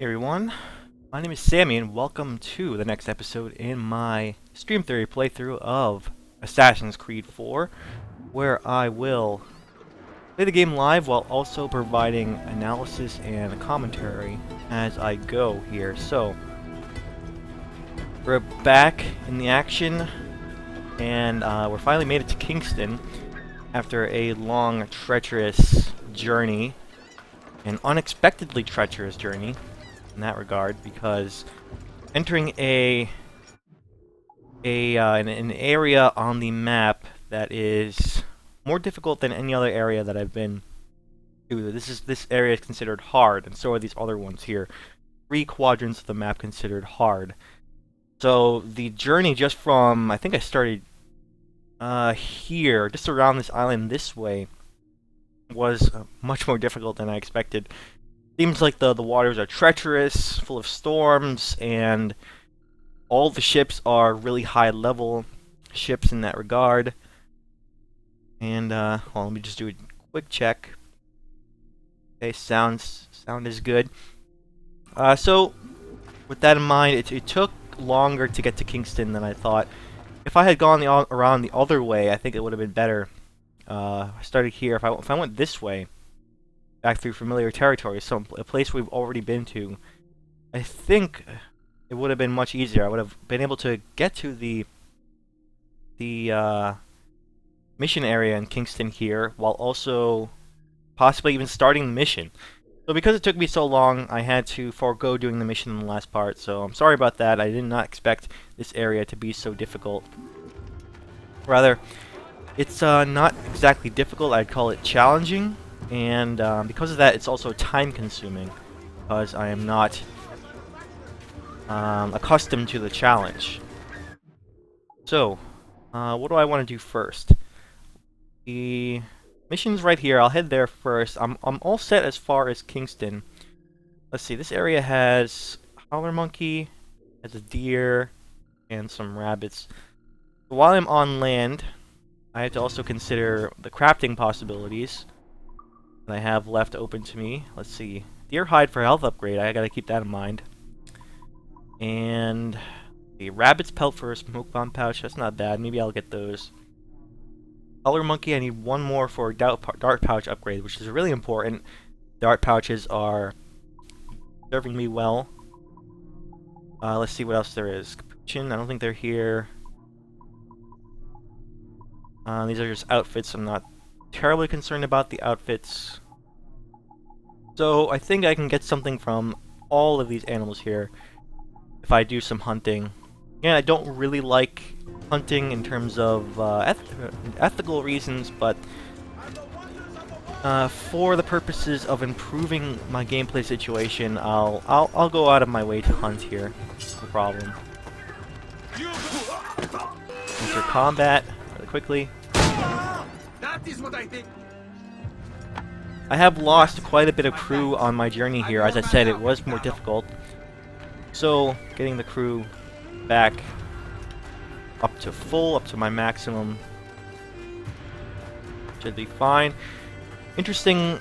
Hey everyone, my name is Sammy and welcome to the next episode in my Stream Theory playthrough of Assassin's Creed 4, where I will play the game live while also providing analysis and commentary as I go here. So, we're back in the action, and we're finally made it to Kingston after a long, treacherous journey, an unexpectedly treacherous journey in that regard, because entering an area on the map that is more difficult than any other area that I've been to. This area is considered hard, and so are these other ones here. 3 quadrants of the map considered hard. So the journey just from, I think I started here, just around this island this way, was much more difficult than I expected. Seems like the waters are treacherous, full of storms, and all the ships are really high-level ships in that regard. And, well, let me just do a quick check. Okay, sound is good. So, with that in mind, it took longer to get to Kingston than I thought. If I had gone around the other way, I think it would have been better. I started here. If I went this way, back through familiar territory, a place we've already been to, I think it would have been much easier. I would have been able to get to the mission area in Kingston here, while also possibly even starting the mission. So because it took me so long, I had to forego doing the mission in the last part, so I'm sorry about that. I did not expect this area to be so difficult. Rather, it's not exactly difficult, I'd call it challenging, and because of that, it's also time-consuming, because I am not accustomed to the challenge. So, what do I want to do first? The mission's right here. I'll head there first. I'm all set as far as Kingston. Let's see. This area has a howler monkey, has a deer, and some rabbits. So while I'm on land, I have to also consider the crafting possibilities that I have left open to me. Let's see. Deer hide for health upgrade. I gotta keep that in mind. And the rabbit's pelt for a smoke bomb pouch. That's not bad. Maybe I'll get those. Color monkey. I need one more for dart pouch upgrade, which is really important. Dart pouches are serving me well. Let's see what else there is. Capuchin. I don't think they're here. These are just outfits. I'm not terribly concerned about the outfits. So I think I can get something from all of these animals here if I do some hunting. Again, I don't really like hunting in terms of ethical reasons, but for the purposes of improving my gameplay situation, I'll go out of my way to hunt here. No problem. Enter combat really quickly. That is what I think. I have lost quite a bit of crew on my journey here. As I said, it was more difficult. So, getting the crew back up to full, up to my maximum, should be fine. Interesting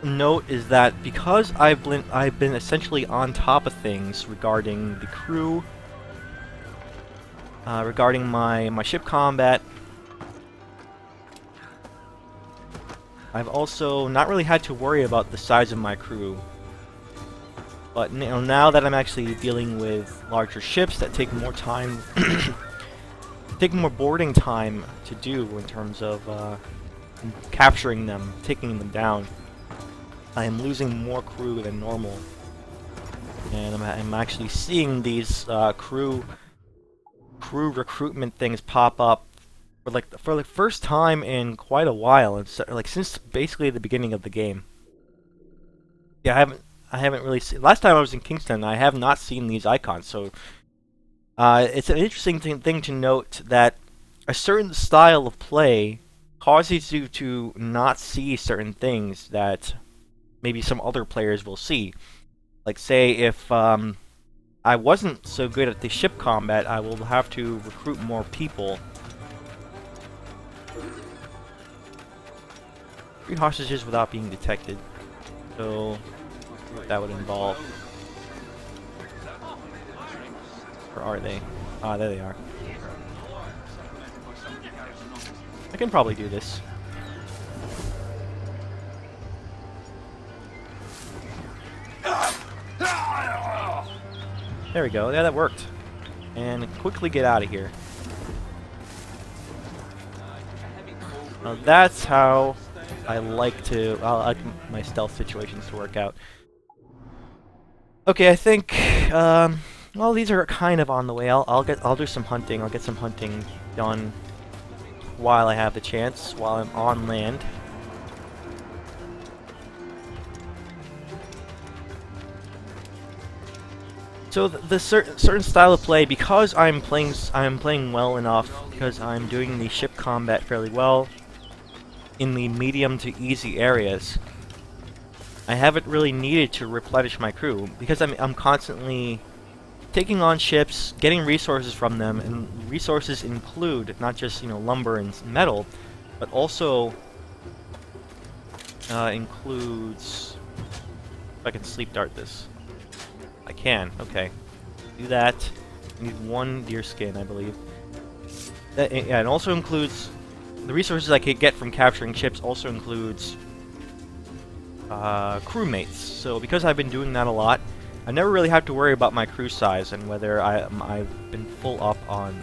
note is that because I've been essentially on top of things regarding the crew, regarding my ship combat, I've also not really had to worry about the size of my crew. But now that I'm actually dealing with larger ships that take more time, take more boarding time to do in terms of capturing them, taking them down, I am losing more crew than normal. And I'm actually seeing these crew recruitment things pop up for the first time in quite a while. It's like since basically the beginning of the game. Yeah, I haven't really seen. Last time I was in Kingston, I have not seen these icons. So it's an interesting thing to note that a certain style of play causes you to not see certain things that maybe some other players will see. Like, say, if I wasn't so good at the ship combat, I will have to recruit more people. 3 hostages without being detected. So, what that would involve. Or are they? Ah, there they are. I can probably do this. There we go. Yeah, that worked. And quickly get out of here. Now that's how I like my stealth situations to work out. Okay, I think well, these are kind of on the way. I'll do some hunting. I'll get some hunting done while I have the chance, while I'm on land. So the certain style of play, because I'm playing well enough, because I'm doing the ship combat fairly well in the medium to easy areas, I haven't really needed to replenish my crew, because I'm constantly taking on ships, getting resources from them, and resources include not just, you know, lumber and metal, but also includes, if I can sleep dart this. I can, okay. Do that. I need 1 deer skin, I believe. That, yeah, it also includes the resources I could get from capturing ships. Also includes crewmates. So because I've been doing that a lot, I never really have to worry about my crew size and whether I've been full up on.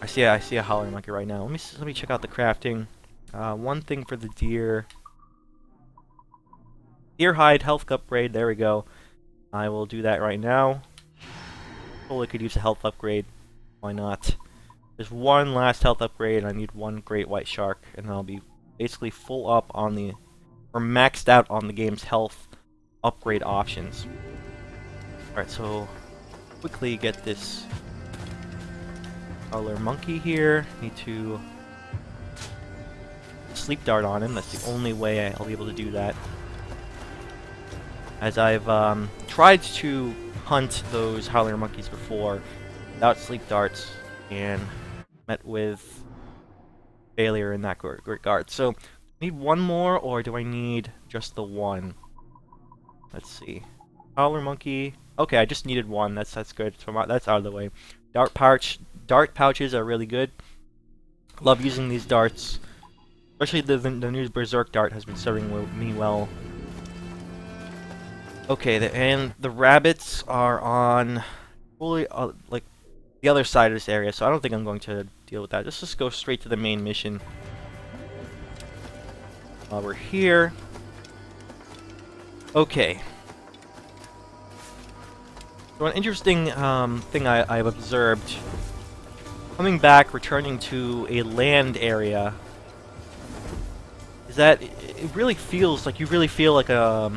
I see a howler monkey right now. Let me check out the crafting. One thing for the deer. Deer hide health upgrade. There we go. I will do that right now. Totally could use a health upgrade. Why not? There's one last health upgrade, and I need 1 great white shark, and I'll be basically full up on the, or maxed out on the game's health upgrade options. Alright, so quickly get this howler monkey here. Need to sleep dart on him. That's the only way I'll be able to do that. As I've tried to hunt those howler monkeys before without sleep darts and met with failure in that regard. So, I need 1 more, or do I need just the 1? Let's see. Howler monkey. Okay, I just needed 1. That's good. So that's out of the way. Dart pouches are really good. Love using these darts. Especially the new Berserk dart has been serving me well. Okay, and the rabbits are on fully like the other side of this area, so I don't think I'm going to deal with that. Let's just go straight to the main mission. While we're here. Okay. So an interesting thing I've observed, coming back, returning to a land area, is that it really feels like you really feel like a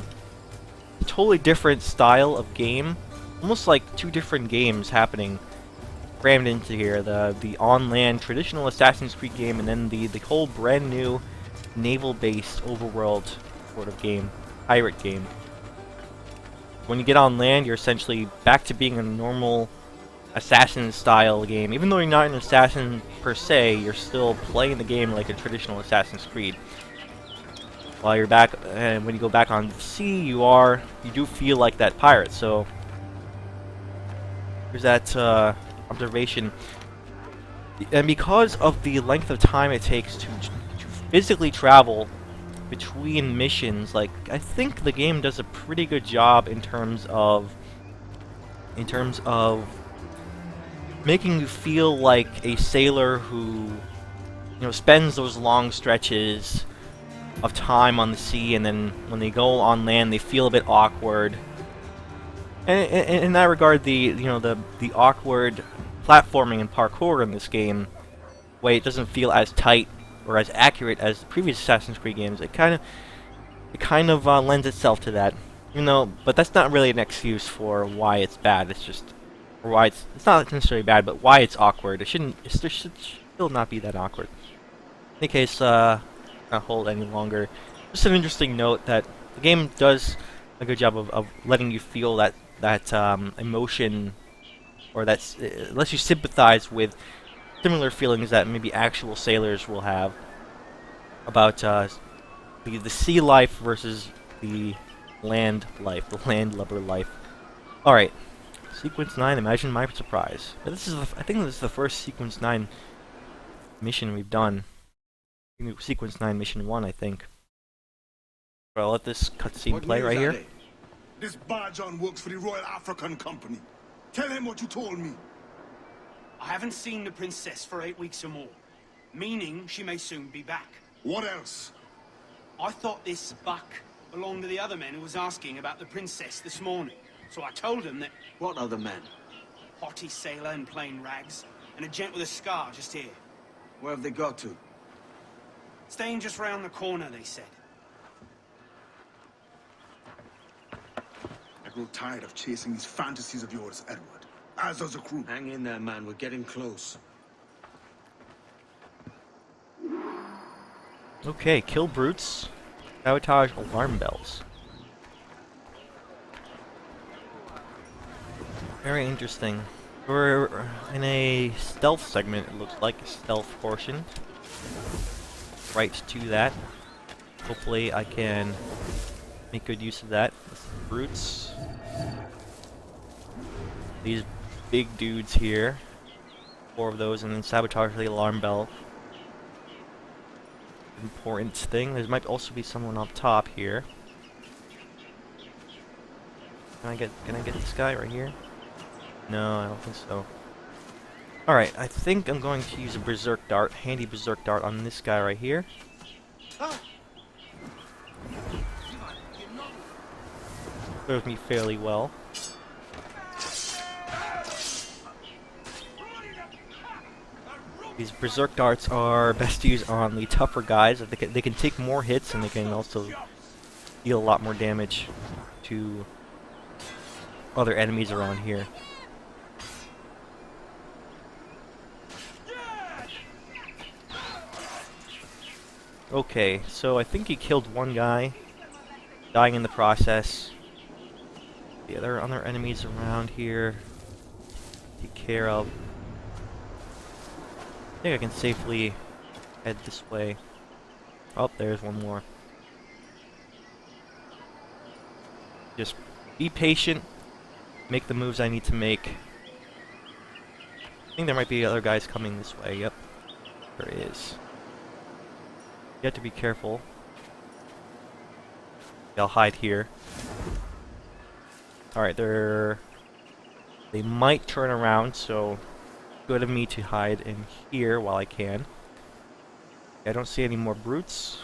totally different style of game, almost like 2 different games happening, crammed into here. The on-land traditional Assassin's Creed game, and then the whole brand new naval-based overworld sort of game, pirate game. When you get on land, you're essentially back to being a normal assassin-style game. Even though you're not an assassin per se, you're still playing the game like a traditional Assassin's Creed. While you're back, and when you go back on the sea, you do feel like that pirate. So there's that observation, and because of the length of time it takes to physically travel between missions, like, I think the game does a pretty good job in terms of making you feel like a sailor who, you know, spends those long stretches of time on the sea, and then when they go on land, they feel a bit awkward. And in that regard, the awkward platforming and parkour in this game, way it doesn't feel as tight or as accurate as the previous Assassin's Creed games. It kind of lends itself to that, but that's not really an excuse for why it's bad. It's just, or why it's not necessarily bad, but why it's awkward. It should still not be that awkward. In any case, not hold any longer. Just an interesting note that the game does a good job of letting you feel that emotion, or lets you sympathize with similar feelings that maybe actual sailors will have about the sea life versus the land life, the landlubber life. Alright, Sequence 9, imagine my surprise. This is I think this is the first Sequence 9 mission we've done. Sequence 9 mission 1, I think. But I'll let this cutscene play right here. This Barjon works for the Royal African Company. Tell him what you told me. I haven't seen the princess for 8 weeks or more, meaning she may soon be back. What else? I thought this buck belonged to the other men who was asking about the princess this morning. So I told him that... What other men? Haughty sailor in plain rags, and a gent with a scar just here. Where have they got to? Staying just round the corner, they said. I grow tired of chasing these fantasies of yours, Edward. As does the crew. Hang in there, man. We're getting close. Okay, kill brutes. Sabotage alarm bells. Very interesting. We're in a stealth segment, it looks like, a stealth portion. Right to that. Hopefully I can make good use of that. Brutes. These big dudes here. 4 of those, and then sabotage the alarm bell. Important thing. There might also be someone up top here. Can I get this guy right here? No, I don't think so. Alright, I think I'm going to use a berserk dart, handy berserk dart on this guy right here. Serves me fairly well. These berserk darts are best used on the tougher guys. They can take more hits, and they can also deal a lot more damage to other enemies around here. Okay, so I think he killed one guy, dying in the process. Yeah, there are other enemies around here to take care of. I think I can safely head this way. Oh, there's one more. Just be patient, make the moves I need to make. I think there might be other guys coming this way. Yep, there is. You have to be careful. I'll hide here. Alright, they might turn around, so good of me to hide in here while I can. I don't see any more brutes.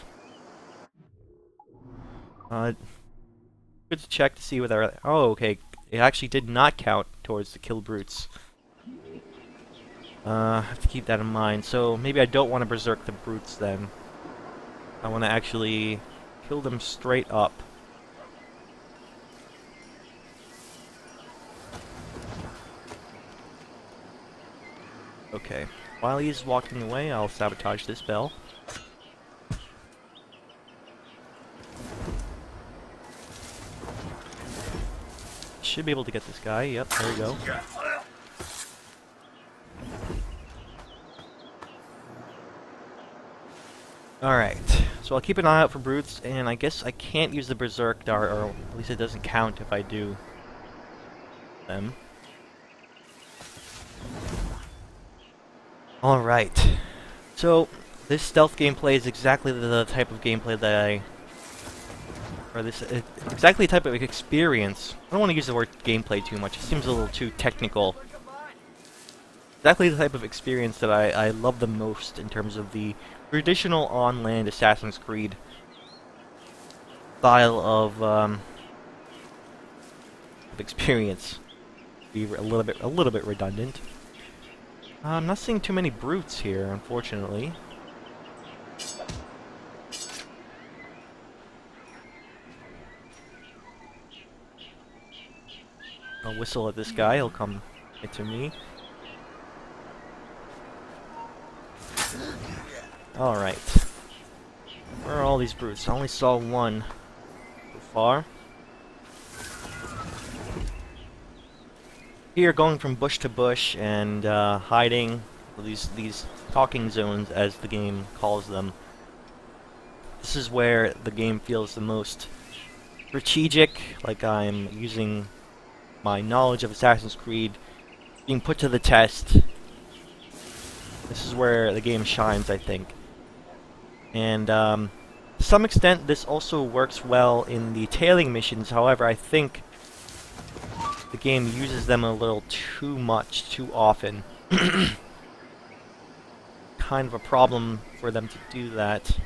Good to check to see whether... Oh, okay. It actually did not count towards the kill brutes. I have to keep that in mind. So maybe I don't want to berserk the brutes then. I want to actually kill them straight up. Okay. While he's walking away, I'll sabotage this bell. Should be able to get this guy. Yep, there we go. Alright, so I'll keep an eye out for brutes, and I guess I can't use the berserk dart, or at least it doesn't count if I do them. Alright, so this stealth gameplay is exactly the type of gameplay that exactly the type of experience. I don't want to use the word gameplay too much, it seems a little too technical. Exactly the type of experience that I love the most in terms of the traditional on-land Assassin's Creed style of experience. Be a little bit redundant. I'm not seeing too many brutes here, unfortunately. I'll whistle at this guy, he'll come to me. Alright. Where are all these brutes? I only saw one so far. Here, going from bush to bush and hiding these talking zones, as the game calls them. This is where the game feels the most strategic, like I'm using my knowledge of Assassin's Creed being put to the test. This is where the game shines, I think. And to some extent, this also works well in the tailing missions. However, I think the game uses them a little too much, too often. Kind of a problem for them to do that.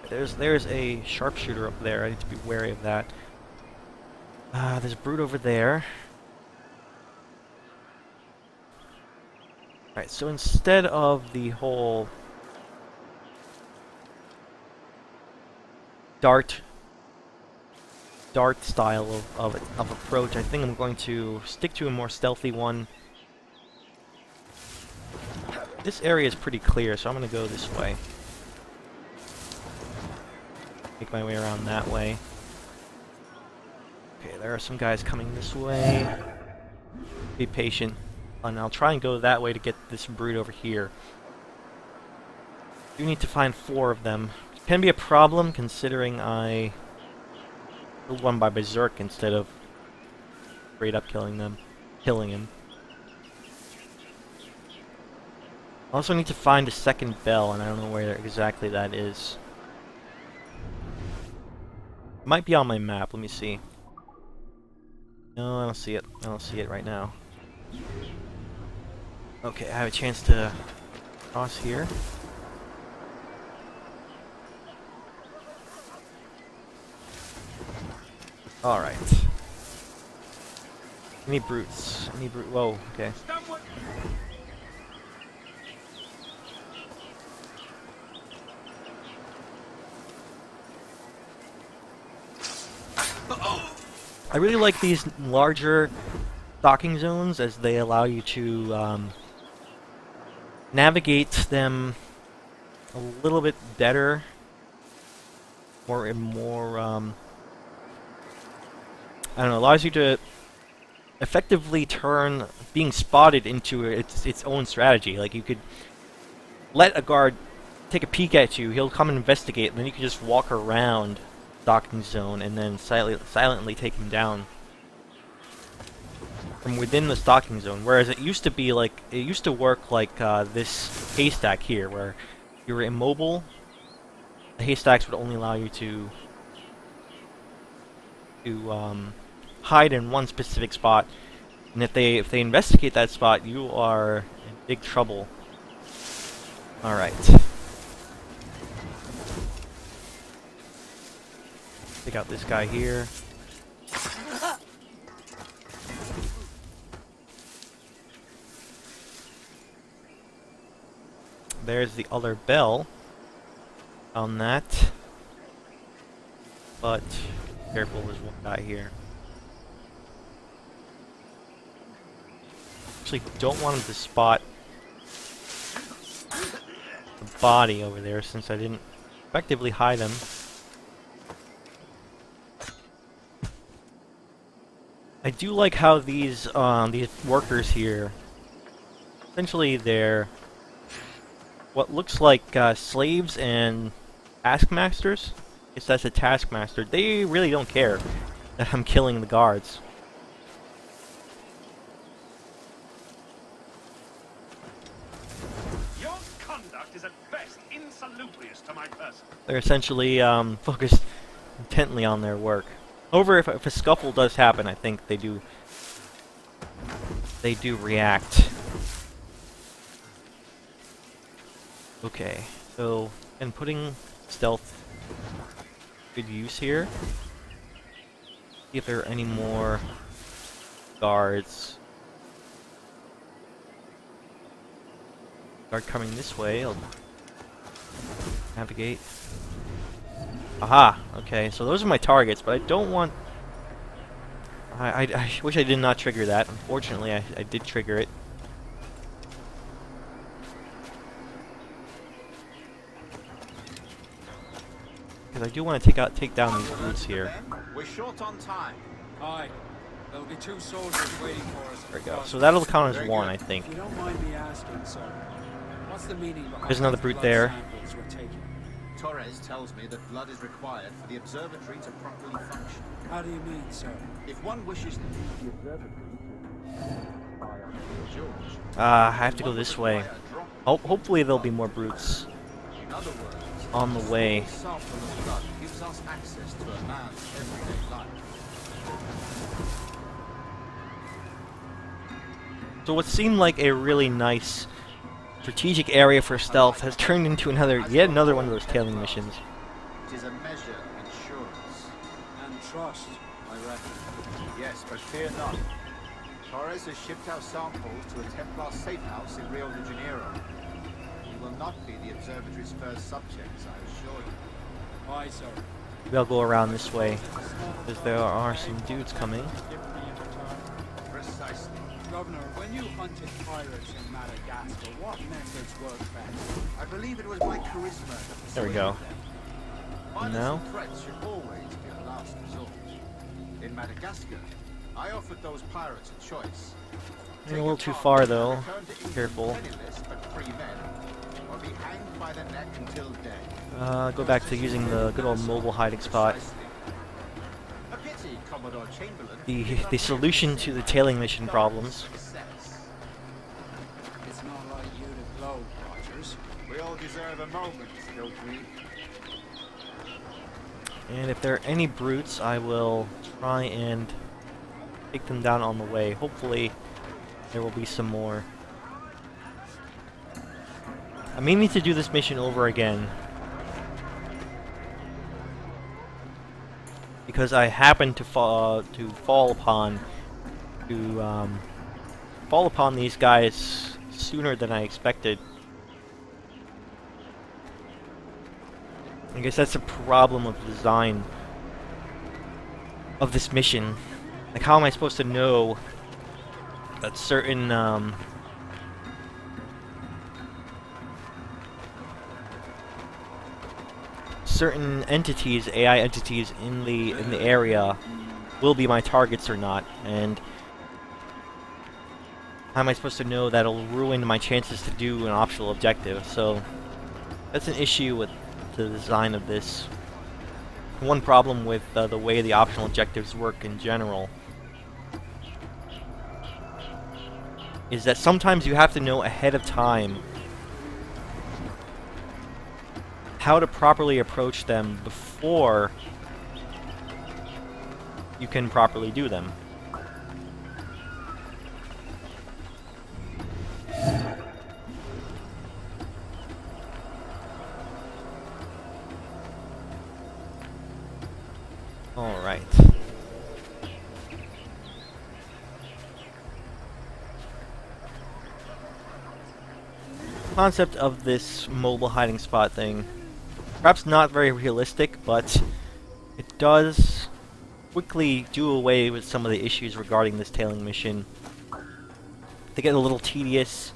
There's a sharpshooter up there. I need to be wary of that. There's a brute over there. Alright, so instead of the whole dart style of approach, I think I'm going to stick to a more stealthy one. This area is pretty clear, so I'm going to go this way. Make my way around that way. Okay, there are some guys coming this way. Be patient. And I'll try and go that way to get this brute over here. You need to find 4 of them. It can be a problem considering I killed one by berserk instead of straight up killing him. I also need to find a second bell, and I don't know where exactly that is. It might be on my map. Let me see. No, I don't see it. I don't see it right now. Okay, I have a chance to cross here. Alright. Any brutes? Any brute? Whoa, okay. I really like these larger docking zones as they allow you to navigate them a little bit better, more I don't know, allows you to effectively turn being spotted into its own strategy. Like, you could let a guard take a peek at you, he'll come and investigate, and then you can just walk around docking zone and then silently take him down from within the docking zone. Whereas it used to be like, it used to work like this haystack here, where you were immobile. The haystacks would only allow you to hide in one specific spot, and if they investigate that spot, you are in big trouble. All right. Take out this guy here. There's the other bell. On that. But careful, there's one guy here. Actually, don't want him to spot the body over there since I didn't effectively hide him. I do like how these workers here, essentially they're what looks like slaves and taskmasters. I guess that's a taskmaster. They really don't care that I'm killing the guards. Your conduct is at best insalubrious to my person. They're essentially focused intently on their work. However, if a scuffle does happen, I think they do react. Okay, so and putting stealth good use here. See if there are any more guards. Guard coming this way. I'll navigate. Aha! Okay, so those are my targets, but I don't want... I wish I did not trigger that. Unfortunately, I did trigger it. Because I do want to take down these brutes here. We're short on time. Aye. There'll be 2 soldiers waiting for us. There we go. So that'll count as 1, I think. If you don't mind me asking, sir, what's the meaning behind There's another the brute blood there. samples we're taking? Torres tells me that blood is required for the observatory to properly function. How do you mean, sir? If one wishes the observatory to George, I have to go this way. Hopefully there'll be more brutes in other words, on the way. a sample of blood gives us access to a man's everyday life. So what seemed like a really nice strategic area for stealth has turned into yet another one of those tailing missions. It is a measure of insurance. And trust, I reckon. Yes, but fear not. Torres has shipped out samples to a Templar safe house in Rio de Janeiro. We will not be the observatory's first subjects, I assure you. Aye, sir. Maybe I'll go around this way, because there are some dudes coming. Precisely. Governor, when you hunted pirates in Madagascar, what methods worked best? I believe it was my charisma that There we go. Violence Now? and threats should always be a last resort. In Madagascar, I offered those pirates a choice. Going a little too far though. Careful. Penniless but free men, or be hanged by the neck until dead. Go back to using the good old mobile hiding spot. Precisely. A pity Commodore Chamberlain The solution to the tailing mission problems. success. It's not like you to gloat, Rogers. We all deserve a moment, don't we? And if there are any brutes, I will try and take them down on the way. Hopefully, there will be some more. I may need to do this mission over again, because I happened to fall upon these guys sooner than I expected. I guess that's a problem of the design of this mission. Like, how am I supposed to know that certain entities, AI entities in the area, will be my targets or not? And how am I supposed to know that'll ruin my chances to do an optional objective? So that's an issue with the design of this. One problem with the way the optional objectives work in general is that sometimes you have to know ahead of time how to properly approach them before you can properly do them. Alright. Concept of this mobile hiding spot thing, perhaps not very realistic, but it does quickly do away with some of the issues regarding this tailing mission. They get a little tedious.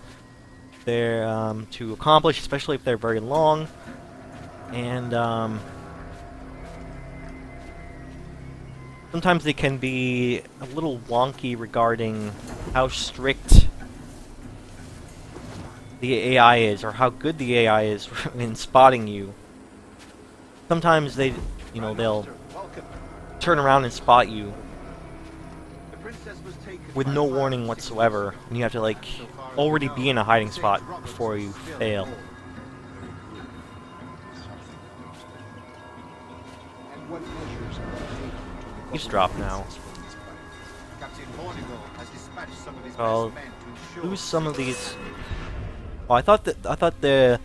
They're to accomplish, especially if they're very long, and sometimes they can be a little wonky regarding how strict the AI is, or how good the AI is in spotting you. Sometimes they'll turn around and spot you with no warning whatsoever, and you have to already be in a hiding spot before you fail. Eavesdrop now. I'll lose some of these. Oh, I thought that the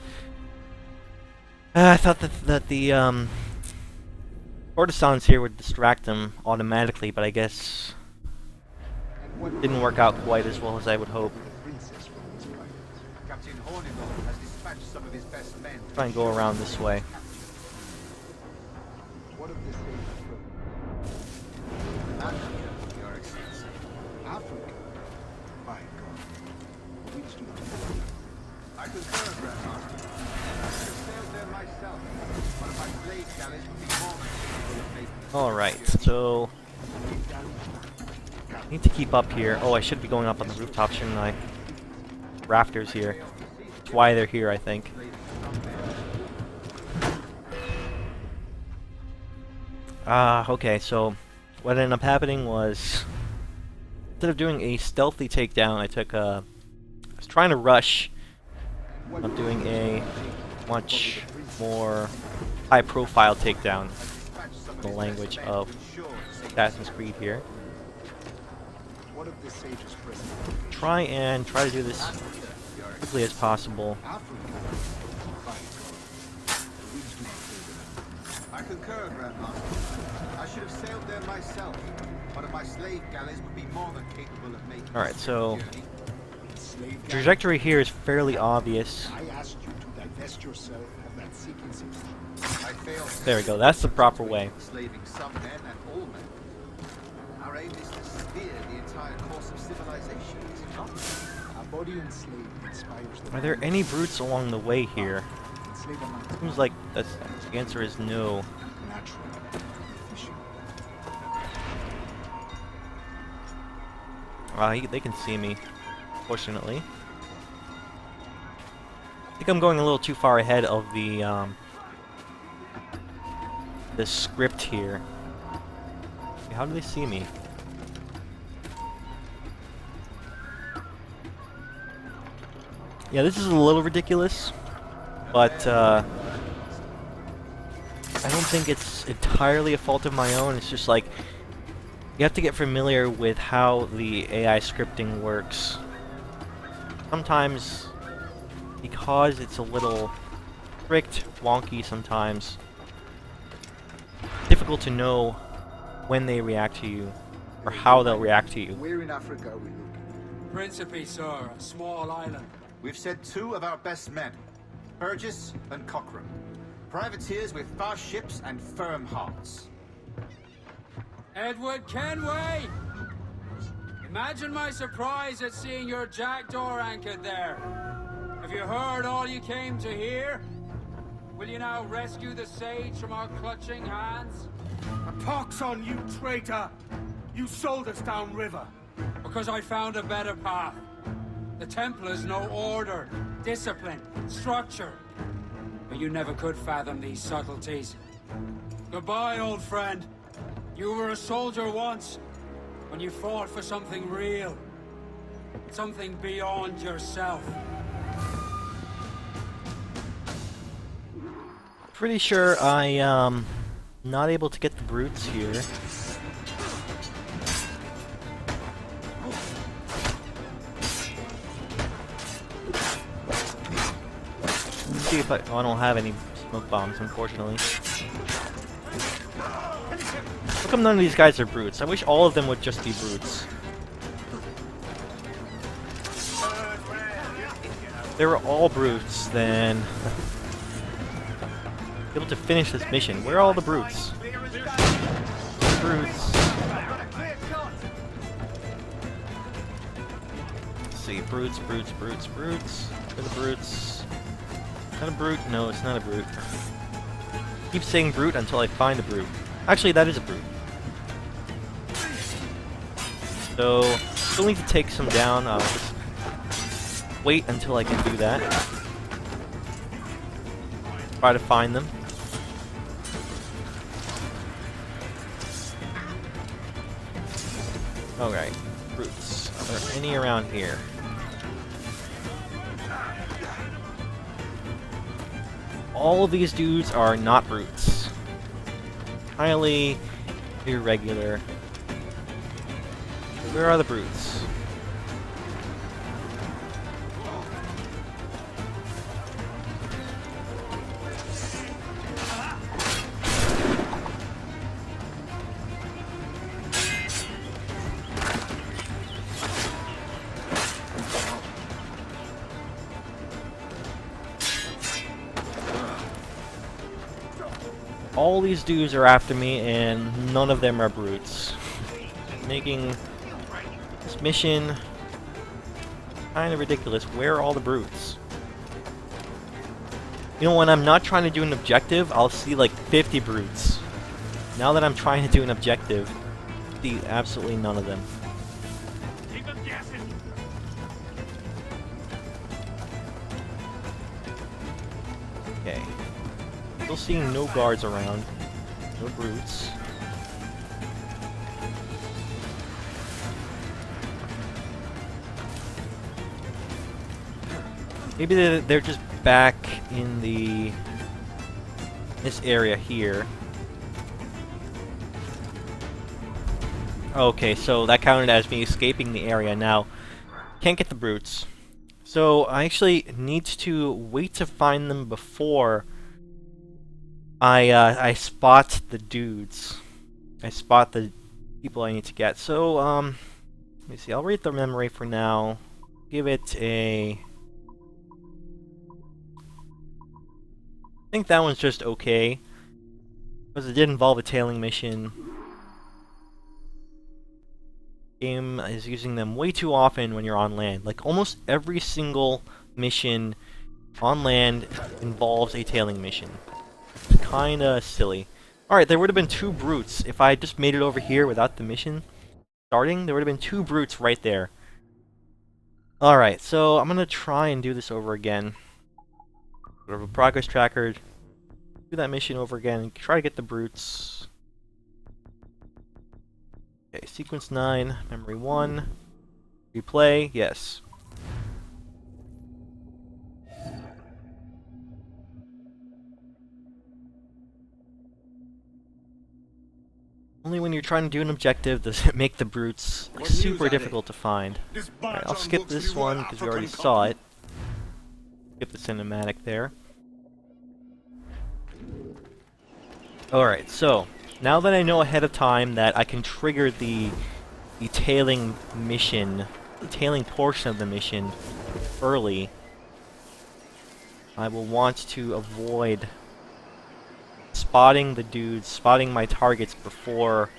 courtesans here would distract them automatically, but I guess it didn't work out quite as well as I would hope. Try and go around this way. Your Excellency. Africa? By God. We do not. I concur, Grand Master. I should sail there myself. One of my slave galleys would be more than capable of making. Alright, so I need to keep up here. Oh, I should be going up on the rooftop, shouldn't I? Rafters here. That's why they're here, I think. Okay, so what ended up happening was, instead of doing a stealthy takedown, I was trying to rush. I'm doing a much more high-profile takedown, in the language of Assassin's Creed here. What of the sage's prison? Try to do this as quickly as possible. I concur, Grandmaster. I should have sailed there myself. One of my slave galleys would be more than capable of making. Alright, so Slave the trajectory here is fairly obvious. I asked you to divest yourself of that sequencing. I failed. There we go, that's the proper way. Slaving some men and all men. Our aim is to steer the entire course of civilization, is it not? A body enslaved inspires the Are there any brutes along the way here? enslave a man Seems like the answer is no. natural, efficient. They can see me, fortunately. I think I'm going a little too far ahead of the script here. Okay, how do they see me? Yeah, this is a little ridiculous, but I don't think it's entirely a fault of my own. It's just like, you have to get familiar with how the AI scripting works. Sometimes, because it's a little tricked, wonky sometimes, difficult to know when they react to you, or how they'll react to you. Where in Africa are we looking? Principe, sir, a small island. We've sent two of our best men, Burgess and Cochrane. Privateers with fast ships and firm hearts. Edward Kenway! Imagine my surprise at seeing your jackdaw anchored there. Have you heard all you came to hear? Will you now rescue the sage from our clutching hands? A pox on you, traitor! You sold us downriver. Because I found a better path. The Templars know order, discipline, structure. But you never could fathom these subtleties. Goodbye, old friend. You were a soldier once, when you fought for something real. Something beyond yourself. Pretty sure I not able to get the brutes here. Let's see if I don't have any smoke bombs, unfortunately. How come none of these guys are brutes? I wish all of them would just be brutes. If they were all brutes, then be able to finish this mission. Where are all the brutes? Brutes. Let's see, brutes. Where are the brutes? Is that a brute? No, it's not a brute. Keep saying brute until I find a brute. Actually, that is a brute. So, still need to take some down. Just wait until I can do that. Try to find them. Alright, brutes. Are there any around here? All of these dudes are not brutes. Highly irregular. Where are the brutes? All these dudes are after me, and none of them are brutes. Making this mission kind of ridiculous. Where are all the brutes? You know, when I'm not trying to do an objective, I'll see like 50 brutes. Now that I'm trying to do an objective, I see absolutely none of them. Okay. Still seeing no guards around. No brutes. Maybe they're just back in this area here. Okay, so that counted as me escaping the area. Now, can't get the brutes. So I actually need to wait to find them before I spot the dudes. I spot the people I need to get. So, let me see. I'll rate the memory for now. Give it a... I think that one's just okay. Because it did involve a tailing mission. Game is using them way too often when you're on land. Like, almost every single mission on land involves a tailing mission. It's kinda silly. Alright, there would have been 2 brutes. If I had just made it over here without the mission starting, there would have been 2 brutes right there. Alright, so I'm gonna try and do this over again. Go to a progress tracker, do that mission over again, try to get the brutes. Okay, sequence 9, memory 1. Replay, yes. Only when you're trying to do an objective does it make the brutes like, What news, super Adé? difficult to find. This Alright, badge I'll on skip works for this the Royal one because we already African saw Company. it. Skip the cinematic there. Alright, so now that I know ahead of time that I can trigger the tailing mission, the tailing portion of the mission early, I will want to avoid spotting the dudes, spotting my targets before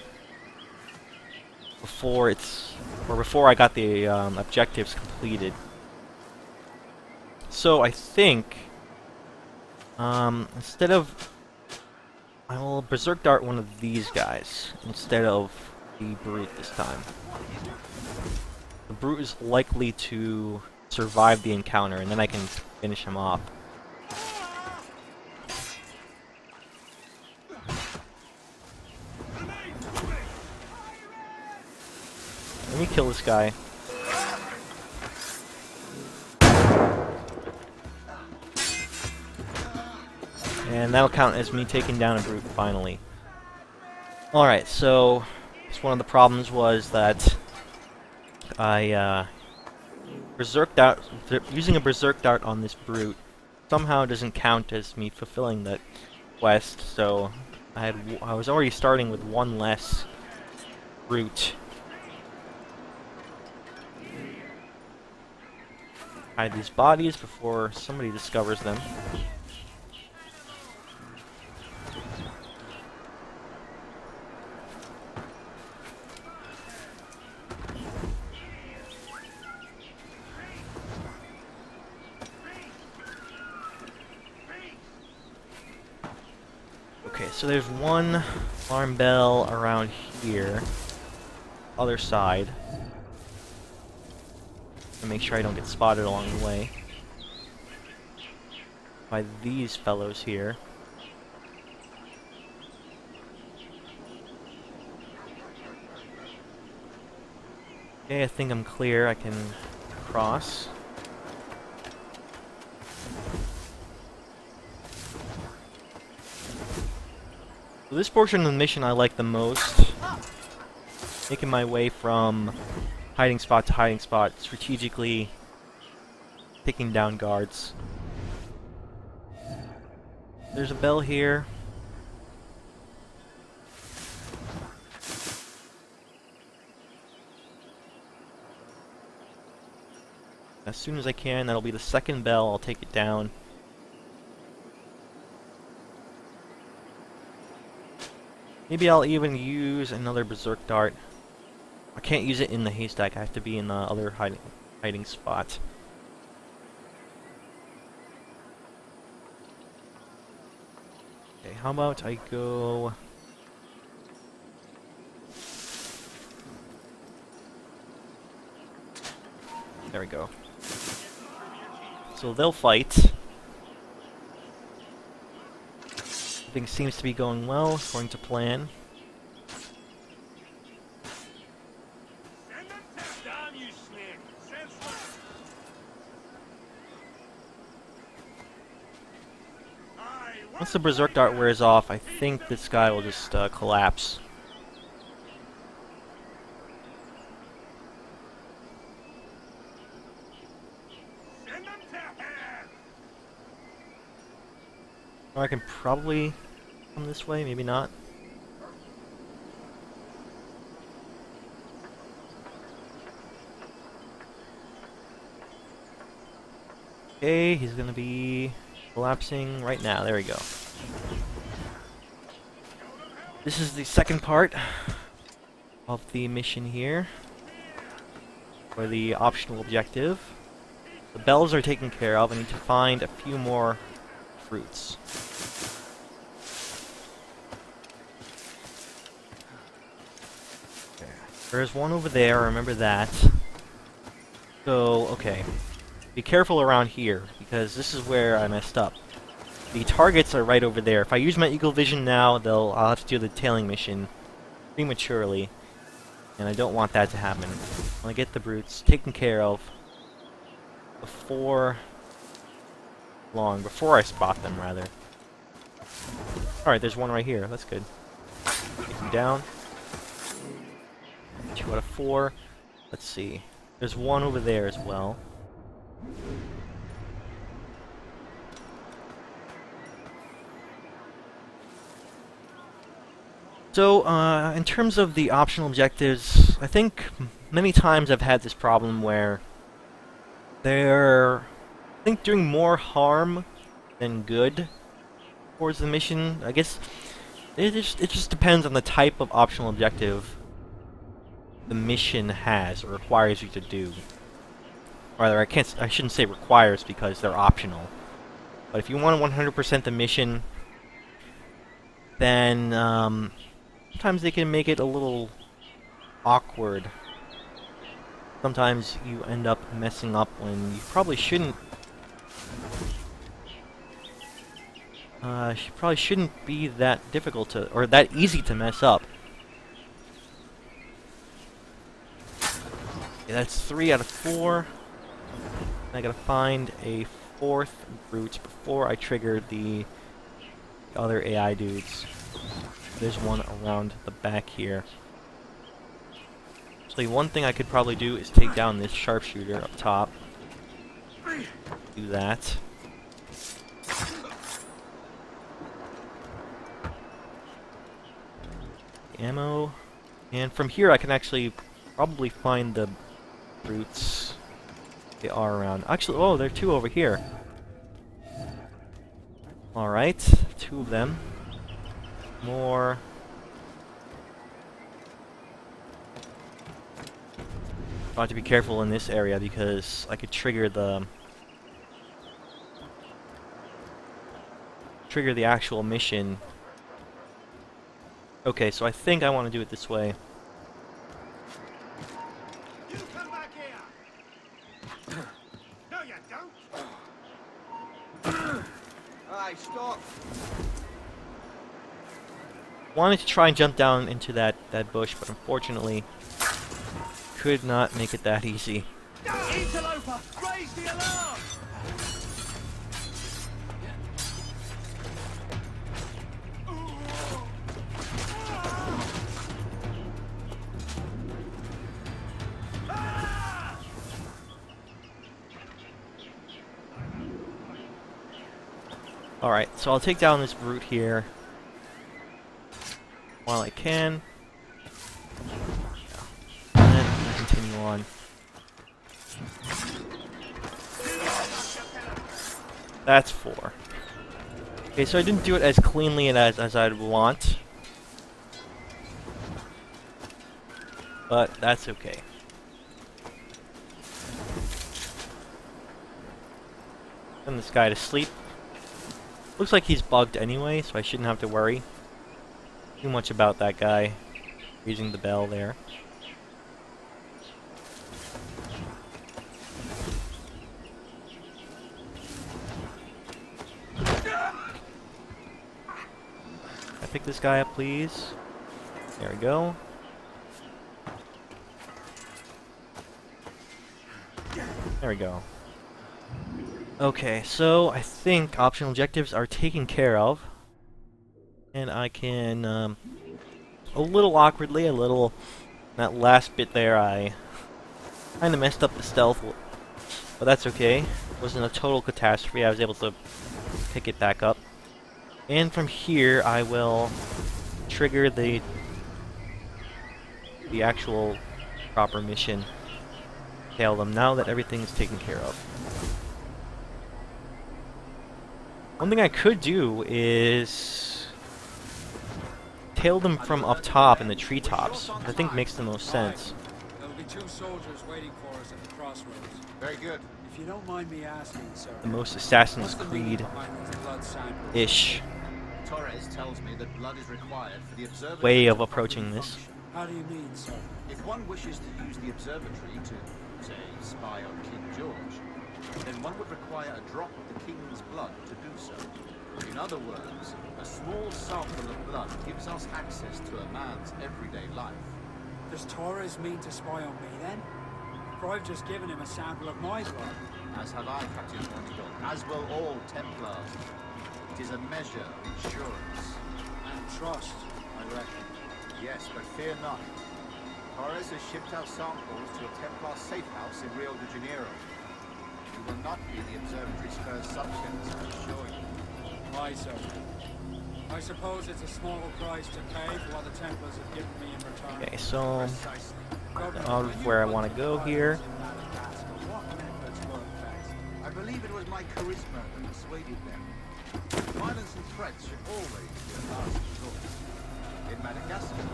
I got the objectives completed. So I think instead of I will berserk dart one of these guys instead of the brute this time. The brute is likely to survive the encounter, and then I can finish him off. Let me kill this guy. And that'll count as me taking down a brute finally. Alright, so one of the problems was that I berserk dart, using a berserk dart on this brute somehow doesn't count as me fulfilling that quest, so I was already starting with 1 less brute. Hide these bodies before somebody discovers them. Okay, so there's 1 alarm bell around here. Other side. To make sure I don't get spotted along the way by these fellows here. Okay, I think I'm clear. I can cross. So this portion of the mission I like the most. Making my way from hiding spot to hiding spot, strategically taking down guards. There's a bell here. As soon as I can, that'll be the 2nd bell, I'll take it down. Maybe I'll even use another berserk dart. I can't use it in the haystack, I have to be in the other hiding spot. Okay, how about I go... There we go. So they'll fight. Everything seems to be going well, according to plan. Once the berserk dart wears off, I think this guy will just collapse. Or I can probably come this way, maybe not. Okay, he's gonna be collapsing right now. There we go. This is the second part of the mission here, for the optional objective. The bells are taken care of. I need to find a few more fruits. There's one over there, remember that. So, okay. Be careful around here, because this is where I messed up. The targets are right over there. If I use my eagle vision now, I'll have to do the tailing mission prematurely. And I don't want that to happen. I want to get the brutes taken care of before I spot them, rather. Alright, there's one right here. That's good. Take him down. 2 out of 4. Let's see. There's one over there as well. So, in terms of the optional objectives, I think many times I've had this problem where they're, I think, doing more harm than good towards the mission. I guess it just depends on the type of optional objective the mission has or requires you to do. Or rather, I shouldn't say requires because they're optional. But if you want to 100% the mission, then sometimes they can make it a little awkward. Sometimes you end up messing up when you probably shouldn't. Probably shouldn't be that difficult to, or that easy to mess up. Okay, that's 3 out of 4. I gotta find a 4th brute before I trigger the other AI dudes. There's one around the back here. So one thing I could probably do is take down this sharpshooter up top. Do that. Ammo. And from here I can actually probably find the brutes. They are around. Actually, oh, there are 2 over here. Alright, 2 of them. More. I have to be careful in this area because I could trigger the actual mission. Okay, so I think I want to do it this way. You come back here! No, you don't! Aye, stop! Wanted to try and jump down into that bush, but unfortunately could not make it that easy. Interloper! Raise the alarm! Alright, so I'll take down this brute here while I can. And then continue on. That's 4. Okay, so I didn't do it as cleanly and as I'd want. But that's okay. Send this guy to sleep. Looks like he's bugged anyway, so I shouldn't have to worry too much about that guy using the bell there. Can I pick this guy up, please? There we go. There we go. Okay, so I think optional objectives are taken care of. And I can, a little awkwardly, that last bit there, I kind of messed up the stealth, but that's okay. It wasn't a total catastrophe. I was able to pick it back up. And from here, I will trigger the actual proper mission. Tail them now that everything is taken care of. One thing I could do is tail them from up top in the treetops. I think makes the most sense. There'll be 2 soldiers waiting for us at the crossroads. Very good. If you don't mind me asking, sir. The most Assassin's What's the meaning Creed behind these blood samples? ish Torres tells me that blood is required for the observatory way of to approaching properly this. function. How do you mean, sir? If one wishes to use the observatory to, say, spy on King George, then one would require a drop of the King's blood to do so. In other words, a small sample of blood gives us access to a man's everyday life. Does Torres mean to spy on me then? For I've just given him a sample of my blood. As have I, Captain Montego, as will all Templars. It is a measure of insurance. And trust, I reckon. Yes, but fear not. Torres has shipped out samples to a Templar safe house in Rio de Janeiro. You will not be the observatory's first subjects, I assure you. Aye, sir. I suppose it's a small price to pay for what the Templars have given me in return. Okay, so Precisely. out of where I want to go here. What methods work best? I believe it was my charisma that persuaded them. Violence and threats should always be a last resort. In Madagascar,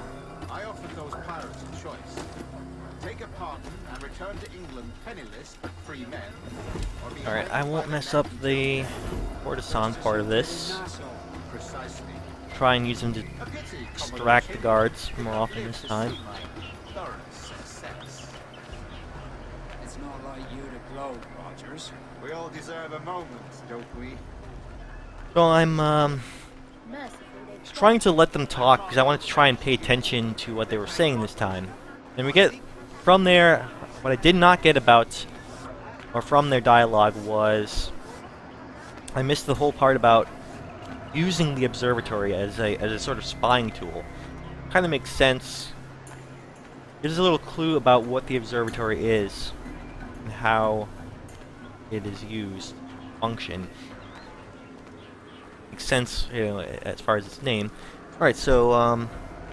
I offered those pirates a choice. Take a pardon and return to England penniless but free men. Alright, I won't mess up the courtesan part of this. Precisely. Try and use them to A pity, distract the guards more often this time. Thorough success. It's not like you to gloat, Rogers. We all deserve a moment, don't we? So I'm trying to let them talk because I wanted to try and pay attention to what they were saying this time. And we get from there, what I did not get about, or from their dialogue was, I missed the whole part about using the observatory as a sort of spying tool. Kind of makes sense. Gives a little clue about what the observatory is and how it is used, function. Makes sense, you know, as far as its name. All right, so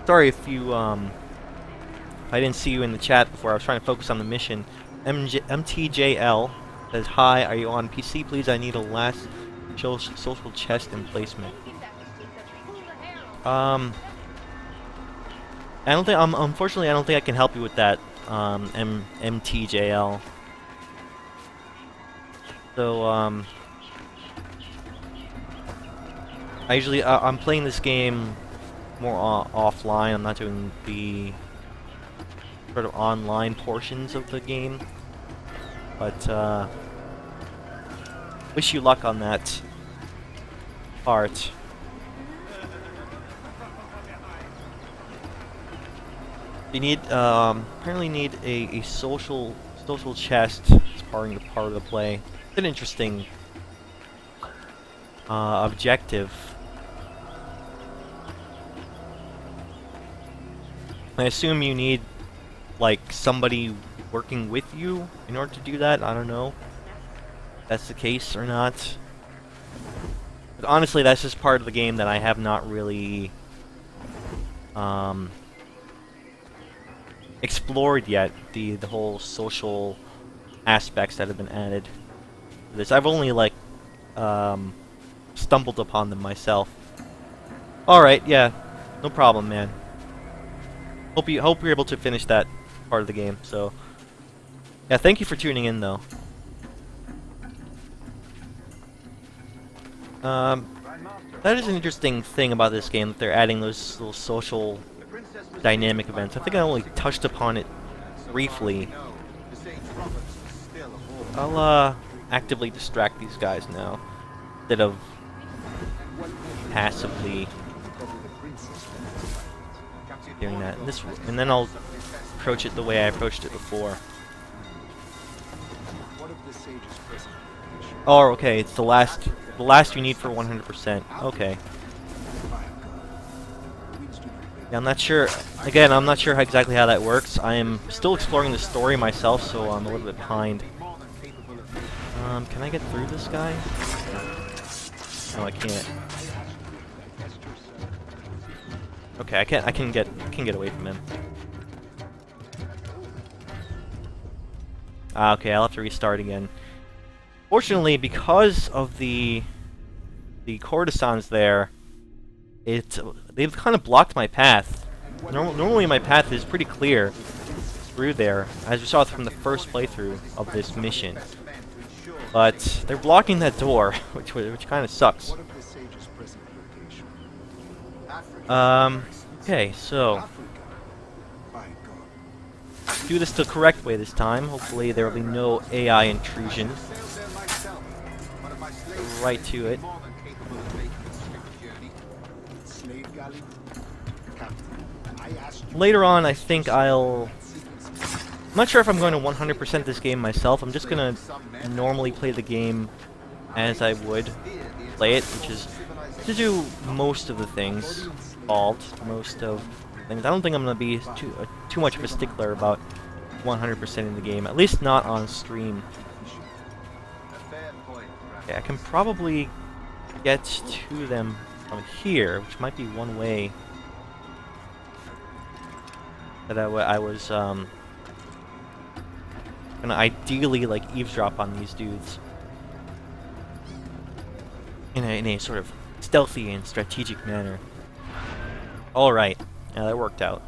sorry if you I didn't see you in the chat before. I was trying to focus on the mission. MTJL says, "Hi, are you on PC? Please, I need a last social chest emplacement." I don't think. Unfortunately, I don't think I can help you with that. MTJL. So I usually I'm playing this game more offline. I'm not doing the sort of online portions of the game, but wish you luck on that part. You need apparently need a social chest as part of the play. It's an interesting objective. I assume you need like somebody working with you in order to do that. I don't know if that's the case or not. But honestly, that's just part of the game that I have not really explored yet. The whole social aspects that have been added to this. I've only like stumbled upon them myself. All right, yeah, no problem, man. Hope you're able to finish that part of the game. So, yeah, thank you for tuning in, though. That is an interesting thing about this game, that they're adding those little social dynamic events. I think I only touched upon it briefly. I'll actively distract these guys now, instead of passively doing that. And then I'll approach it the way I approached it before. What of the sage's prison? Oh, okay, it's the last you need for 100%. Okay. Yeah, I'm not sure. Again, I'm not sure exactly how that works. I am still exploring the story myself, so I'm a little bit behind. Can I get through this guy? No, I can't. Okay, I can get away from him. Ah, okay, I'll have to restart again. Fortunately, because of the courtesans there, they've kind of blocked my path. Normally my path is pretty clear through there, as you saw from the first playthrough of this mission. But they're blocking that door, which kind of sucks. Okay, so do this the correct way this time. Hopefully there will be no AI intrusion. Right to it. Later on, I think I'm not sure if I'm going to 100% this game myself. I'm just going to normally play the game as I would play it, which is to do most of the things, most of things. I don't think I'm going to be too much of a stickler about 100% in the game, at least not on stream. Okay, I can probably get to them from here, which might be one way that I was gonna ideally like eavesdrop on these dudes in a sort of stealthy and strategic manner. All right, yeah, that worked out.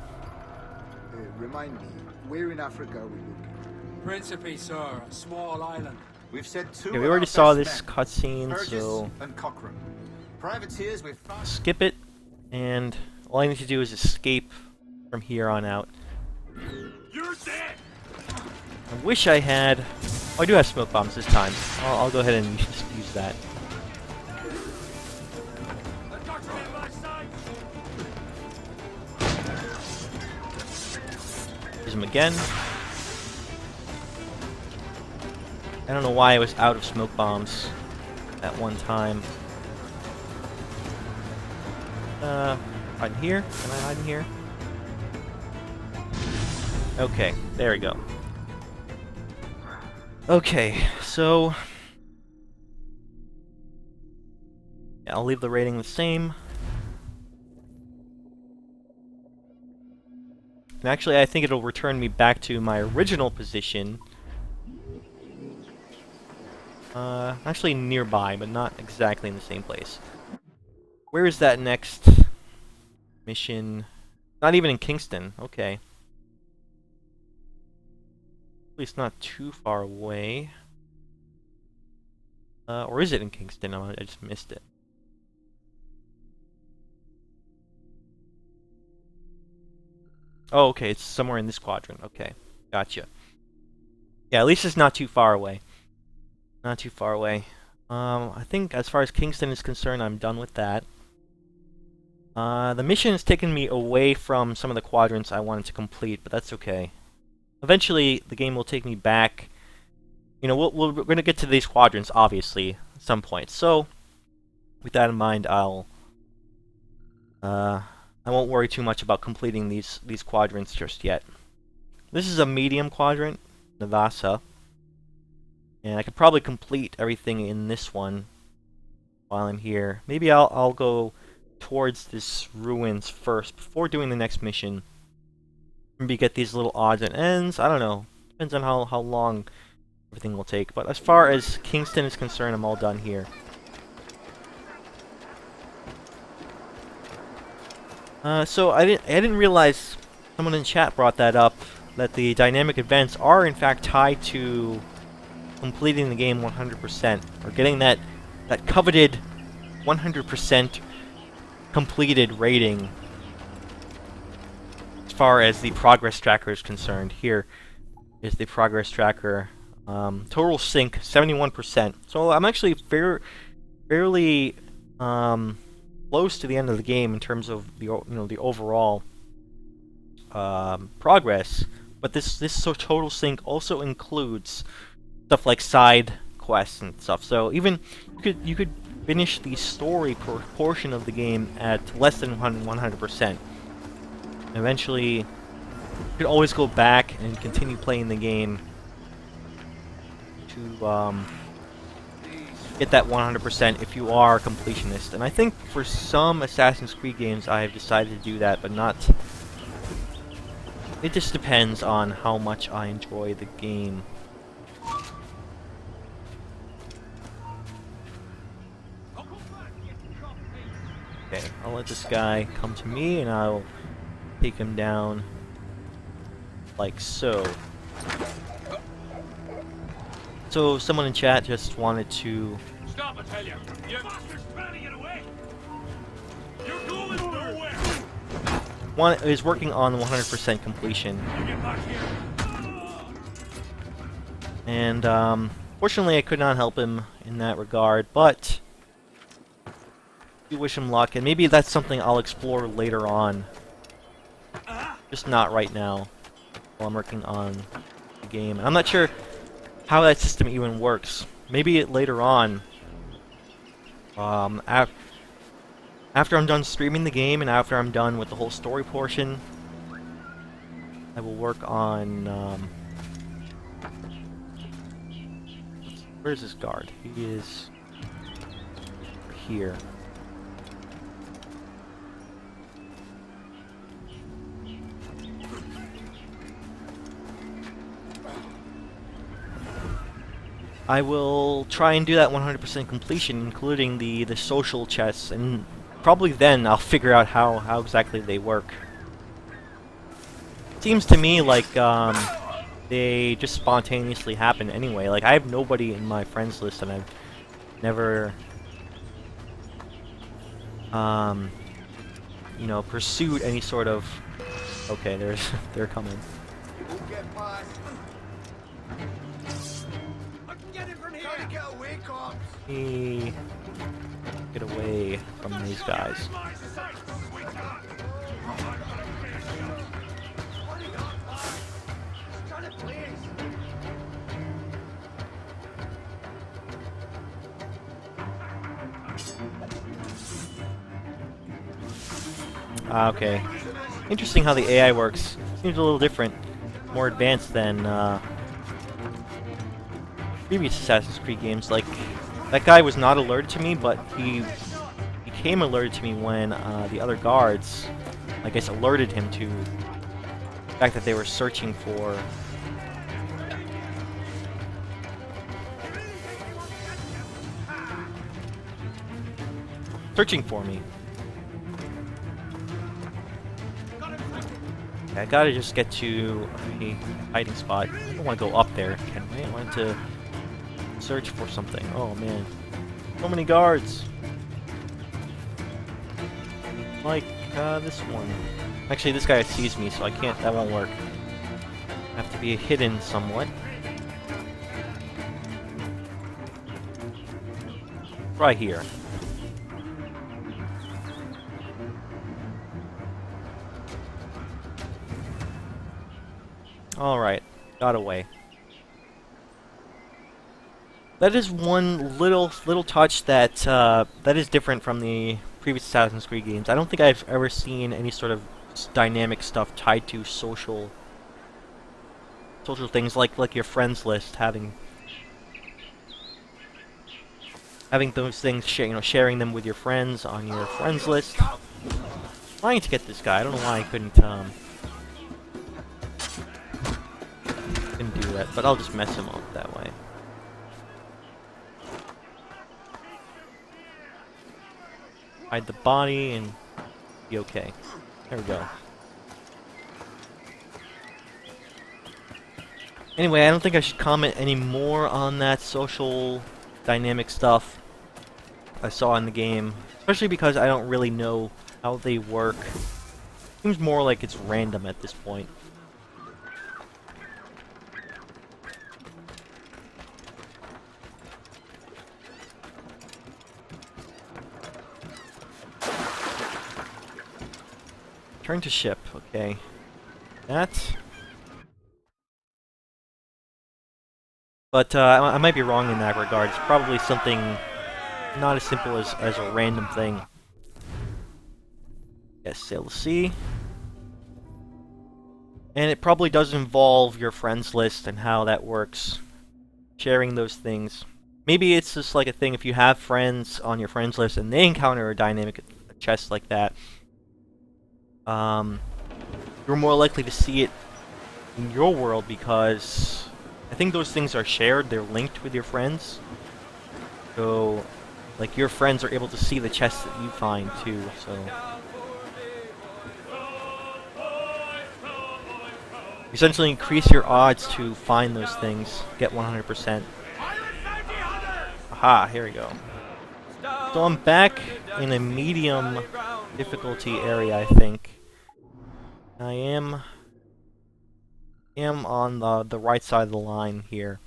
Remind me, where in Africa are we looking? Principe, sir, a small island. We've said two. Okay, we already saw this cutscene, Burgess so and Cochrane. Privateers with skip it, and all I need to do is escape from here on out. You're dead! I wish I had... Oh, I do have smoke bombs this time. I'll go ahead and just use that. Use them again. I don't know why I was out of smoke bombs at one time. Hide in here? Can I hide in here? Okay, there we go. Okay, so... yeah, I'll leave the rating the same. And actually, I think it'll return me back to my original position. Actually nearby, but not exactly in the same place. Where is that next mission? Not even in Kingston. Okay. At least not too far away. Or is it in Kingston? I just missed it. Oh, okay, it's somewhere in this quadrant. Okay, gotcha. Yeah, at least it's not too far away. Not too far away. I think as far as Kingston is concerned, I'm done with that. The mission has taken me away from some of the quadrants I wanted to complete, but that's okay. Eventually, the game will take me back. You know, we're going to get to these quadrants, obviously, at some point. So, with that in mind, I won't worry too much about completing these quadrants just yet. This is a medium quadrant, Navasa. And I could probably complete everything in this one while I'm here. Maybe I'll go towards this ruins first before doing the next mission. Maybe get these little odds and ends. I don't know. Depends on how long everything will take. But as far as Kingston is concerned, I'm all done here. So I didn't realize, someone in chat brought that up, that the dynamic events are in fact tied to completing the game 100%, or getting that coveted 100% completed rating as far as the progress tracker is concerned. Here is the progress tracker. Total sync 71%. So I'm actually fairly close to the end of the game in terms of the overall progress. But this total sync also includes stuff like side quests and stuff. So even you could finish the story portion of the game at less than 100%. Eventually, you could always go back and continue playing the game to get that 100% if you are a completionist. And I think for some Assassin's Creed games I have decided to do that, but not... It just depends on how much I enjoy the game. Okay, I'll let this guy come to me and I'll take him down like so. So someone in chat just wanted to... Stop, I tell you! You bastards trying to get away! You're going nowhere! One is working on 100% completion. You get back here! And fortunately I could not help him in that regard, but I do wish him luck, and maybe that's something I'll explore later on. Just not right now, while I'm working on the game. And I'm not sure how that system even works. Maybe later on, after I'm done streaming the game and after I'm done with the whole story portion, I will work on, where's this guard? He is here. I will try and do that 100% completion, including the social chests, and probably then I'll figure out how exactly they work. Seems to me like they just spontaneously happen anyway. Like, I have nobody in my friends list, and I've never you know, pursued any sort of... Okay, they're coming. Get away from these guys. Okay. Interesting how the AI works. Seems a little different. More advanced than previous Assassin's Creed games. Like, that guy was not alerted to me, but he became alerted to me when the other guards, I guess, alerted him to the fact that they were searching for... me. Okay, I gotta just get to a hiding spot. I don't want to go up there, can I? I want to search for something. Oh man, so many guards. Like this one. Actually, this guy sees me, so I can't. That won't work. I have to be hidden somewhat. Right here. Alright, got away. That is one little touch that that is different from the previous Assassin's Creed games. I don't think I've ever seen any sort of dynamic stuff tied to social things like your friends list, having those things, sharing them with your friends on your friends list. Trying to get this guy. I don't know why I couldn't do that, but I'll just mess him up that way. Hide the body and be okay. There we go. Anyway, I don't think I should comment any more on that social dynamic stuff I saw in the game, especially because I don't really know how they work. Seems more like it's random at this point. Turn to ship, okay. That But I might be wrong in that regard. It's probably something not as simple as a random thing. Yes, sail the sea. And it probably does involve your friends list and how that works. Sharing those things. Maybe it's just like a thing if you have friends on your friends list and they encounter a dynamic chest like that. You're more likely to see it in your world because I think those things are shared, they're linked with your friends. So, like, your friends are able to see the chests that you find too, so. You essentially increase your odds to find those things, get 100%. Aha, here we go. So I'm back in a medium difficulty area, I think. I am on the right side of the line here.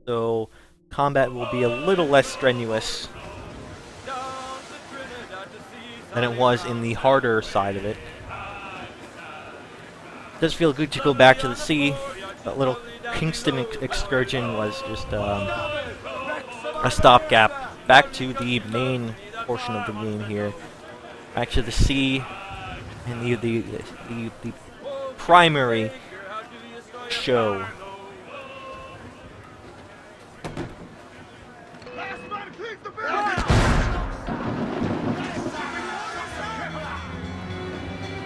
So combat will be a little less strenuous than it was in the harder side of it. It does feel good to go back to the sea. That little Kingston excursion was just a stopgap. Back to the main portion of the game here. Back to the sea and the primary show.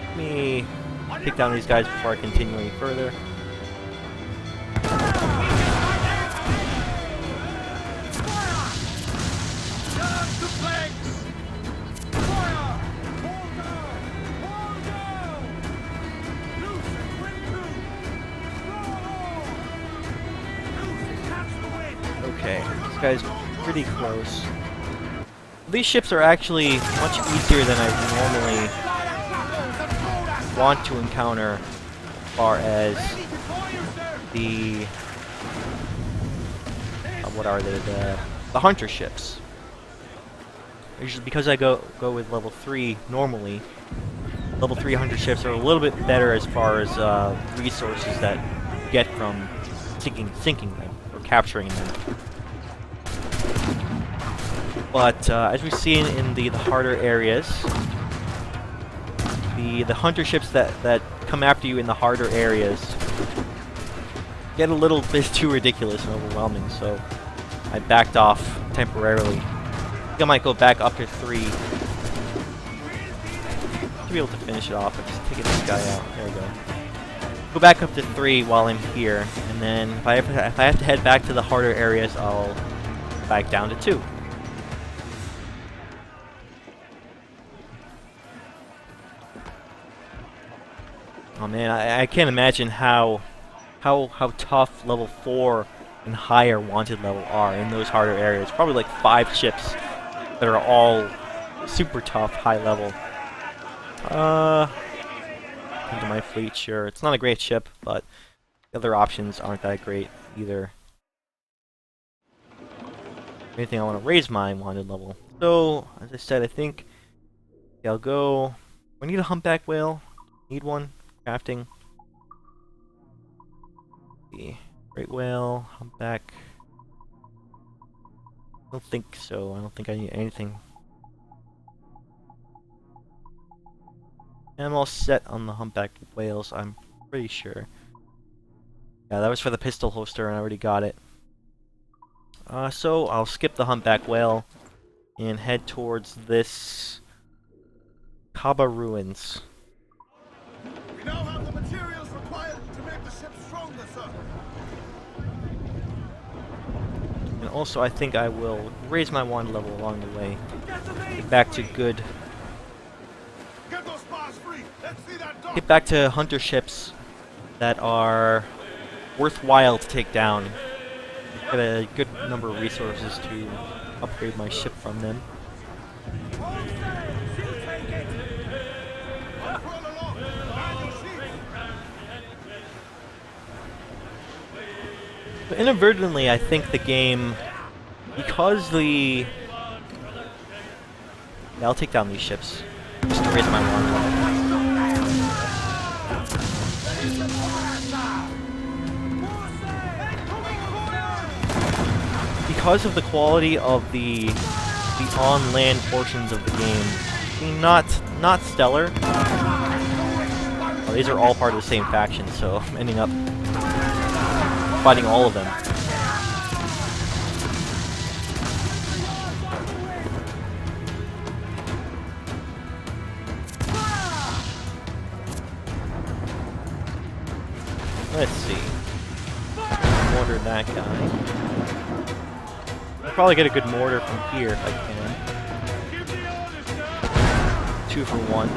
Let me take down these guys before I continue any further. Okay, this guy's pretty close. These ships are actually much easier than I normally want to encounter as far as the what are they, the hunter ships. Usually because I go with level 3 normally, level 3 hunter ships are a little bit better as far as resources that you get from sinking them or capturing them. But as we've seen in the harder areas, the hunter ships that come after you in the harder areas get a little bit too ridiculous and overwhelming, so I backed off temporarily. I think I might go back up to 3 to be able to finish it off. I'm just taking this guy out. There we go. Go back up to 3 while I'm here, and then if I have to head back to the harder areas, I'll back down to 2. Oh man, I can't imagine how tough level 4 and higher wanted level are in those harder areas. Probably like 5 ships that are all super tough, high level. Into my fleet, sure. It's not a great ship, but the other options aren't that great either. If anything, I want to raise my wanted level. So, as I said, I think I'll go. We need a humpback whale. Need one. Crafting. The great whale, humpback. I don't think so. I don't think I need anything. I'm all set on the humpback whales, I'm pretty sure. Yeah, that was for the pistol holster and I already got it. So I'll skip the humpback whale and head towards this Kaba ruins. We now have the materials required to make the ship stronger, sir. And also I think I will raise my wand level along the way. Get back to good. Get those bars free. Let's see that dock. Get back to hunter ships that are worthwhile to take down. Get a good number of resources to upgrade my ship from them. But inadvertently, I think the game, because the... Yeah, I'll take down these ships. Just to raise my wand level. because of the quality of the on-land portions of the game being not stellar. Well, these are all part of the same faction, so I'm ending up fighting all of them. Let's see. Mortar that guy. I'll probably get a good mortar from here if I can. 2 for 1.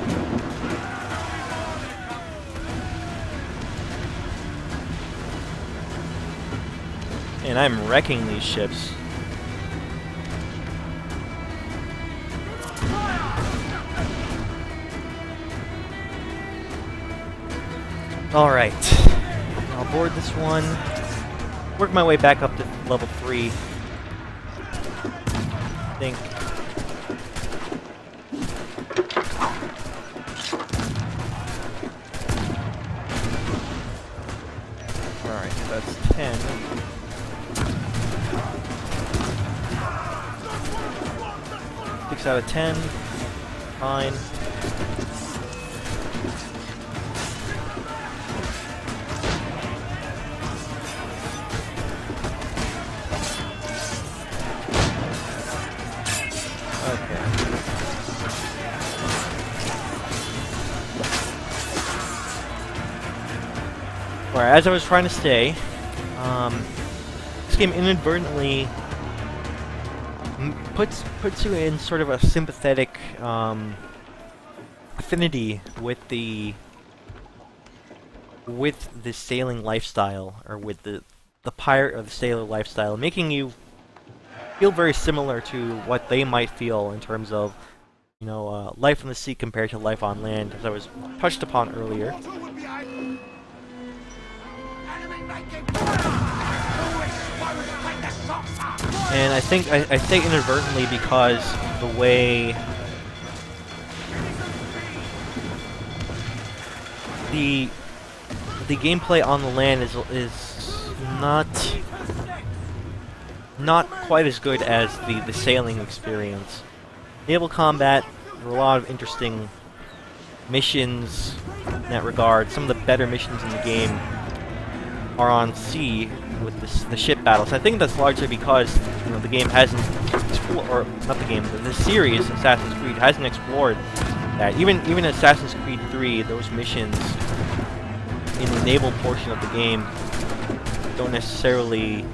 And I'm wrecking these ships. Alright. I'll board this one. Work my way back up to level 3. I think. Alright, that's 10. 6 out of 10. Fine. Alright, as I was trying to say, this game inadvertently puts you in sort of a sympathetic affinity with the sailing lifestyle, or with the pirate or the sailor lifestyle, making you feel very similar to what they might feel in terms of, you know, life on the sea compared to life on land, as I was touched upon earlier. And I think I say inadvertently because the way the gameplay on the land is not quite as good as the sailing experience. Naval combat, there are a lot of interesting missions in that regard. Some of the better missions in the game are on sea with the ship battles. I think that's largely because, you know, the game hasn't explored, or not the game, the series Assassin's Creed hasn't explored that. Even Assassin's Creed 3, those missions in the naval portion of the game don't necessarily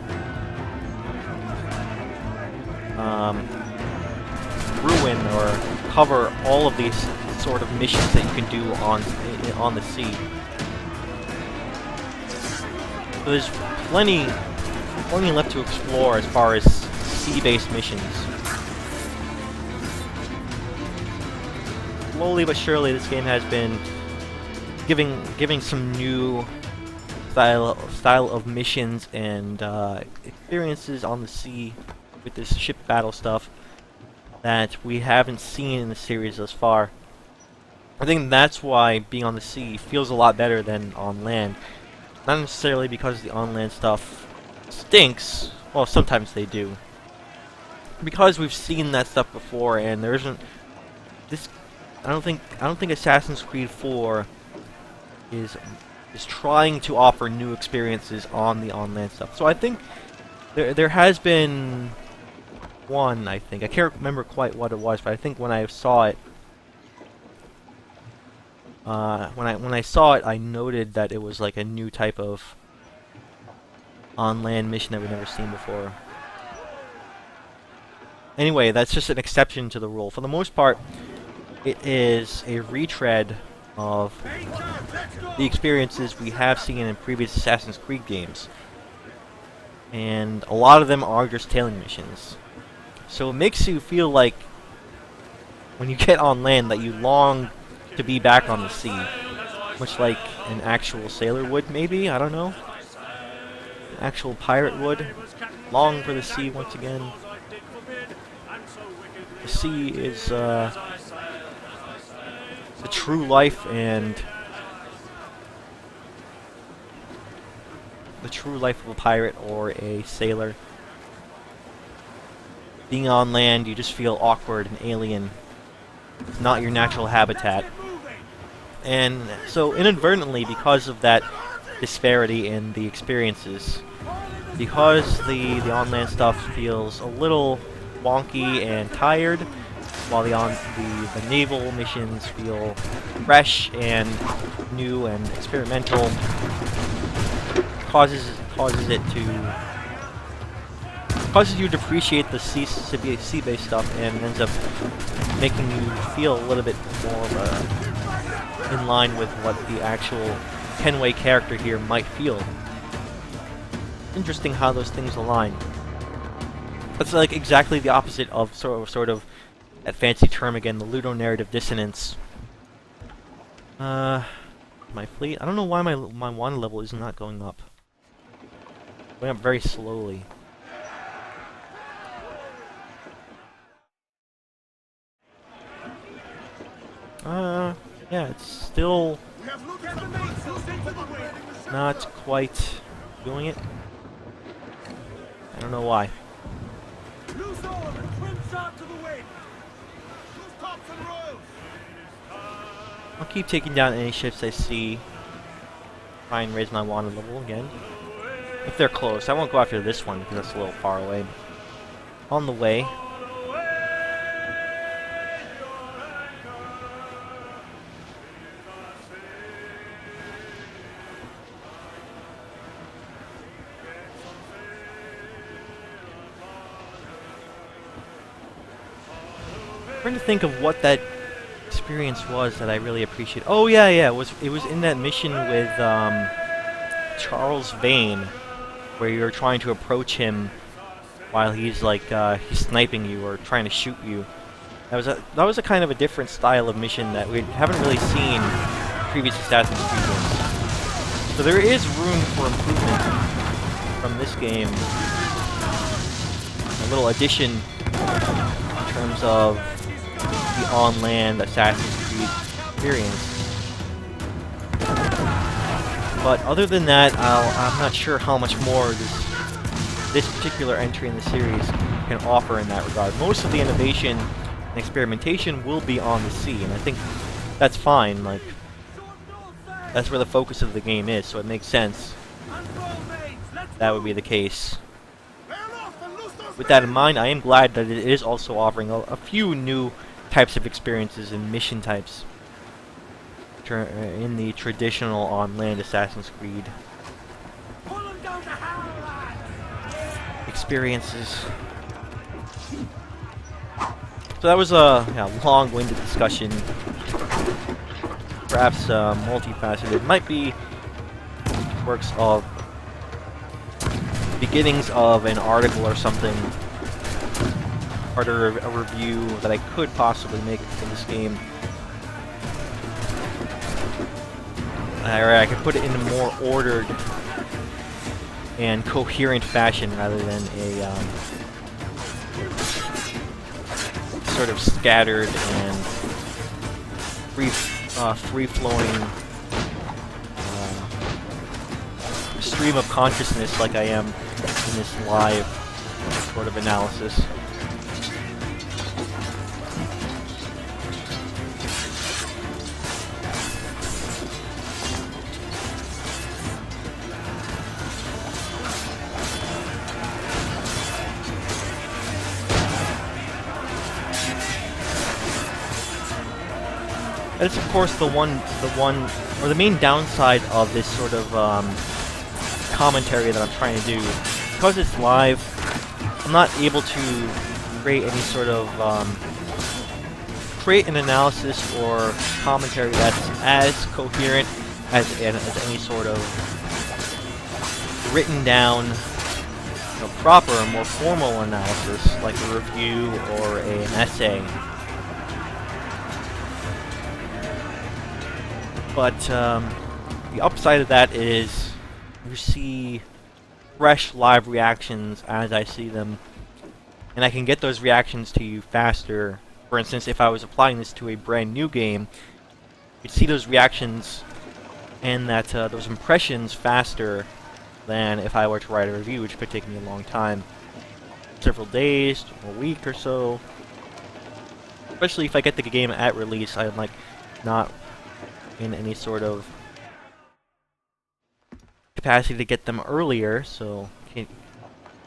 ruin or cover all of these sort of missions that you can do on the sea. So there's plenty left to explore as far as sea-based missions. Slowly but surely, this game has been giving some new style of missions and experiences on the sea with this ship battle stuff that we haven't seen in the series thus far. I think that's why being on the sea feels a lot better than on land. Not necessarily because the on-land stuff stinks. Well, sometimes they do. Because we've seen that stuff before, and there isn't this. I don't think Assassin's Creed 4 is trying to offer new experiences on the on-land stuff. So I think there has been one. I think I can't remember quite what it was, but I think when I saw it. When I saw it, I noted that it was like a new type of on-land mission that we've never seen before. Anyway, that's just an exception to the rule. For the most part, it is a retread of the experiences we have seen in previous Assassin's Creed games. And a lot of them are just tailing missions. So it makes you feel like, when you get on land, that you long to be back on the sea, much like an actual sailor would, maybe, I don't know. An actual pirate would. Long for the sea once again. The sea is the true life and the true life of a pirate or a sailor. being on land, you just feel awkward and alien. It's not your natural habitat. And so inadvertently, because of that disparity in the experiences, because the on-land stuff feels a little wonky and tired, while the naval missions feel fresh and new and experimental, causes you to appreciate the sea-based stuff, and ends up making you feel a little bit more in line with what the actual Kenway character here might feel. Interesting how those things align. It's like exactly the opposite of sort of that fancy term again, the ludonarrative dissonance. My fleet. I don't know why my water level is not going up. Going up very slowly. Yeah, it's still not quite doing it. I don't know why. Loose all and trim shot to the wind. Loose tops and royals. I'll keep taking down any ships I see. Try and raise my water level again. If they're close. I won't go after this one because that's a little far away. On the way. I'm trying to think of what that experience was that I really appreciate. Oh yeah, it was in that mission with Charles Vane, where you're trying to approach him while he's like he's sniping you or trying to shoot you. That was a kind of a different style of mission that we haven't really seen in previous Assassin's Creed games. So there is room for improvement from this game. A little addition in terms of the on-land Assassin's Creed experience. But other than that, I'm not sure how much more this particular entry in the series can offer in that regard. Most of the innovation and experimentation will be on the sea, and I think that's fine. Like, that's where the focus of the game is, so it makes sense that would be the case. With that in mind, I am glad that it is also offering a few new types of experiences and mission types in the traditional on-land Assassin's Creed experiences. So that was a long-winded discussion, perhaps multifaceted. Might be works of beginnings of an article or something, or a review that I could possibly make for this game. Or I could put it in a more ordered and coherent fashion rather than a sort of scattered and free-flowing stream of consciousness like I am in this live sort of analysis. That's of course the main downside of this sort of commentary that I'm trying to do. Because it's live, I'm not able to create any sort of create an analysis or commentary that's as coherent as any sort of written down, proper, more formal analysis like a review or an essay. But the upside of that is you see fresh live reactions as I see them, and I can get those reactions to you faster. For instance, if I was applying this to a brand new game, you'd see those reactions and those impressions faster than if I were to write a review, which could take me a long time. several days, a week or so. Especially if I get the game at release, I'm like not in any sort of capacity to get them earlier, so can't,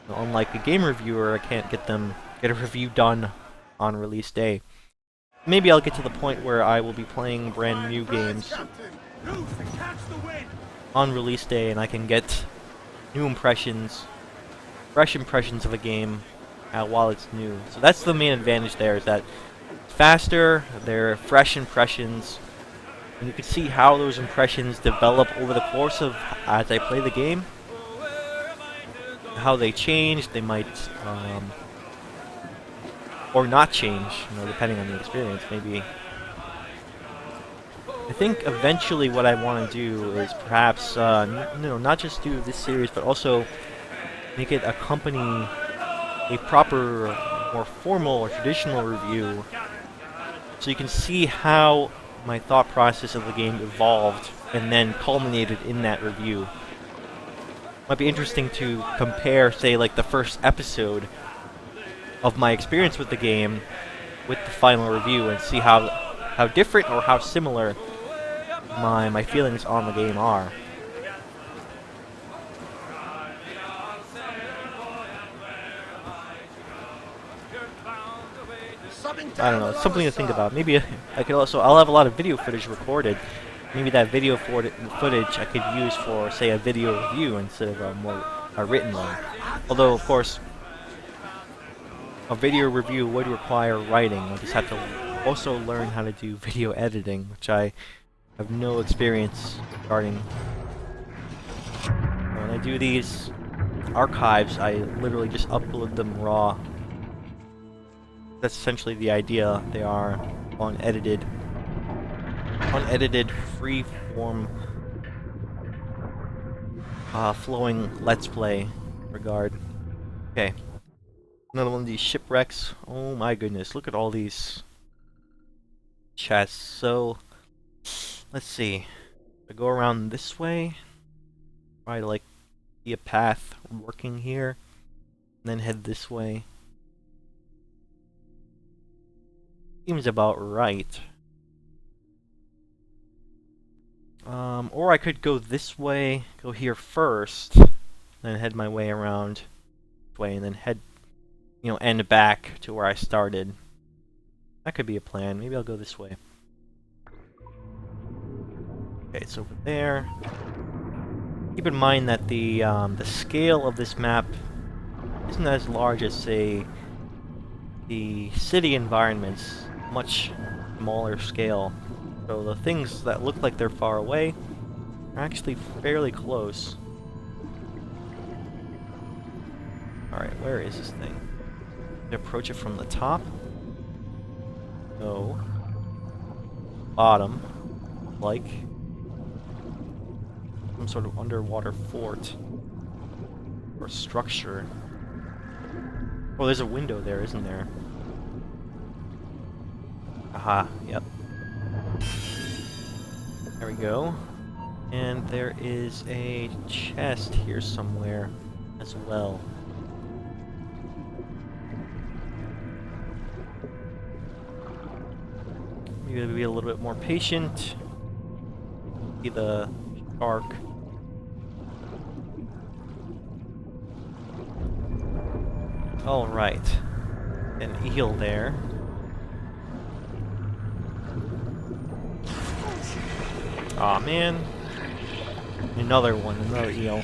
unlike a game reviewer, I can't get a review done on release day. Maybe I'll get to the point where I will be playing brand new games on release day, and I can get new impressions, fresh impressions of a game while it's new. So that's the main advantage there, is that it's faster, they're fresh impressions, and you can see how those impressions develop over the course of as I play the game. How they change, they might or not change, depending on the experience. Maybe I think eventually what I want to do is perhaps not just do this series, but also make it accompany a proper, more formal or traditional review, so you can see how my thought process of the game evolved and then culminated in that review. Might be interesting to compare, say, like the first episode of my experience with the game with the final review, and see how different or how similar my feelings on the game are. I don't know, it's something to think about. Maybe I'll have a lot of video footage recorded. Maybe that video footage I could use for, say, a video review instead of a written one. Although, of course, a video review would require writing. I just have to also learn how to do video editing, which I have no experience regarding. When I do these archives, I literally just upload them raw. That's essentially the idea. They are unedited, free-form, flowing Let's Play regard. Okay. Another one of these shipwrecks. Oh my goodness, look at all these chests. So, let's see. I go around this way, try to like see a path working here, and then head this way. Seems about right. Or I could go this way, go here first, then head my way around this way, and then head, end back to where I started. That could be a plan. Maybe I'll go this way. Okay, it's over there. Keep in mind that the scale of this map isn't as large as, say, the city environments. Much smaller scale. So the things that look like they're far away are actually fairly close. Alright, where is this thing? Can I approach it from the top? No. Bottom. Like some sort of underwater fort. Or structure. Oh, there's a window there, isn't there? Aha, yep. There we go. And there is a chest here somewhere as well. Maybe I'll be a little bit more patient. See the shark. Alright. An eel there. Aw, man. Another one, another eel.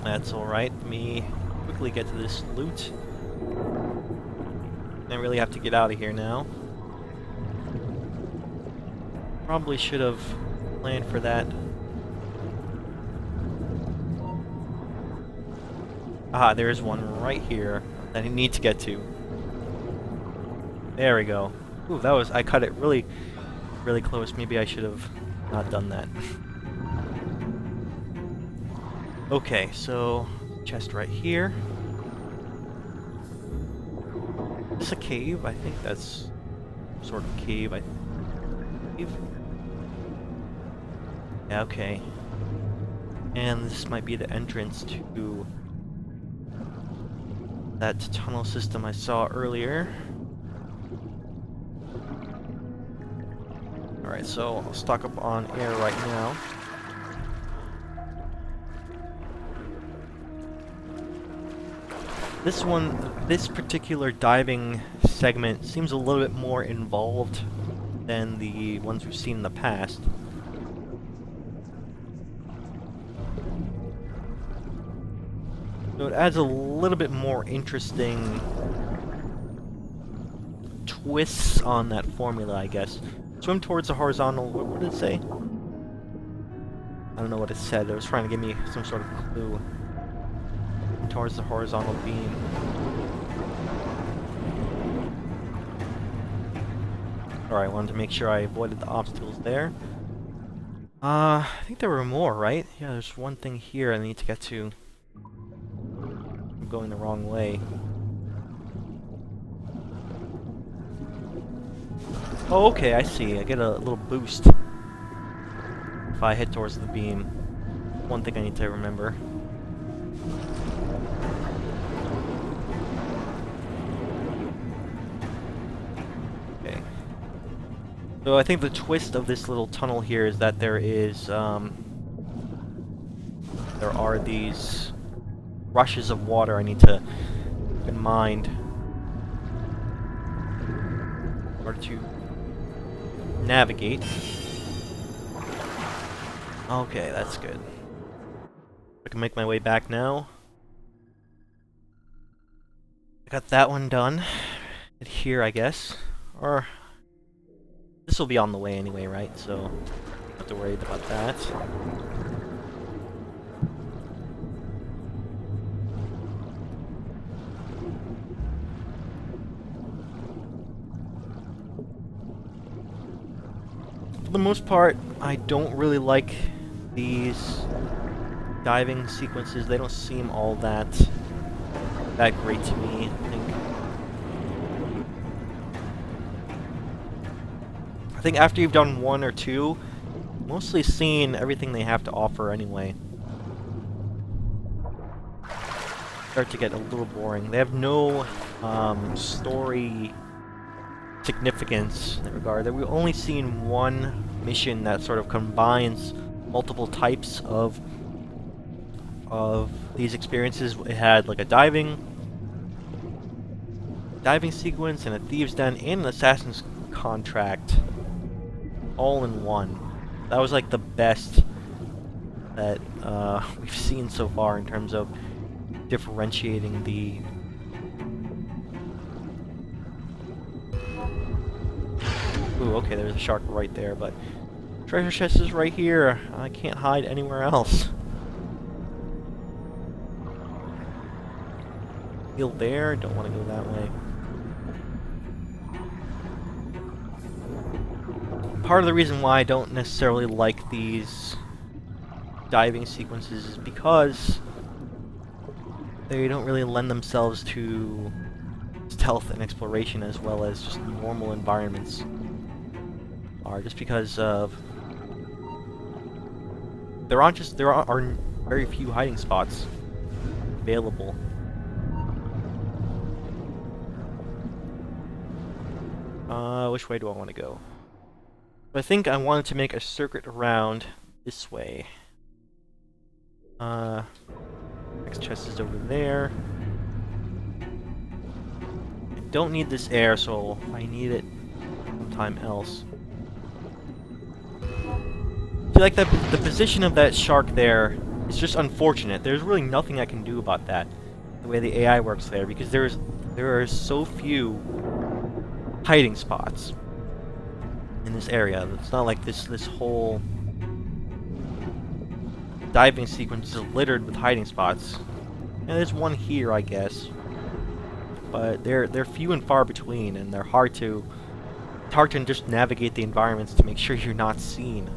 That's alright. Let me quickly get to this loot. I really have to get out of here now. Probably should have planned for that. Ah, there's one right here that I need to get to. There we go. Ooh, that was... I cut it really close. Maybe I should have not done that. Okay, so... chest right here. Is this a cave? I think that's some sort of cave. Cave? Yeah, okay. And this might be the entrance to that tunnel system I saw earlier. Alright, so I'll stock up on air right now. This particular diving segment seems a little bit more involved than the ones we've seen in the past. So it adds a little bit more interesting twists on that formula, I guess. Swim towards the horizontal. What did it say? I don't know what it said. It was trying to give me some sort of clue. Towards the horizontal beam. Alright, I wanted to make sure I avoided the obstacles there. I think there were more, right? Yeah, there's one thing here I need to get to. I'm going the wrong way. Oh, okay, I see. I get a little boost if I head towards the beam. One thing I need to remember. Okay. So I think the twist of this little tunnel here is that there are these rushes of water I need to keep in mind in order to navigate. Okay, that's good. I can make my way back now. I got that one done. And here, I guess. Or this will be on the way anyway, right? So don't have to worry about that. For the most part, I don't really like these diving sequences. They don't seem all that great to me, I think after you've done one or two, mostly seen everything they have to offer anyway. Start to get a little boring. They have no story significance in that regard. We've only seen one mission that sort of combines multiple types of these experiences. It had like a diving sequence and a thieves' den and an assassin's contract all in one. That was like the best that we've seen so far in terms of differentiating the ooh, okay, there's a shark right there, but treasure chest is right here. I can't hide anywhere else. Heal there, don't want to go that way. Part of the reason why I don't necessarily like these diving sequences is because they don't really lend themselves to stealth and exploration as well as just normal environments are, just because of there are very few hiding spots available. Which way do I want to go? I think I wanted to make a circuit around this way. Next chest is over there. I don't need this air, so I need it sometime else. See, like the position of that shark there is just unfortunate. There's really nothing I can do about that, the way the AI works there, because there are so few hiding spots in this area. It's not like this whole diving sequence is littered with hiding spots. And there's one here, I guess, but they're few and far between, and they're hard to just navigate the environments to make sure you're not seen.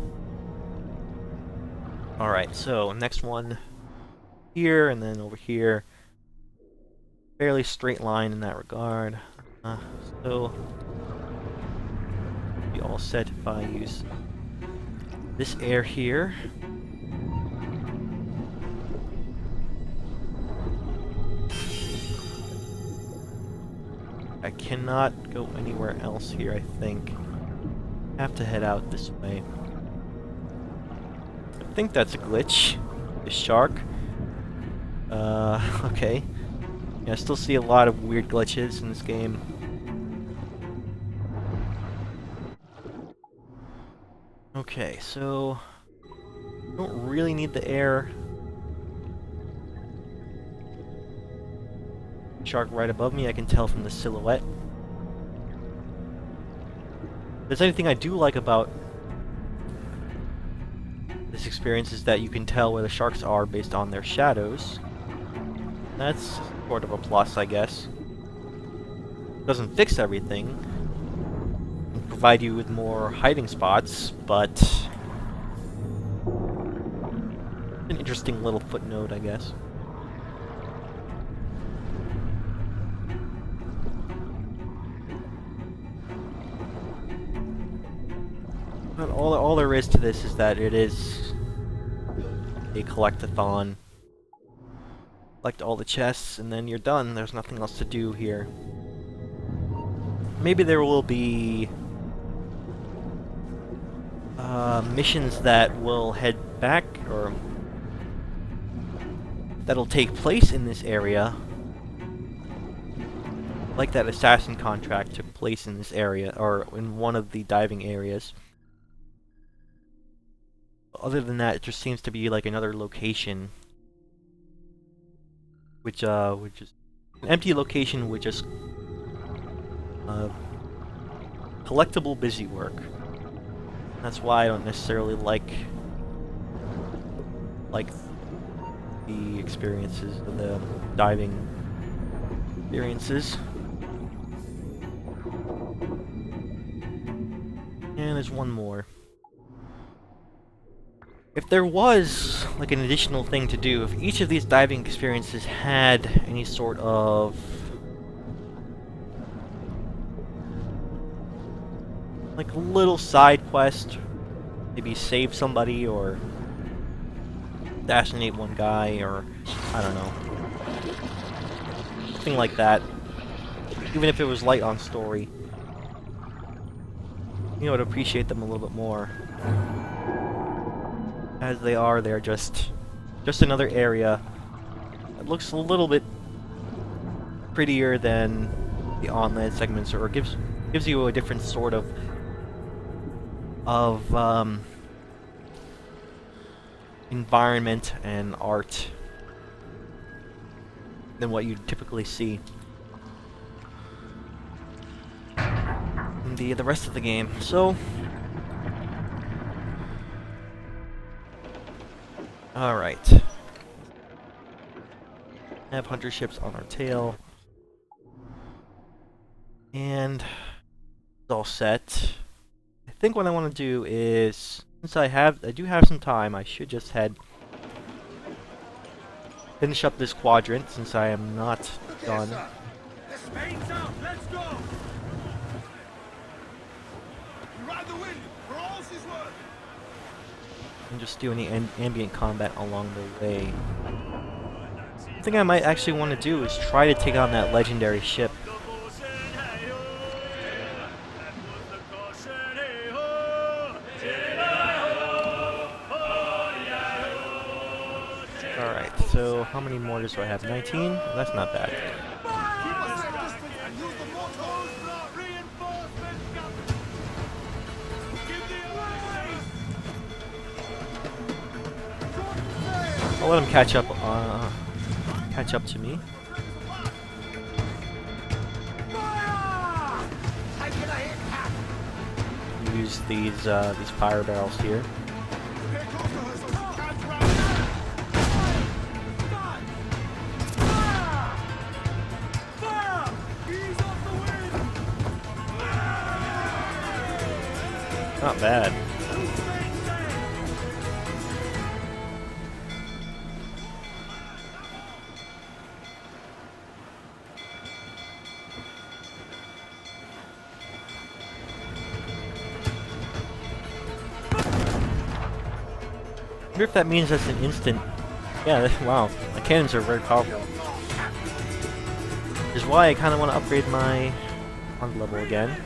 All right, so next one here, and then over here. Fairly straight line in that regard. So be all set if I use this air here. I cannot go anywhere else here, I think. Have to head out this way. I think that's a glitch. The shark. Okay. Yeah, I still see a lot of weird glitches in this game. Okay, so don't really need the air. Shark right above me, I can tell from the silhouette. If there's anything I do like about this experience is that you can tell where the sharks are based on their shadows. That's sort of a plus, I guess. Doesn't fix everything. Can provide you with more hiding spots, but an interesting little footnote, I guess. But all there is to this is that it is a collect-a-thon. Collect all the chests, and then you're done. There's nothing else to do here. Maybe there will be missions that will head back, or that'll take place in this area. Like that assassin contract took place in this area, or in one of the diving areas. Other than that, it just seems to be like another location, which is an empty location with just collectible busy work. That's why I don't necessarily like the experiences of the diving experiences. And there's one more. If there was, like, an additional thing to do, if each of these diving experiences had any sort of like a little side quest, maybe save somebody or assassinate one guy, or I don't know, something like that, even if it was light on story, you know, I'd appreciate them a little bit more. As they're just another area that looks a little bit prettier than the on-land segments, or gives you a different sort of environment and art than what you typically see in the rest of the game. So alright. Have hunter ships on our tail. And it's all set. I think what I want to do is, since I do have some time, I should just finish up this quadrant, since I am not done. The Spain's out. Let's go. You ride the wind for all she's worth. And just do any ambient combat along the way. The thing I might actually want to do is try to take on that legendary ship. Alright, so how many mortars do I have? 19? That's not bad. I'll let him catch up to me. Use these fire barrels here. Not bad. I wonder if that means that's an instant. Yeah, wow. My cannons are very powerful. Which is why I kind of want to upgrade my on level again.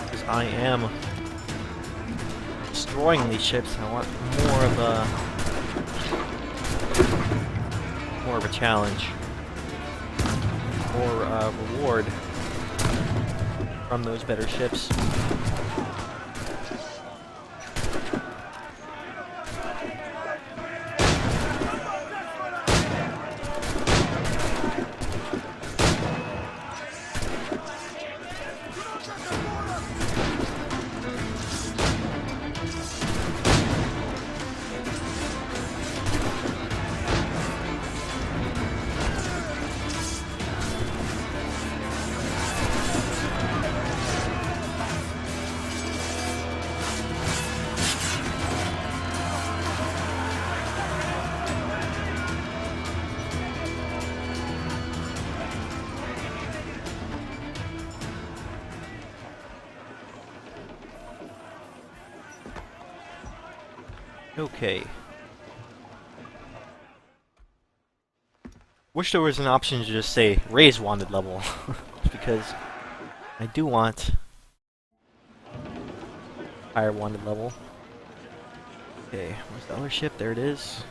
Because I am destroying these ships. I want more of a challenge. Or reward from those better ships. Okay. Wish there was an option to just say raise wanted level, because I do want higher wanted level. Okay, where's the other ship? There it is.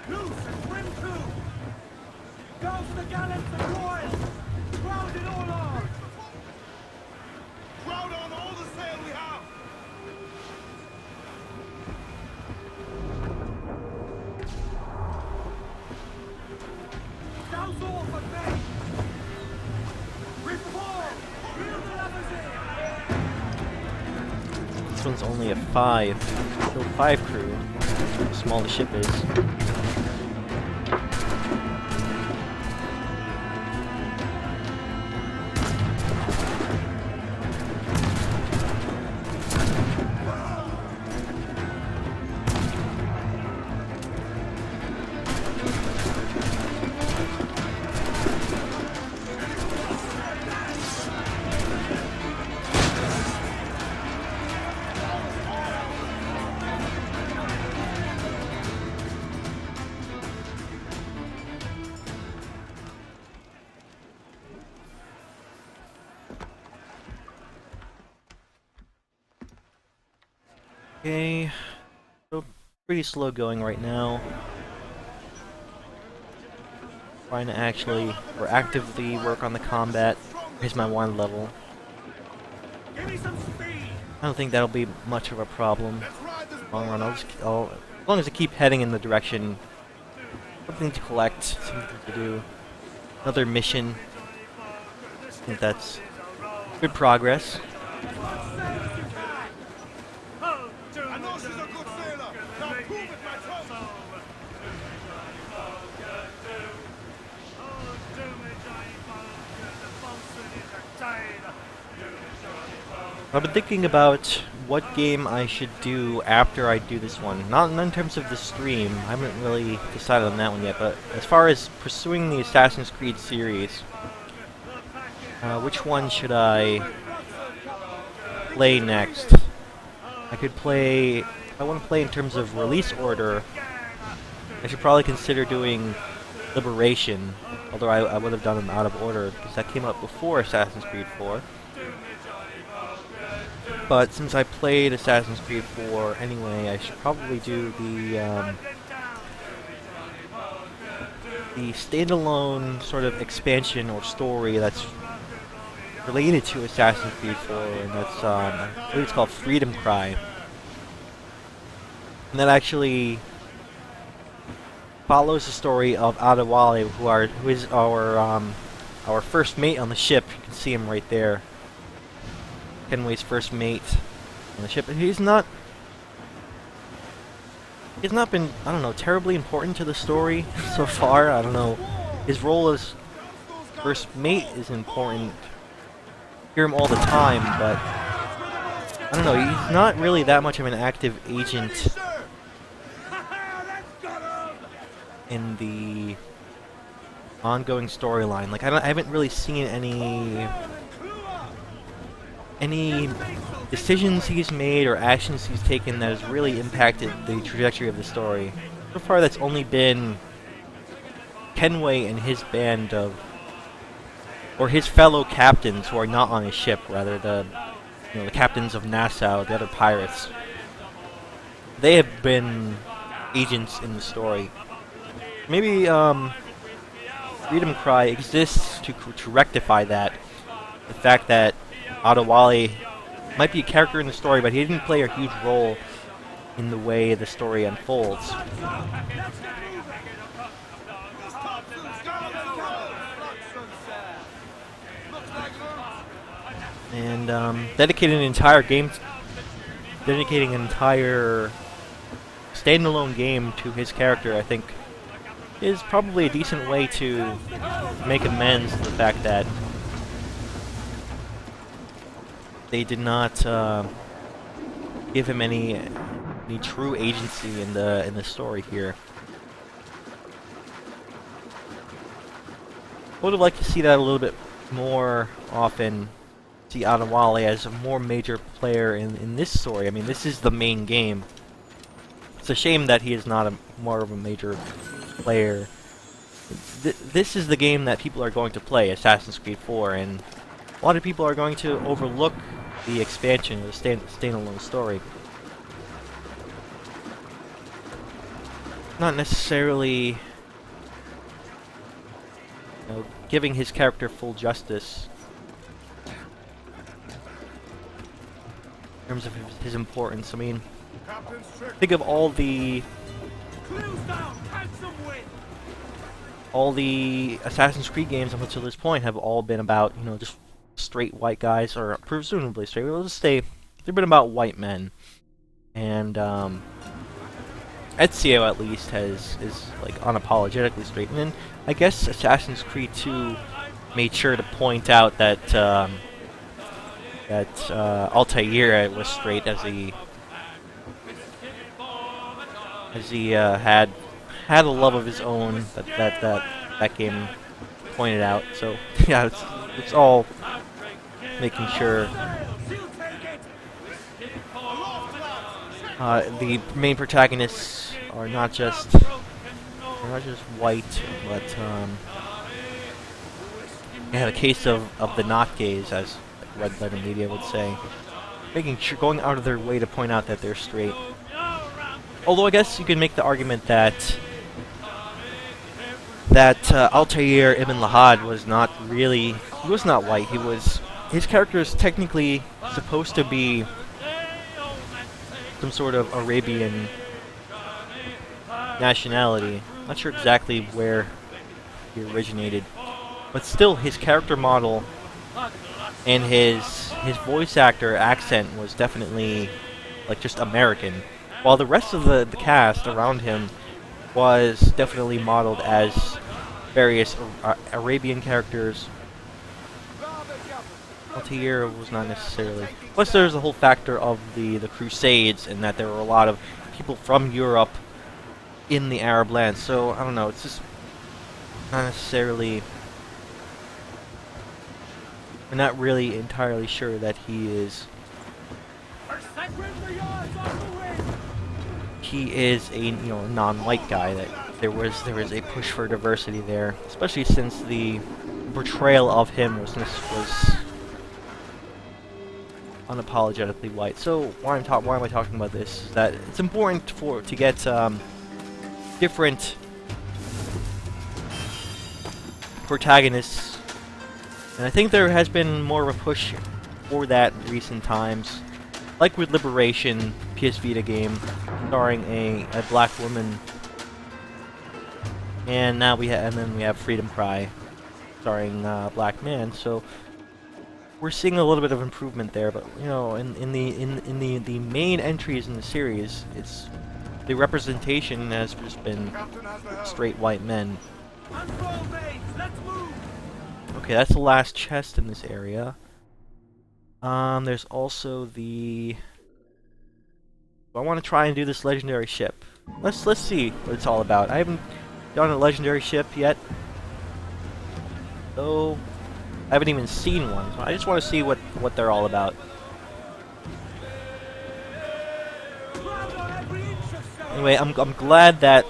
Loose and swim to! Go for the gallants and royals! Crowd it all on! Crowd on all the sail we have! Douse off at me! Reform! Reel the levers in! This one's only a 5. Killed 5 crew. How small the ship is. Okay, so pretty slow going right now. Trying to actually, or actively work on the combat. Here's my one level. Give me some speed! I don't think that'll be much of a problem. Long run, as long as I keep heading in the direction, something to collect, something to do, another mission. I think that's good progress. I know she's a good sailor! Now prove it, my chum! I've been thinking about what game I should do after I do this one. Not in terms of the stream, I haven't really decided on that one yet, but as far as pursuing the Assassin's Creed series, which one should I play next? I could play, if I want to play in terms of release order, I should probably consider doing Liberation, although I would have done them out of order, because that came out before Assassin's Creed 4. But since I played Assassin's Creed 4 anyway, I should probably do the standalone sort of expansion or story that's related to Assassin's Creed 4, and that's, I believe it's called Freedom Cry. And that actually follows the story of Adéwalé, who is our first mate on the ship. You can see him right there. Kenway's first mate on the ship. He's not been, I don't know, terribly important to the story so far. I don't know. His role as first mate is important. Hear him all the time, but I don't know. He's not really that much of an active agent in the ongoing storyline. Like I haven't really seen any decisions he's made or actions he's taken that has really impacted the trajectory of the story. So far, that's only been Kenway and his band of, or his fellow captains who are not on his ship, rather the captains of Nassau, the other pirates. They have been agents in the story. Maybe Freedom Cry exists to rectify that. The fact that Adéwalé might be a character in the story, but he didn't play a huge role in the way the story unfolds. And dedicating an entire standalone game to his character, I think, is probably a decent way to make amends to the fact that they did not give him any true agency in the story here. I would have liked to see that a little bit more often. See Adéwalé as a more major player in this story. I mean, this is the main game. It's a shame that he is not more of a major player. This is the game that people are going to play, Assassin's Creed 4, and a lot of people are going to overlook the expansion of the standalone story. Not necessarily giving his character full justice in terms of his importance. I mean, think of all the Assassin's Creed games up until this point have all been about, just straight white guys, or presumably straight. We'll just say they've been about white men, and Ezio at least is like unapologetically straight. And then I guess Assassin's Creed 2 made sure to point out that Altair was straight, as he had a love of his own that game pointed out. So yeah, it's all making sure the main protagonists are not just white, but they have a case of the not gays, as Red Letter Media would say, making sure, going out of their way to point out that they're straight. Although I guess you could make the argument that Altair Ibn Lahad was not really, he was not white. His character is technically supposed to be some sort of Arabian nationality. Not sure exactly where he originated, but still his character model and his voice actor accent was definitely like just American, while the rest of the cast around him was definitely modeled as various Arabian characters. Altair was not necessarily. Plus, there's the whole factor of the Crusades, and that there were a lot of people from Europe in the Arab lands. So I don't know. It's just not necessarily. I'm not really entirely sure that he is. He is a non-white guy. That there was a push for diversity there, especially since the portrayal of him was unapologetically white. So why am I talking about this? Is that it's important to get different protagonists. And I think there has been more of a push for that in recent times. Like with Liberation, PS Vita game, starring a black woman. And now we have Freedom Cry, starring a black man. So we're seeing a little bit of improvement there, but in the main entries in the series, it's the representation has just been straight white men. Okay, that's the last chest in this area. There's also the. I want to try and do this legendary ship. Let's see what it's all about. I haven't done a legendary ship yet, so I haven't even seen one. So I just want to see what they're all about. Anyway, I'm glad that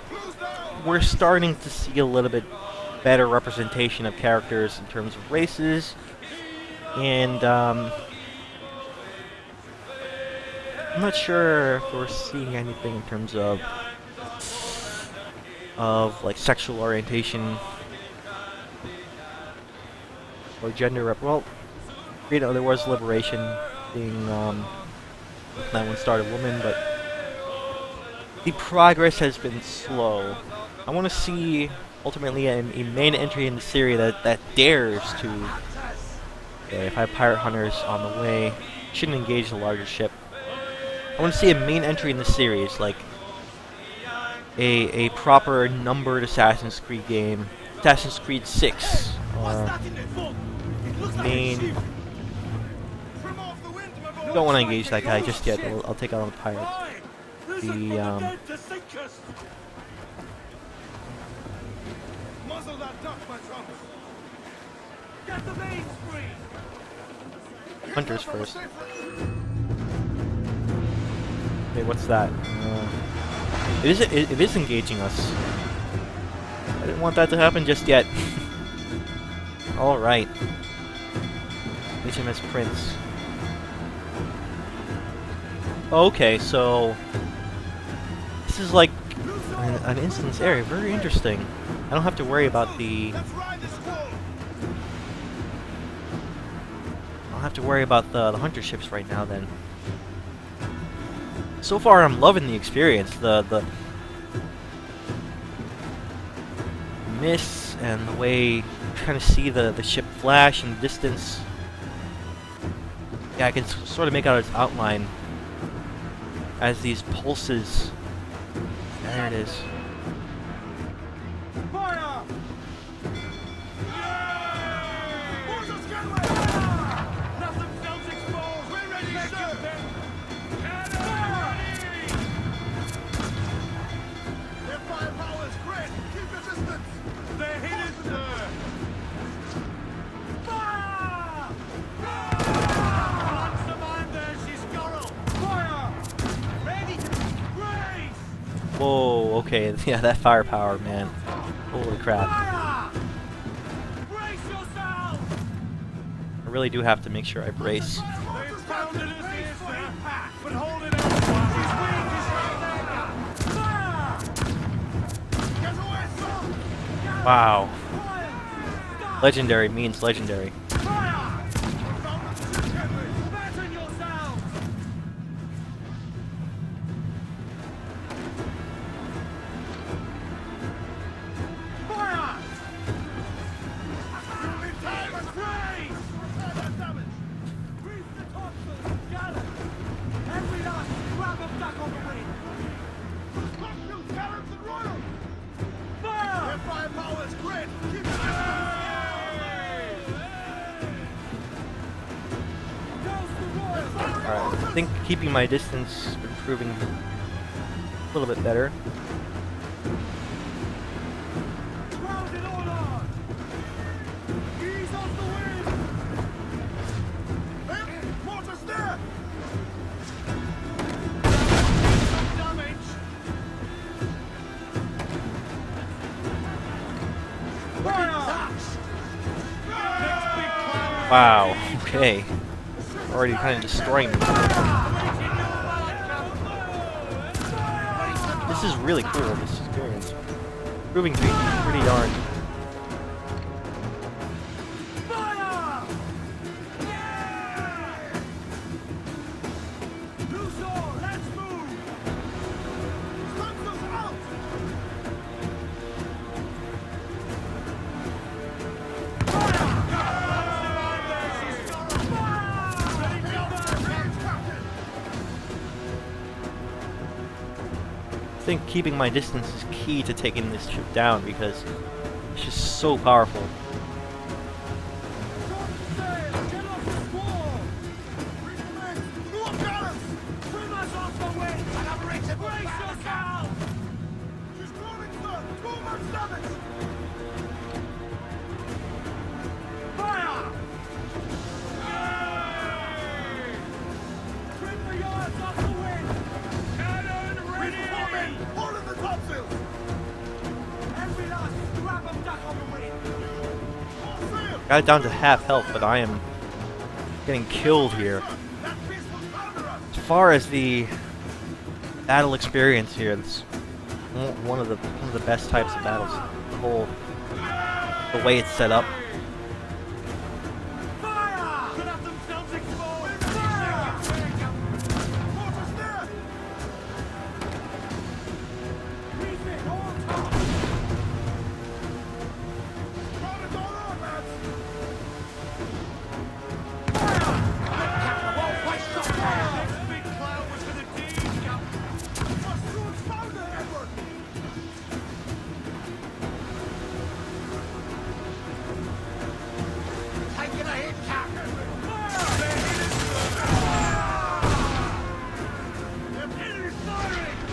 we're starting to see a little bit better representation of characters in terms of races, and I'm not sure if we're seeing anything in terms of like sexual orientation or gender well, you know, there was Liberation being that one started woman, but the progress has been slow. I want to see ultimately a main entry in the series that dares to. Okay, if I have pirate hunters on the way, shouldn't engage the larger ship. I want to see a main entry in the series, like a proper numbered Assassin's Creed game, Assassin's Creed 6, main. Don't want to engage that guy just yet. I'll take out on the pirate. Muzzle that duck, my trumps. Get the mains free! Hunters first. Okay, what's that? It is engaging us. I didn't want that to happen just yet. All right. HMS Prince. Okay, so this is like an instance area. Very interesting. I don't have to worry about the. Let's ride this wall. I don't have to worry about the hunter ships right now. Then. So far, I'm loving the experience. The mists and the way you kind of see the ship flash in the distance. Yeah, I can sort of make out its outline as these pulses. There it is. Fire! Boys are scanway. Nothing else exposed! We're ready, sir. Their firepower is great. Keep your distance. They're hidden, sir! Fire! Launch the mine there, she's Scarrow! Fire! Ready to brace! Whoa, okay, yeah, that firepower, man. Holy crap. Fire! Brace yourself! I really do have to make sure I brace. They've pounded us here, sir! But hold it out! His wing is right there! Fire! Get away, sir. Wow. Fire! Stop! Legendary means legendary. Fire! Batten yourselves! Fire! You'll need time and Brace! repair that damage. Grease the topsails! Gallant! Every last scrap of duck on the wind! Cocktails, gallants, and royals. Their Fire! firepower is great. Keep your distance. Douse the royals! Alright, I think keeping my distance has been proving a little bit better. Ground in order! Ease off the wind! Mortars there. Some damage! Fire! Next big cloud! Wow, okay. Already kind of destroying me. This is really cool, this experience. Proving to be pretty darn. Fire! Loose all, let's move! Stances out. I think keeping my distance is key to taking this ship down because it's just so powerful. Get off the squall! Move up, gallants. Swim us off the wind! Collaborate! Brace yourself! She's crawling, sir. Too much damage. Fire! Trim the yards off the wind! Cannon Reforming. Hold in the topsails. Every last scrap of duck on the wind! Got it down to half health, but I am getting killed here. As far as the battle experience here, it's one of the best types of battles. The way it's set up.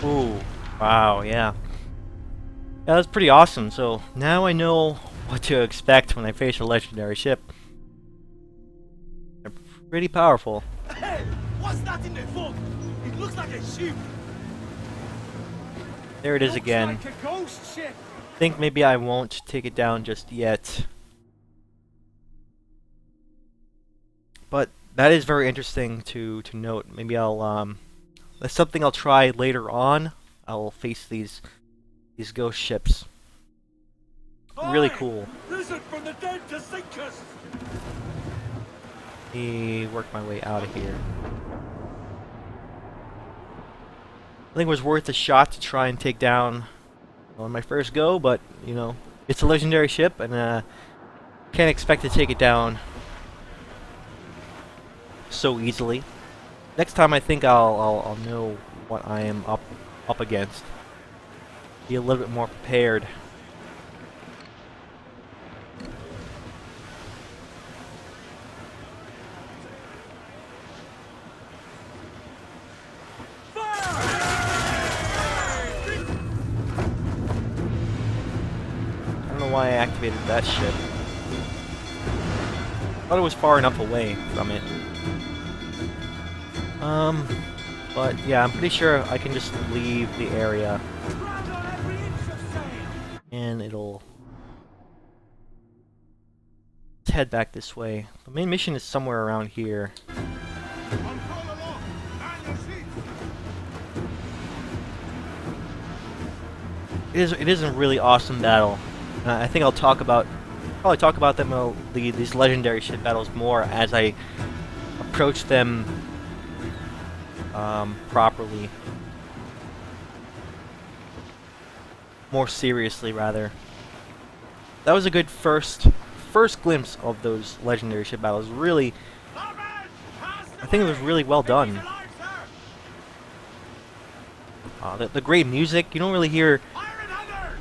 Ooh, wow, yeah. Yeah, that's pretty awesome. So now I know what to expect when I face a legendary ship. They're pretty powerful. Hey, what's that in the fog? It looks like a ship. There it is again. Looks like a ghost ship. I think maybe I won't take it down just yet. But that is very interesting to note. Maybe I'll that's something I'll try later on. I'll face these ghost ships. Really cool. Listen from the dead to sink us. Let me work my way out of here. I think it was worth a shot to try and take down on my first go, but you know, it's a legendary ship, and can't expect to take it down so easily. Next time, I think I'll know what I am up against. Be a little bit more prepared. I don't know why I activated that ship. Thought it was far enough away from it. But yeah, I'm pretty sure I can just leave the area and it'll... Let's head back this way. The main mission is somewhere around here. It is a really awesome battle. I think I'll probably talk about them these legendary ship battles more as I approach them properly. More seriously, rather. That was a good first glimpse of those legendary ship battles. Really, I think it was really well done. The great music. You don't really hear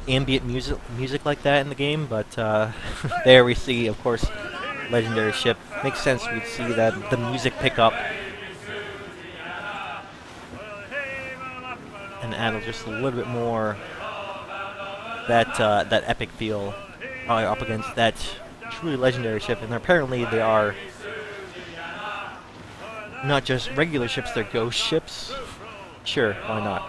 ambient music like that in the game, but there we see, of course, legendary ship. Makes sense we'd see that the music pick up and add just a little bit more that epic feel up against that truly legendary ship. And apparently they are not just regular ships; they're ghost ships. Sure, why not?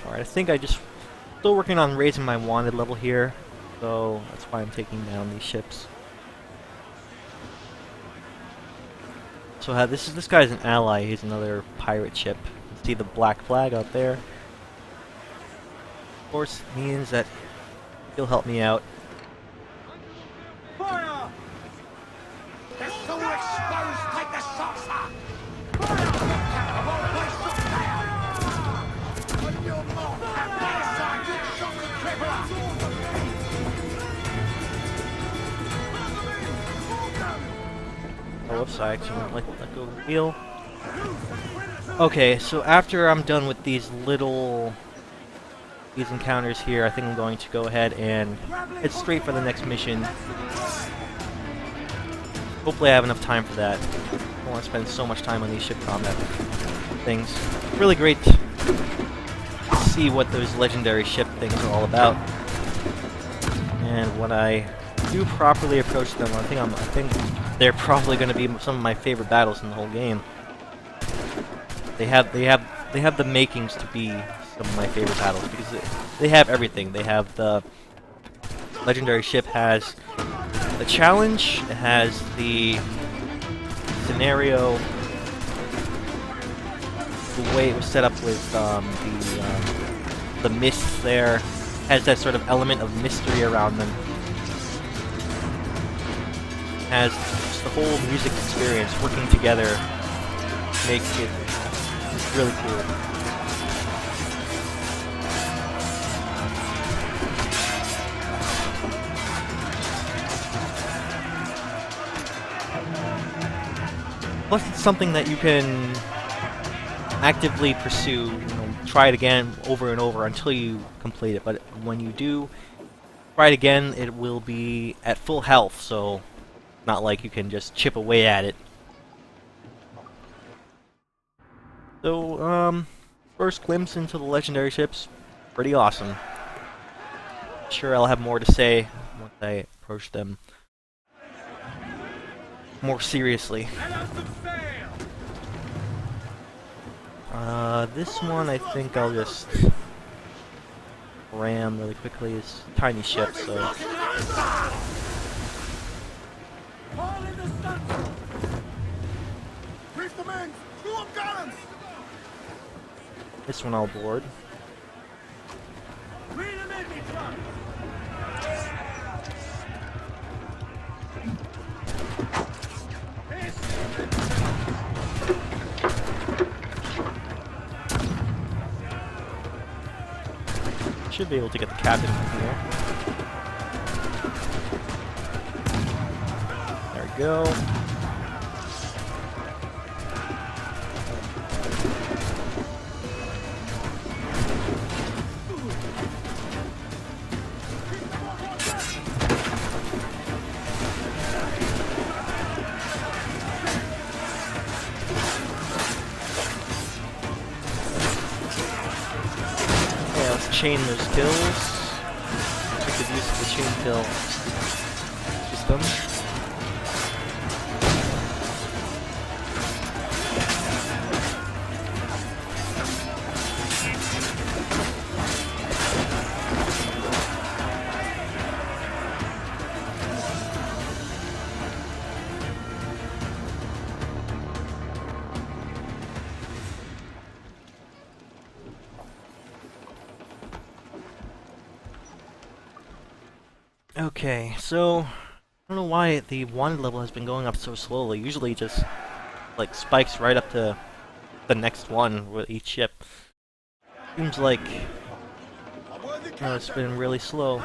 Alright, I think I just still working on raising my wanted level here, so that's why I'm taking down these ships. So this guy's an ally. He's another pirate ship. You see the black flag out there. Of course, means that he'll help me out. Fire! They're so exposed, take the shots up! whoops, I accidentally let go of the wheel. Okay, so after I'm done with these encounters here, I think I'm going to go ahead and head straight for the next mission. Hopefully I have enough time for that. I don't want to spend so much time on these ship combat things. Really great to see what those legendary ship things are all about. And when I do properly approach them, I think they're probably going to be some of my favorite battles in the whole game. They have the makings to be some of my favorite battles because they have everything. They have the legendary ship has the challenge, it has the scenario, the way it was set up with the mist there has that sort of element of mystery around them. Has just the whole music experience working together makes it really cool. Plus, it's something that you can actively pursue, try it again over and over until you complete it. But when you do try it again, it will be at full health, so not like you can just chip away at it. So, first glimpse into the legendary ships, pretty awesome. Sure, I'll have more to say once I approach them more seriously. This one I think I'll just ram really quickly. It's a tiny ship, so... All in the sun. Brief the men! Screw up gallants! This one I'll board. Reel him in, me son. Should be able to get the captain from here. There we go. Chain those kills. Good use of the chain kill system. Okay, so I don't know why the wanted level has been going up so slowly. Usually it just like spikes right up to the next one with each ship. Seems like it's been really slow.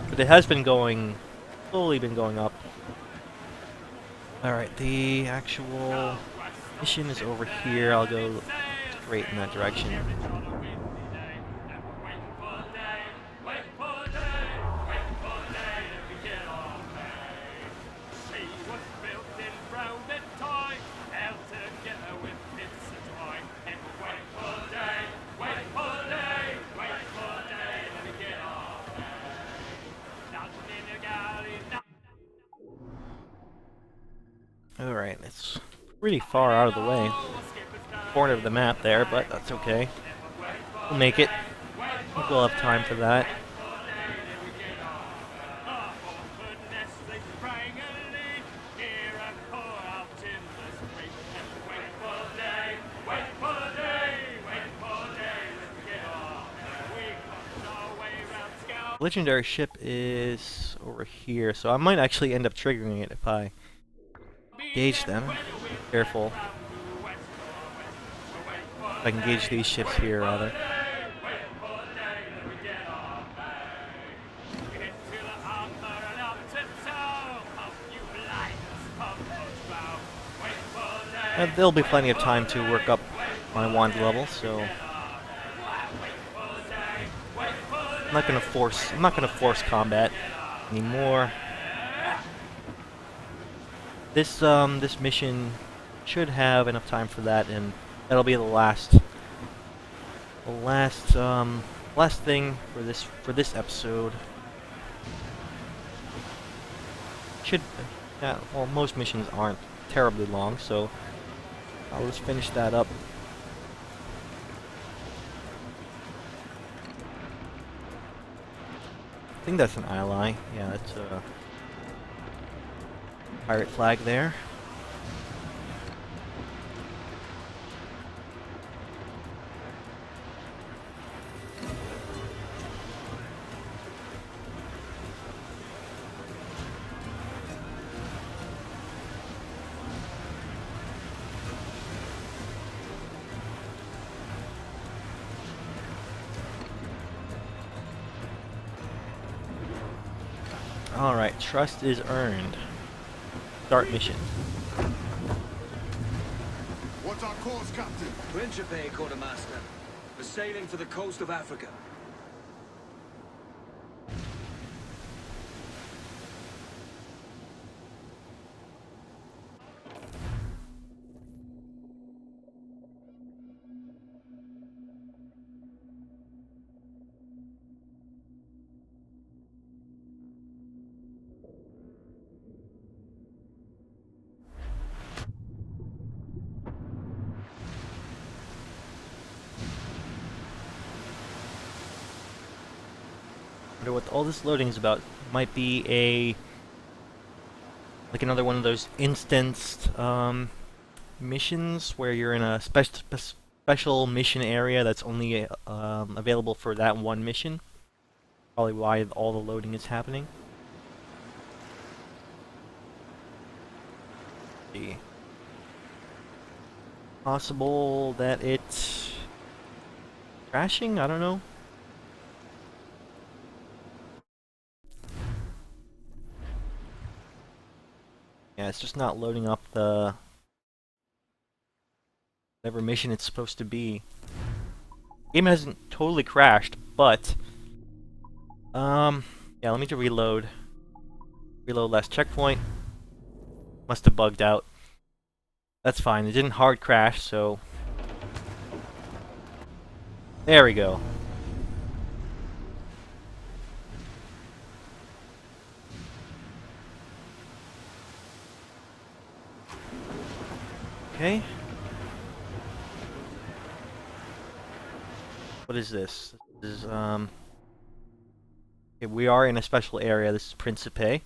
But it has been slowly been going up. Alright, the actual mission is over here. I'll go straight in that direction. Alright, it's pretty far out of the way. Corner of the map there, but that's okay. We'll make it. We'll have time for that. Legendary ship is over here, so I might actually end up triggering it if I engage them. Careful. If I can gauge these ships here, rather. There'll be plenty of time to work up my wand level, so I'm not gonna force combat anymore. This mission should have enough time for that, and that'll be the last thing for this episode. Well, most missions aren't terribly long, so I'll just finish that up. I think that's an ally. Yeah, that's a pirate flag there. Alright, trust is earned. Start mission. What's our course, Captain? Principe, Quartermaster. We're sailing for the coast of Africa. Wonder what all this loading is about. Might be like another one of those instanced missions where you're in a special mission area that's only available for that one mission. Probably why all the loading is happening. Let's see. Possible that it's crashing? I don't know. Yeah, it's just not loading up the whatever mission it's supposed to be. Game hasn't totally crashed, but yeah, let me just reload. Reload last checkpoint. Must have bugged out. That's fine. It didn't hard crash, so there we go. Okay. What is this? This is, okay, we are in a special area. This is Principe.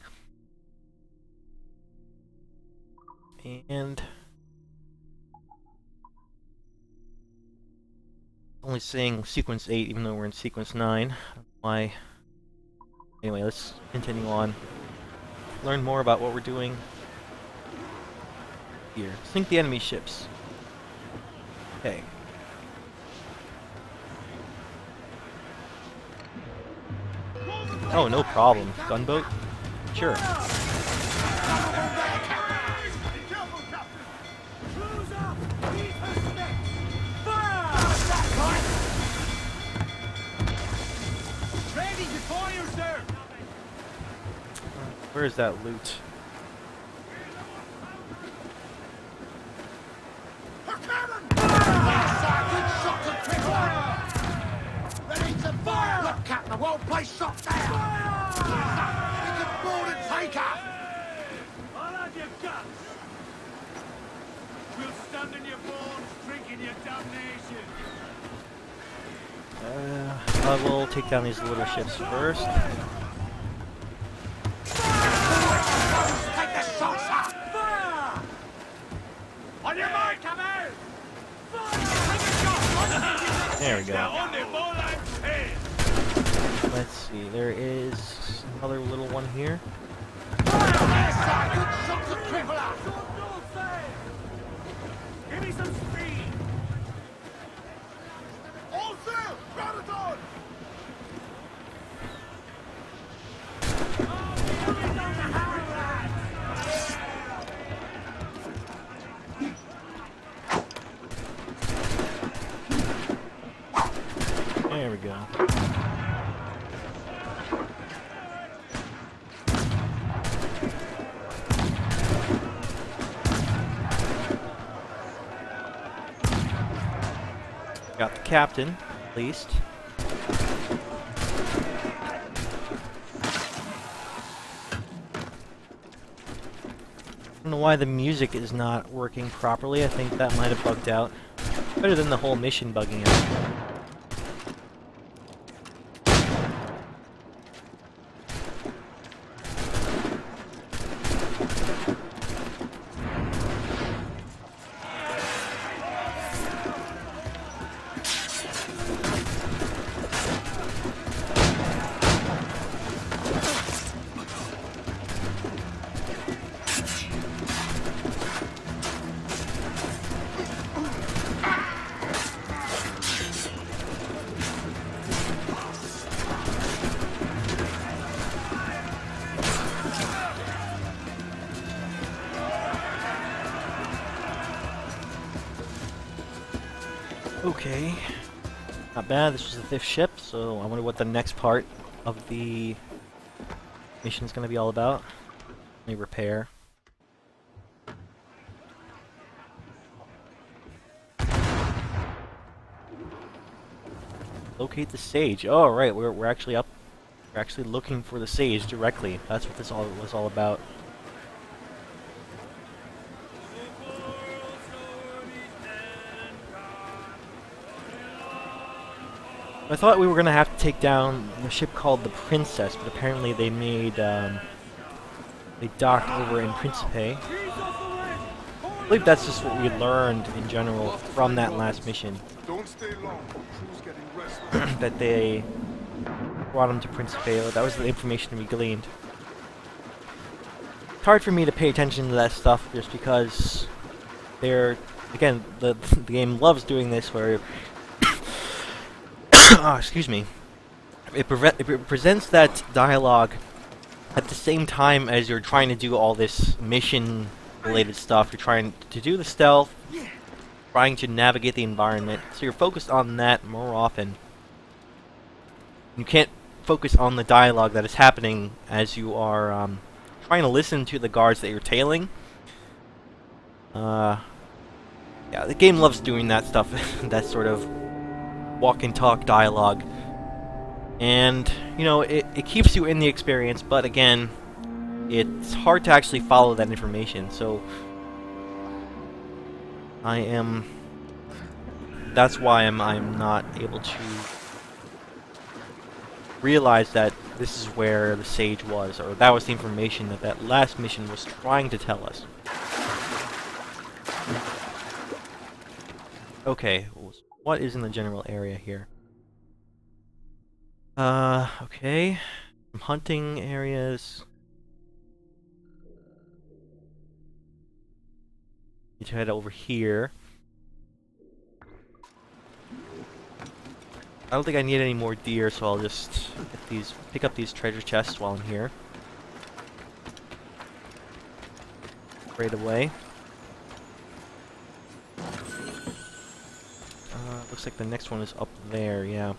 And only saying sequence 8 even though we're in sequence 9. Why? Anyway, let's continue on. Learn more about what we're doing here. Sink the enemy ships. Okay. Oh, no problem. Gunboat? Sure. Ready to fire, sir! Where is that loot? A cannon! Ready to fire! Look, Captain, well placed shot there! We can board and take her! I'll have your guts! We'll stand in your bones, drinking your damnation! I will take down these little ships first. Take the shots, sir! Fire! On your mark, come out! There we go. On the ball and head! Let's see, there is another little one here. Yes, sir! Good shot to cripple her! Short north, sir! Give me some speed! All sail! Crowd it on! There we go. Got the captain, at least. I don't know why the music is not working properly. I think that might have bugged out. Better than the whole mission bugging out. Okay. Not bad. This was the 5th ship, so I wonder what the next part of the mission is going to be all about. Let me repair. Locate the sage. Oh, right. We're actually up. We're actually looking for the sage directly. That's what this all was all about. I thought we were gonna have to take down a ship called the Princess, but apparently they made they docked over in Principe. I believe that's just what we learned in general from that last mission. Don't stay long. Crew's getting restless. That they brought him to Principe. That was the information we gleaned. It's hard for me to pay attention to that stuff just because they're, again, the game loves doing this where oh, excuse me. It presents that dialogue at the same time as you're trying to do all this mission-related stuff. You're trying to do the stealth, trying to navigate the environment, so you're focused on that more often. You can't focus on the dialogue that is happening as you are trying to listen to the guards that you're tailing. Yeah, the game loves doing that stuff, that sort of walk and talk dialogue, and you know it keeps you in the experience, but again it's hard to actually follow that information, so that's why I'm not able to realize that this is where the sage was, or that was the information that that last mission was trying to tell us. Okay, what is in the general area here? Okay. Some hunting areas. Need to head over here. I don't think I need any more deer, so I'll just pick up these treasure chests while I'm here. Right away. Looks like the next one is up there, yeah.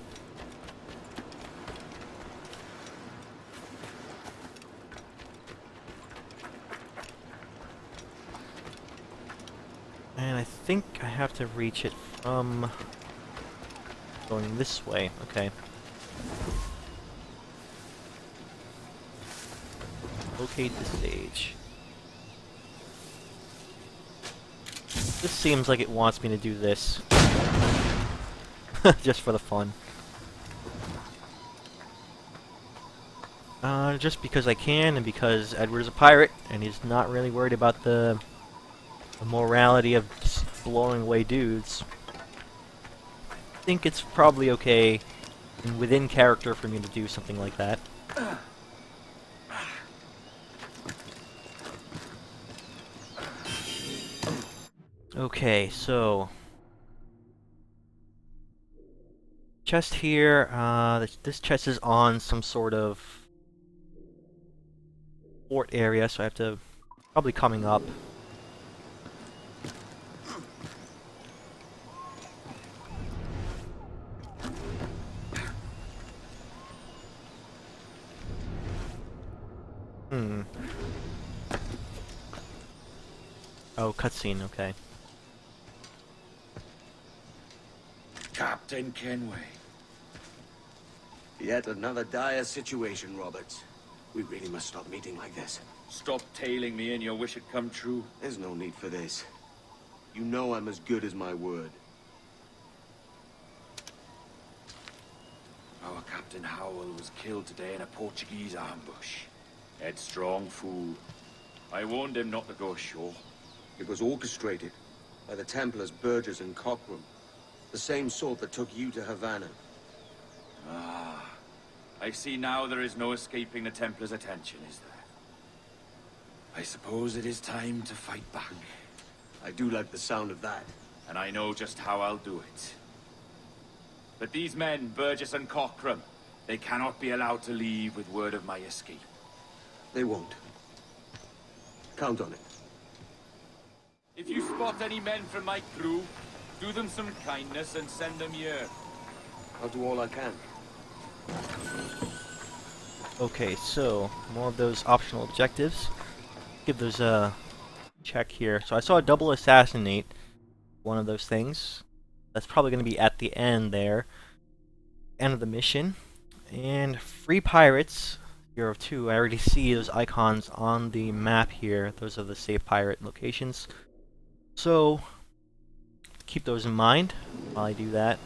And I think I have to reach it from going this way. Okay. Locate the stage. This seems like it wants me to do this. Just for the fun. Just because I can, and because Edward's a pirate, and he's not really worried about the morality of just blowing away dudes. I think it's probably okay and within character for me to do something like that. Okay, so chest here. This chest is on some sort of fort area, so I have to probably coming up. Hmm. Oh, cutscene, okay. Captain Kenway. Yet another dire situation, Roberts. We really must stop meeting like this. Stop tailing me and your wish had come true. There's no need for this. You know I'm as good as my word. Our Captain Howell was killed today in a Portuguese ambush. Headstrong fool. I warned him not to go ashore. It was orchestrated by the Templars Burgess and Cockrum. The same sort that took you to Havana. Ah. I see now there is no escaping the Templars' attention, is there? I suppose it is time to fight back. I do like the sound of that. And I know just how I'll do it. But these men, Burgess and Cockrum, they cannot be allowed to leave with word of my escape. They won't. Count on it. If you spot any men from my crew, do them some kindness and send them here. I'll do all I can. Okay, so more of those optional objectives. Give those a check here. So I saw a double assassinate, one of those things. That's probably going to be at the end there. End of the mission. And free pirates, 0 of 2. I already see those icons on the map here. Those are the safe pirate locations. So keep those in mind while I do that.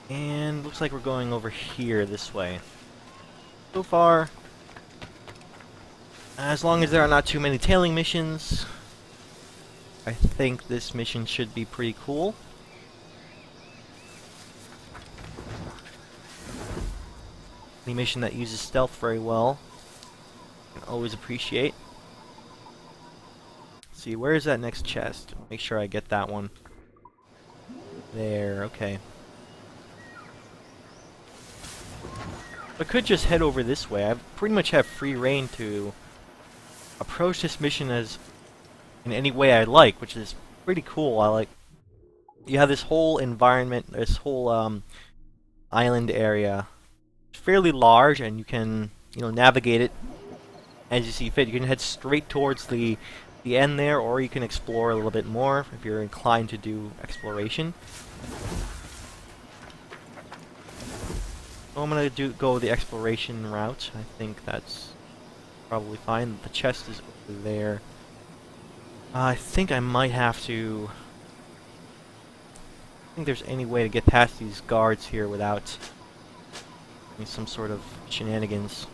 And looks like we're going over here this way. So far, as long as there are not too many tailing missions, I think this mission should be pretty cool. Any mission that uses stealth very well, I can always appreciate. Let's see, where is that next chest? Make sure I get that one. There, okay. I could just head over this way. I pretty much have free reign to approach this mission as in any way I like, which is pretty cool. I like you have this whole environment, this whole island area. It's fairly large, and you can navigate it as you see fit. You can head straight towards the end there, or you can explore a little bit more if you're inclined to do exploration. So I'm gonna go the exploration route. I think that's probably fine. The chest is over there. I think I might have to. I think there's any way to get past these guards here without some sort of shenanigans.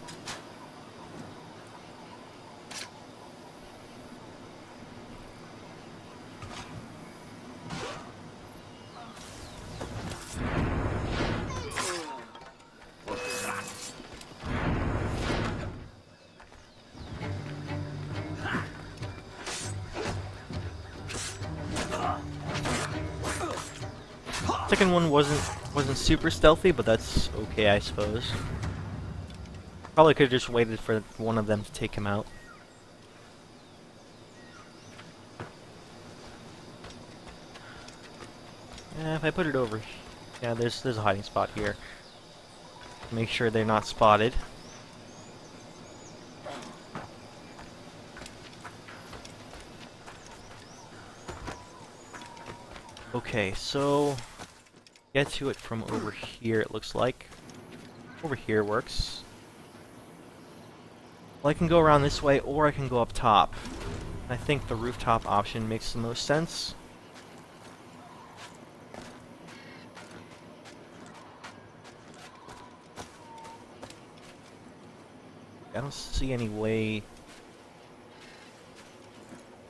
Second one wasn't super stealthy, but that's okay, I suppose. Probably could have just waited for one of them to take him out. If I put it over, yeah, there's a hiding spot here. Make sure they're not spotted. Okay, so get to it from over here, it looks like. Over here works. Well, I can go around this way, or I can go up top. I think the rooftop option makes the most sense. I don't see any way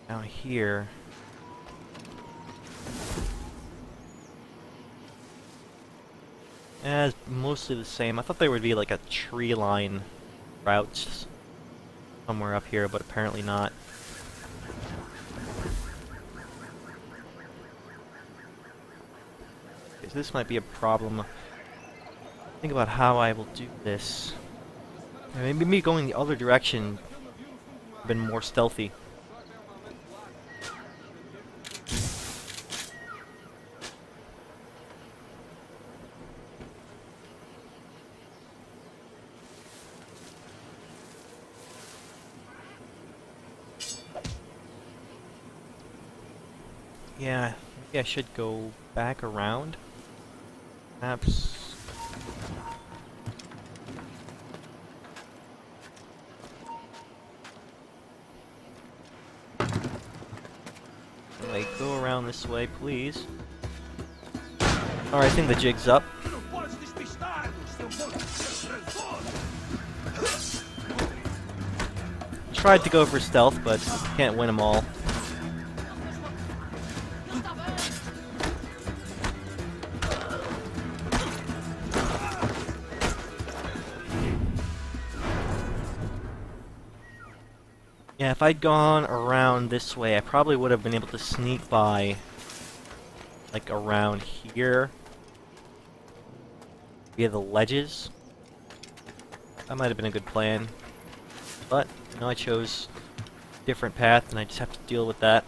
down here. Yeah, it's mostly the same. I thought there would be like a tree line route somewhere up here, but apparently not. Okay, so this might be a problem. Think about how I will do this. Maybe me going the other direction would have been more stealthy. Yeah, maybe I should go back around. Perhaps. Like, go around this way, please. Alright, I think the jig's up. Tried to go for stealth, but can't win them all. Yeah, if I'd gone around this way, I probably would have been able to sneak by, like, around here, via the ledges. That might have been a good plan. But, no, I chose a different path, and I just have to deal with that.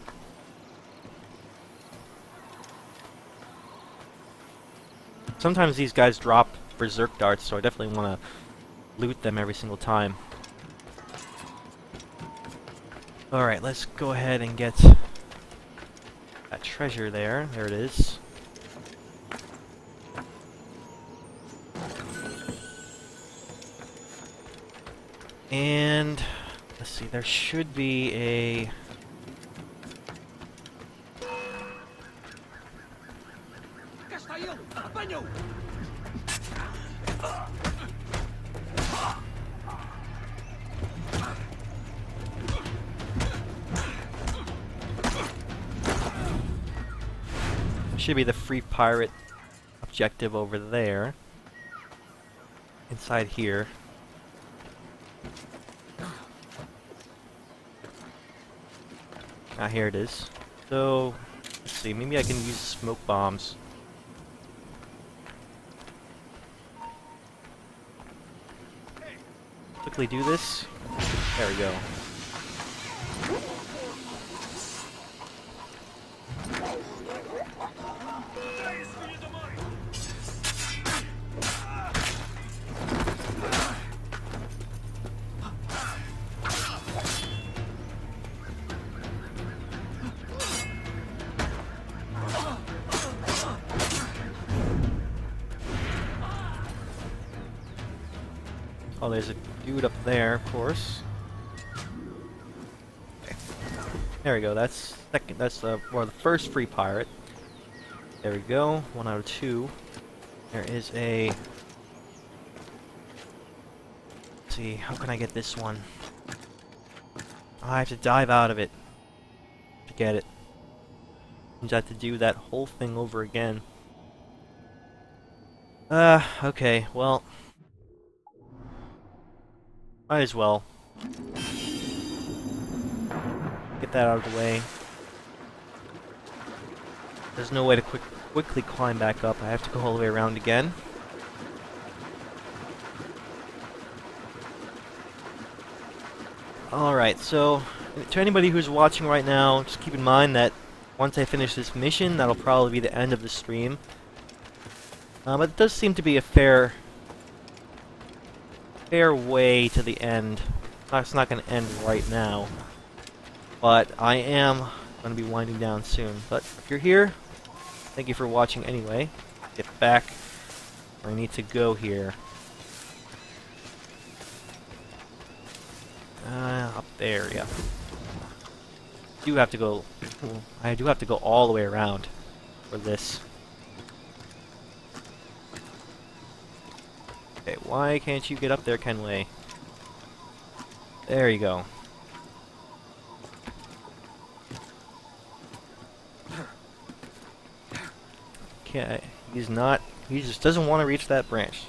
Sometimes these guys drop berserk darts, so I definitely want to loot them every single time. Alright, let's go ahead and get that treasure there. There it is. And let's see, there should be a... should be the free pirate objective over there. Inside here. Ah, here it is. So, let's see, maybe I can use smoke bombs. Quickly do this. There we go. Oh, there's a dude up there, of course. Okay. There we go. That's second. That's the first free pirate. There we go. 1 out of 2. There is a. Let's see. How can I get this one? I have to dive out of it to get it. I have to do that whole thing over again. Okay. Well. Might as well. Get that out of the way. There's no way to quickly climb back up. I have to go all the way around again. Alright, so to anybody who's watching right now, just keep in mind that once I finish this mission, that'll probably be the end of the stream. But it does seem to be a fair way to the end. It's not going to end right now, but I am going to be winding down soon. But if you're here, thank you for watching anyway. Get back where I need to go here. Up there, yeah. I do have to go all the way around for this. Okay, why can't you get up there, Kenway? There you go. Okay, he just doesn't want to reach that branch.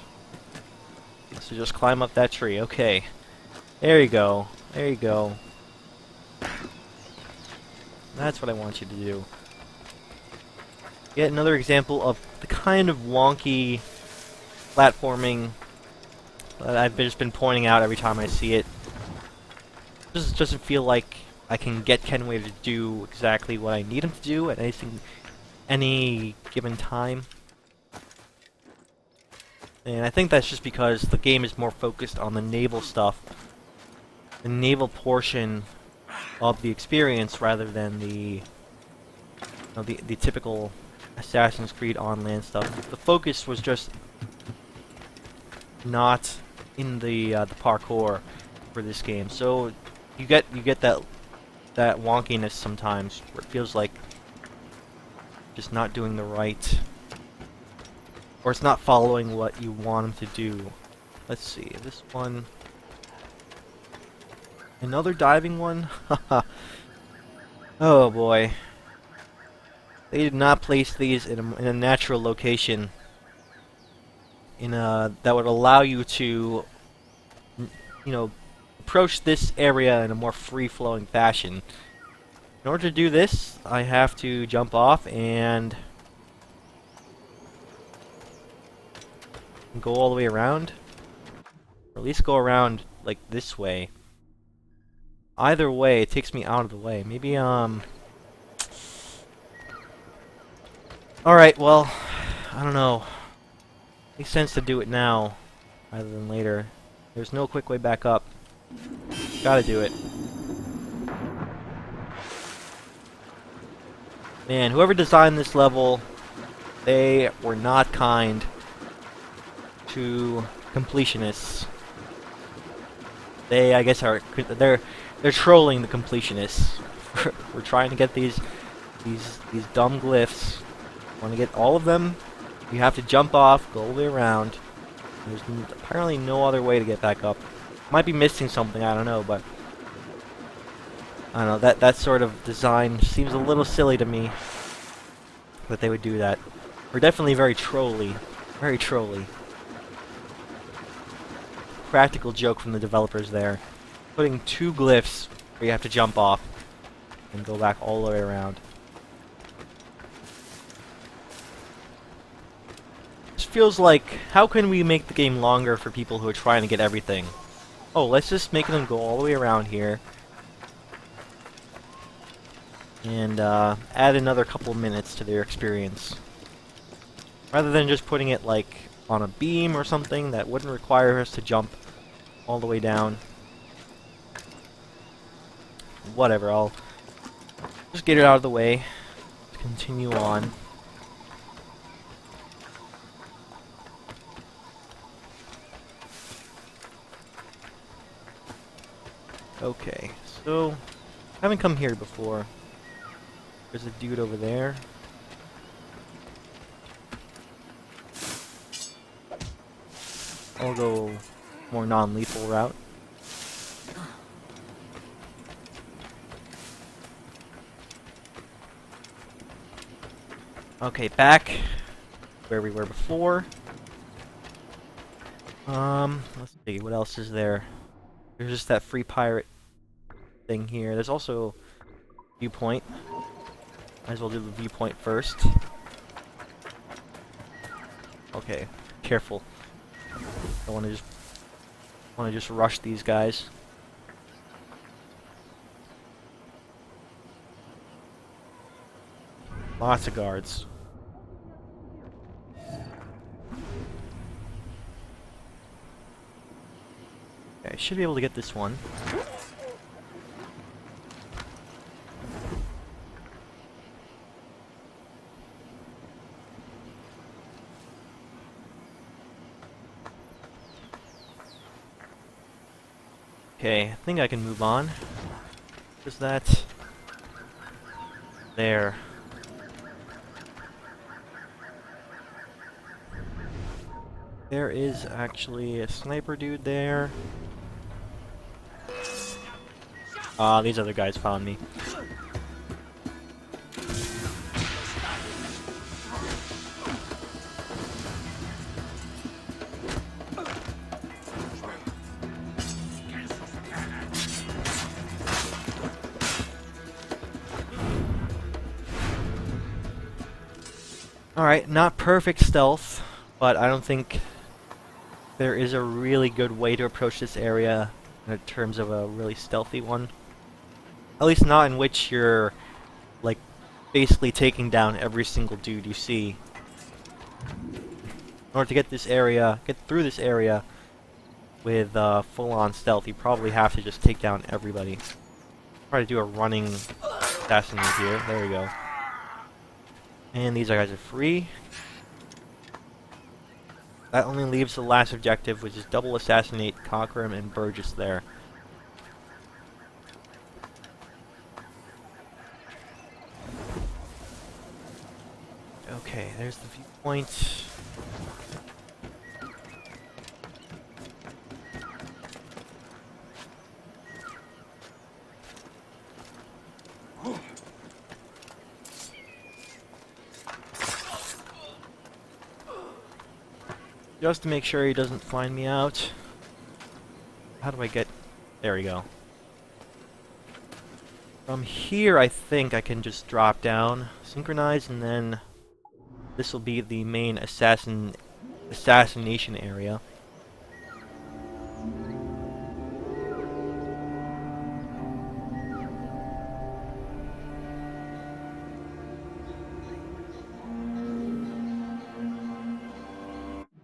So just climb up that tree. Okay. There you go. There you go. That's what I want you to do. Yet another example of the kind of wonky platforming that I've just been pointing out every time I see it. Just doesn't feel like I can get Kenway to do exactly what I need him to do at any given time. And I think that's just because the game is more focused on the naval stuff, the naval portion of the experience, rather than the know, the typical Assassin's Creed on-land stuff. The focus was just not in the parkour for this game. So you get that wonkiness sometimes where it feels like just not doing the right, or it's not following what you want them to do. Let's see, this one, another diving one. Oh boy, they did not place these in a natural location, in a that would allow you to, you know, approach this area in a more free-flowing fashion. In order to do this, I have to jump off and go all the way around, or at least go around like this way. Either way, it takes me out of the way. Maybe alright, well, I don't know. Makes sense to do it now rather than later. There's no quick way back up. Gotta do it. Man, whoever designed this level, they were not kind to completionists. They, I guess, they're trolling the completionists. We're trying to get these dumb glyphs. Want to get all of them? You have to jump off, go all the way around. There's apparently no other way to get back up. Might be missing something, I don't know, but I don't know, that sort of design seems a little silly to me that they would do that. We're definitely very trolly. Very trolly. Practical joke from the developers there. Putting 2 glyphs where you have to jump off and go back all the way around. This feels like, how can we make the game longer for people who are trying to get everything? Oh, let's just make them go all the way around here. And add another couple minutes to their experience. Rather than just putting it like on a beam or something that wouldn't require us to jump all the way down. Whatever, I'll just get it out of the way. Continue on. Okay, so haven't come here before. There's a dude over there. I'll go more non-lethal route. Okay, back where we were before. Let's see, what else is there? There's just that free pirate thing here. There's also viewpoint. Might as well do the viewpoint first. Okay, careful. I want to just rush these guys. Lots of guards. Okay, I should be able to get this one. Okay, I think I can move on. Where's that? There. There is actually a sniper dude there. Ah, these other guys found me. Alright, not perfect stealth, but I don't think there is a really good way to approach this area in terms of a really stealthy one. At least not in which you're, like, basically taking down every single dude you see. In order to get through this area with full-on stealth, you probably have to just take down everybody. Try to do a running assassin here. There we go. And these guys are free. That only leaves the last objective, which is double assassinate Cockrum and Burgess there. Okay, there's the viewpoint. Just to make sure he doesn't find me out. How do I get... There we go. From here, I think I can just drop down, synchronize, and then this will be the main assassination area.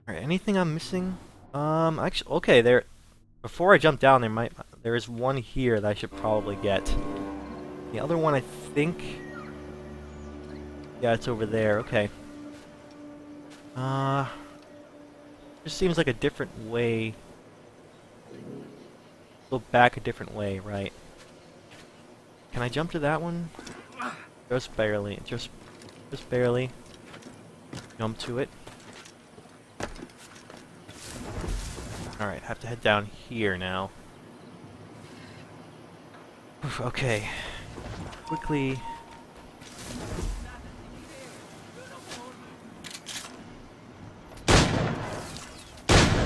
Alright, anything I'm missing? Actually, okay, there... Before I jump down, there is one here that I should probably get. The other one, I think... Yeah, it's over there, okay. Just seems like a different way. Go back a different way, right. Can I jump to that one? Just barely, just barely. Jump to it. Alright, have to head down here now. Oof, okay. Quickly.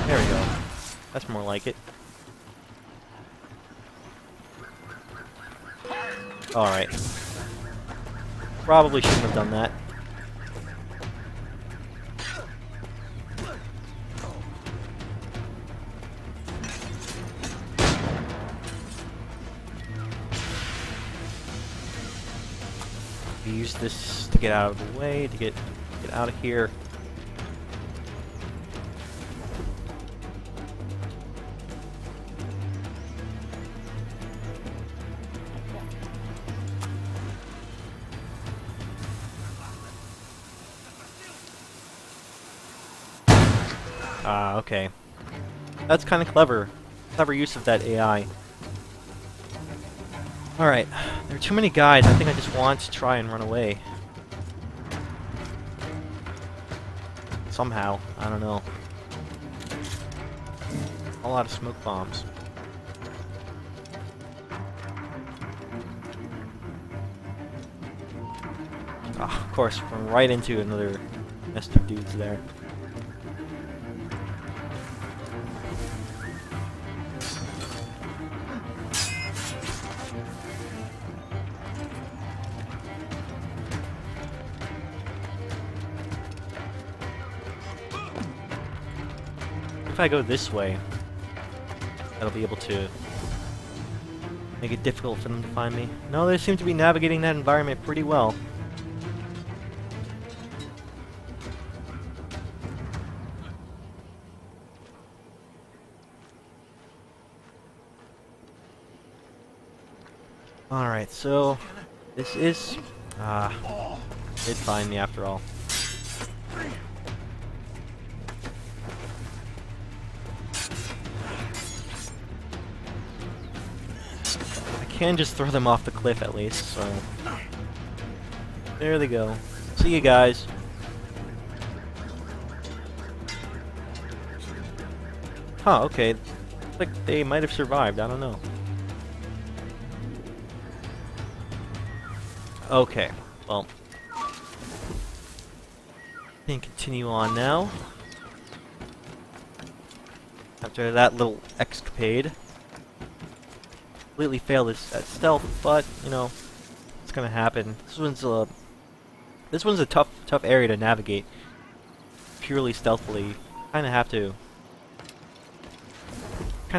There we go. That's more like it. Alright. Probably shouldn't have done that. Use this to get out of the way, to get out of here. Ah, okay. That's kind of clever. Clever use of that AI. Alright, there are too many guys. I think I just want to try and run away. Somehow. I don't know. A lot of smoke bombs. Ah, of course, run right into another nest of dudes there. If I go this way, that'll be able to make it difficult for them to find me. No, they seem to be navigating that environment pretty well. Alright, so this is... did find me after all. I can just throw them off the cliff at least, so... There they go. See you guys. Huh, okay. Looks like they might have survived, I don't know. Okay, well... We can continue on now. After that little escapade. Completely failed at stealth, but, you know, it's gonna happen. This one's a tough area to navigate. Purely stealthily. Kinda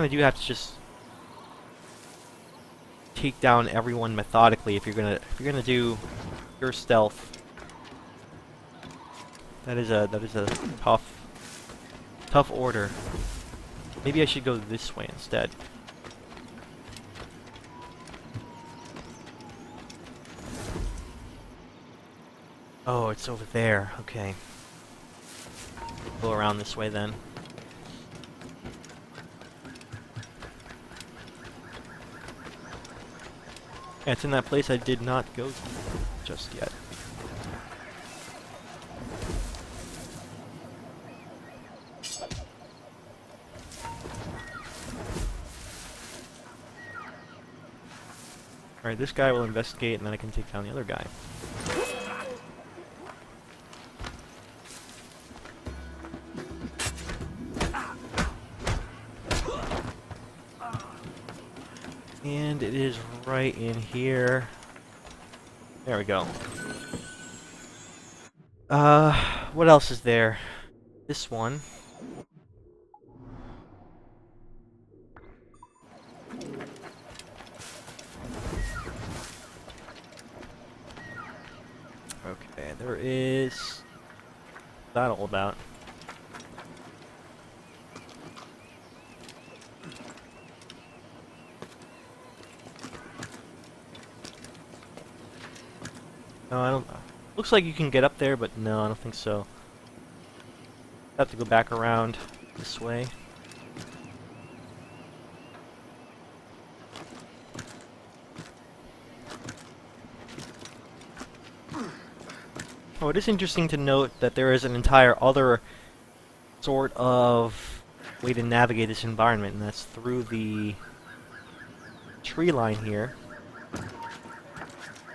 do have to just take down everyone methodically if you're gonna do pure stealth. That is a tough order. Maybe I should go this way instead. Oh, it's over there. Okay. Go around this way then. Yeah, it's in that place I did not go to just yet. Alright, this guy will investigate and then I can take down the other guy. And it is right in here. There we go. What else is there? This one. Okay, there is... What's that all about? No, I don't... Looks like you can get up there, but no, I don't think so. Have to go back around this way. Oh, it is interesting to note that there is an entire other sort of way to navigate this environment, and that's through the tree line here.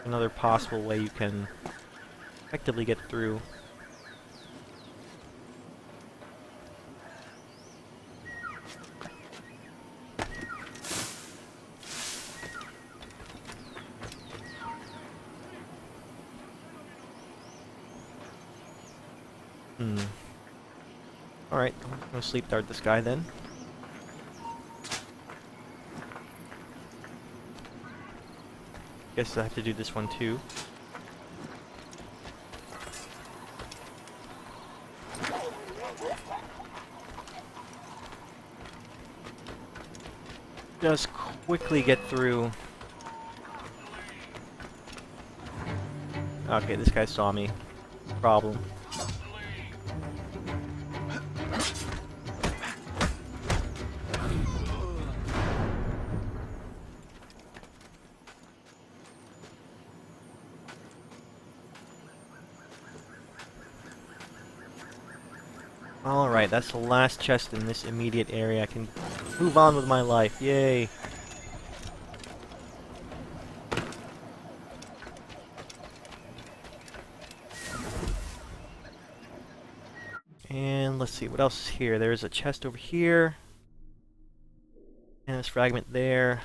Another possible way you can effectively get through. Alright, I'm gonna sleep dart this guy then. Guess I have to do this one too. Just quickly get through. Okay, this guy saw me. Problem. Alright, that's the last chest in this immediate area. I can move on with my life. Yay! And let's see, what else is here? There's a chest over here. And this fragment there.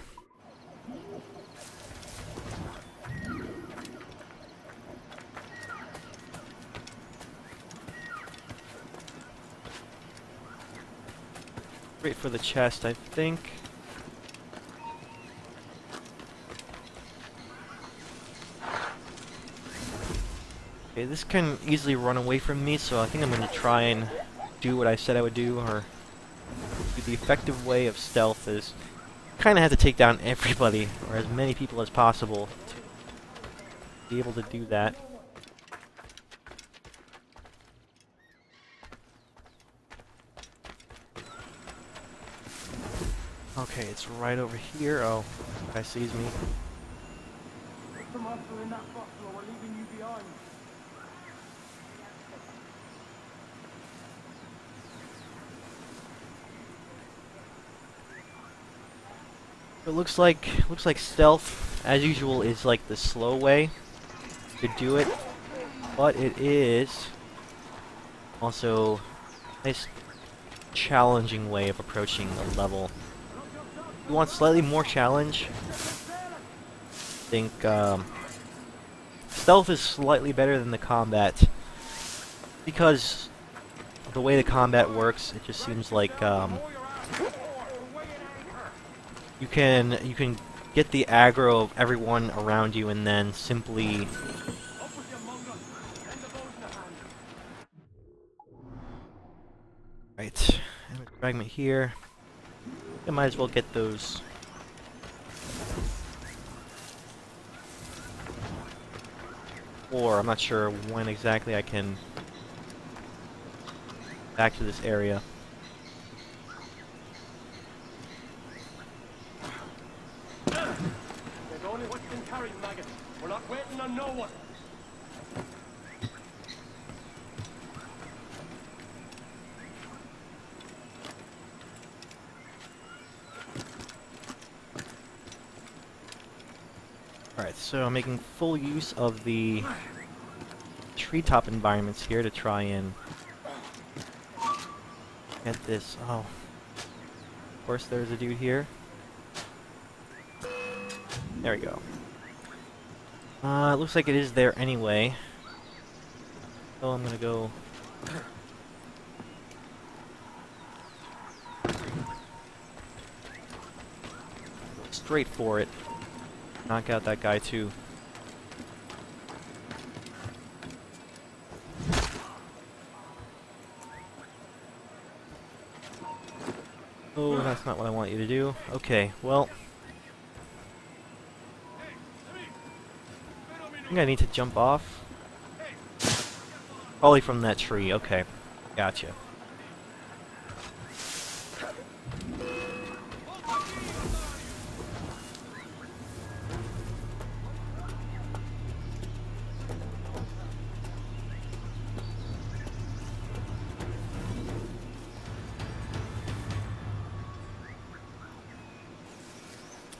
Wait for the chest, I think. Okay, this can easily run away from me, so I think I'm going to try and do what I said I would do, or the effective way of stealth is kind of have to take down everybody, or as many people as possible, to be able to do that. Okay, it's right over here. Oh, guy sees me. Put the muscle in that box or we're leaving you behind. It looks like stealth, as usual, is like the slow way to do it, but it is also a nice challenging way of approaching the level. If you want slightly more challenge, I think stealth is slightly better than the combat, because of the way the combat works. It just seems like you can get the aggro of everyone around you and then simply right. And a fragment here. I might as well get those. explore. I'm not sure when exactly I can back to this area. There's only what's been carried, maggot. We're not waiting on no one. Alright, so I'm making full use of the treetop environments here to try and get this. Oh, of course there's a dude here. There we go. It looks like it is there anyway. So I'm gonna go straight for it. Knock out that guy too. Oh, that's not what I want you to do. Okay, well. I think I need to jump off. Probably from that tree, okay. Gotcha.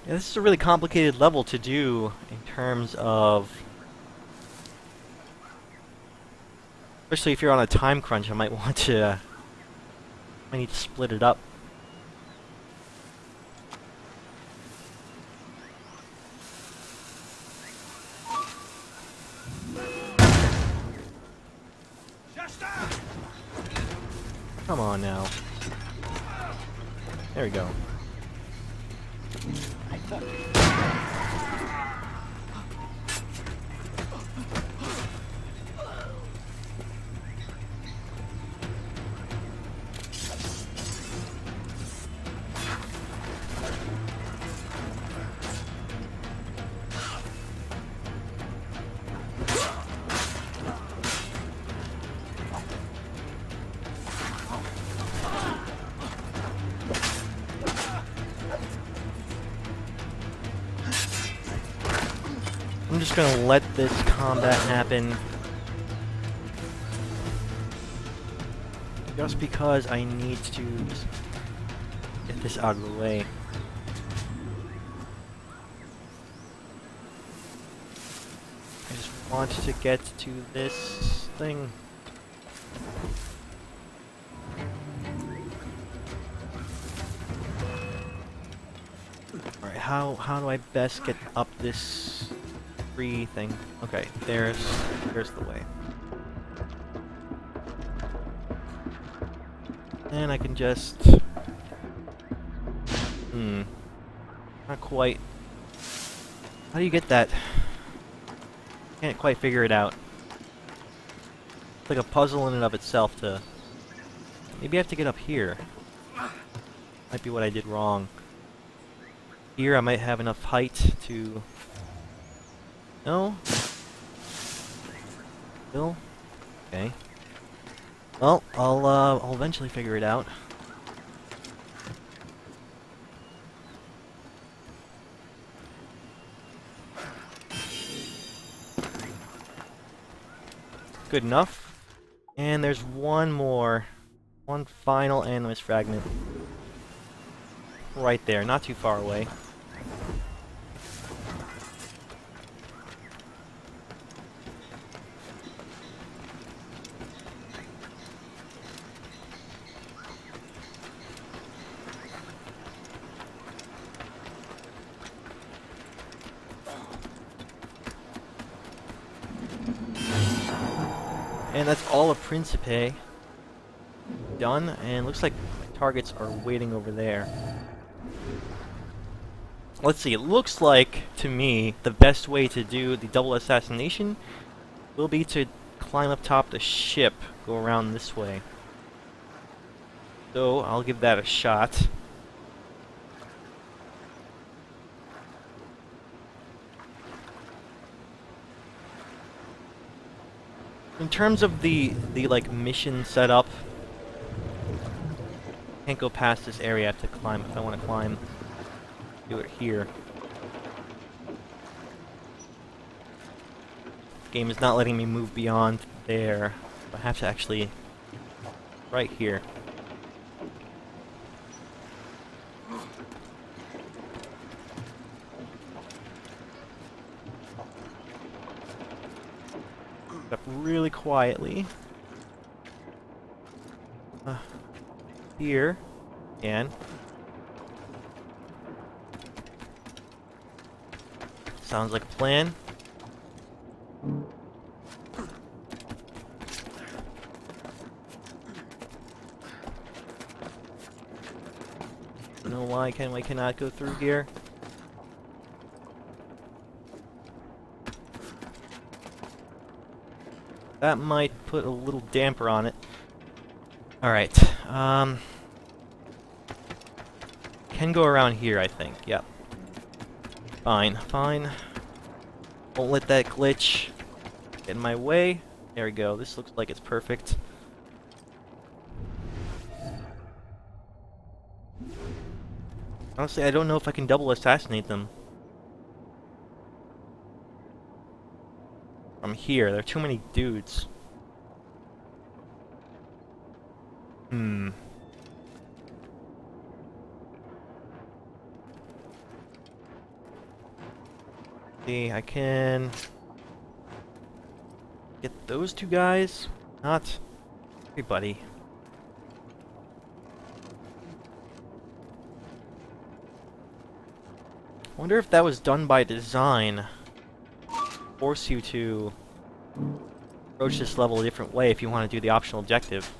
Yeah, this is a really complicated level to do in terms of... Especially if you're on a time crunch, I might want to... I need to split it up. Come on now. There we go. I'm just gonna let this combat happen. Just because I need to just get this out of the way. I just want to get to this thing. Alright, how do I best get up this tree thing? Okay, there's the way. And I can just... Not quite... How do you get that? Can't quite figure it out. It's like a puzzle in and of itself to... Maybe I have to get up here. Might be what I did wrong. Here I might have enough height to... No? Still? Okay. Well, I'll eventually figure it out. Good enough. And there's one final animus fragment. Right there, not too far away. And that's all of Principe done, and looks like my targets are waiting over there. Let's see, it looks like, to me, the best way to do the double assassination will be to climb up top the ship, go around this way. So, I'll give that a shot. In terms of the like mission setup, can't go past this area. I have to climb if I want to climb. Do it here. Game is not letting me move beyond there. I have to actually right here. Up really quietly. Here. And sounds like a plan. I don't know why I cannot go through here. That might put a little damper on it. Alright, can go around here, I think, yep. Fine, fine. Won't let that glitch get in my way. There we go, this looks like it's perfect. Honestly, I don't know if I can double assassinate them. From here, there are too many dudes. See, I can get those two guys. Not everybody. I wonder if that was done by design. Force you to approach this level a different way if you want to do the optional objective.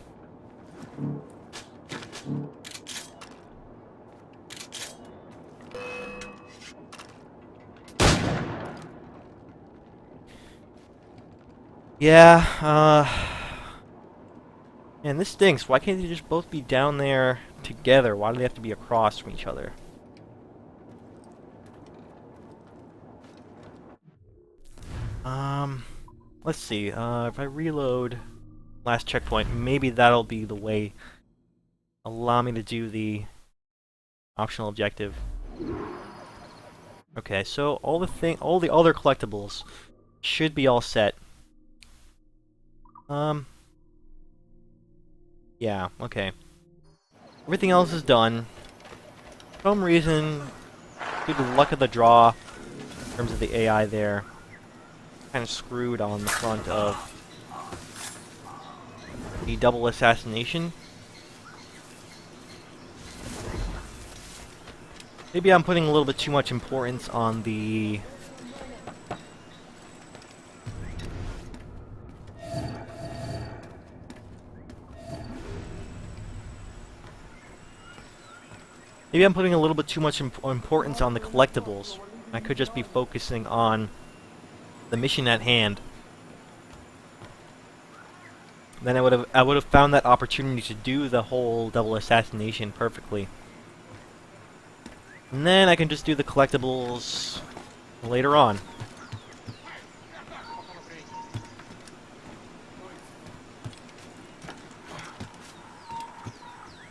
Yeah, man, this stinks. Why can't they just both be down there together? Why do they have to be across from each other? Let's see, if I reload last checkpoint, maybe that'll be the way. Allow me to do the optional objective. Okay, so all the other collectibles should be all set. Yeah, okay. Everything else is done. For some reason, due to the luck of the draw, in terms of the AI there, kind of screwed on the front of the double assassination. Maybe I'm putting a little bit too much importance on the importance on the collectibles. I could just be focusing on the mission at hand. Then I would have found that opportunity to do the whole double assassination perfectly. And then I can just do the collectibles later on.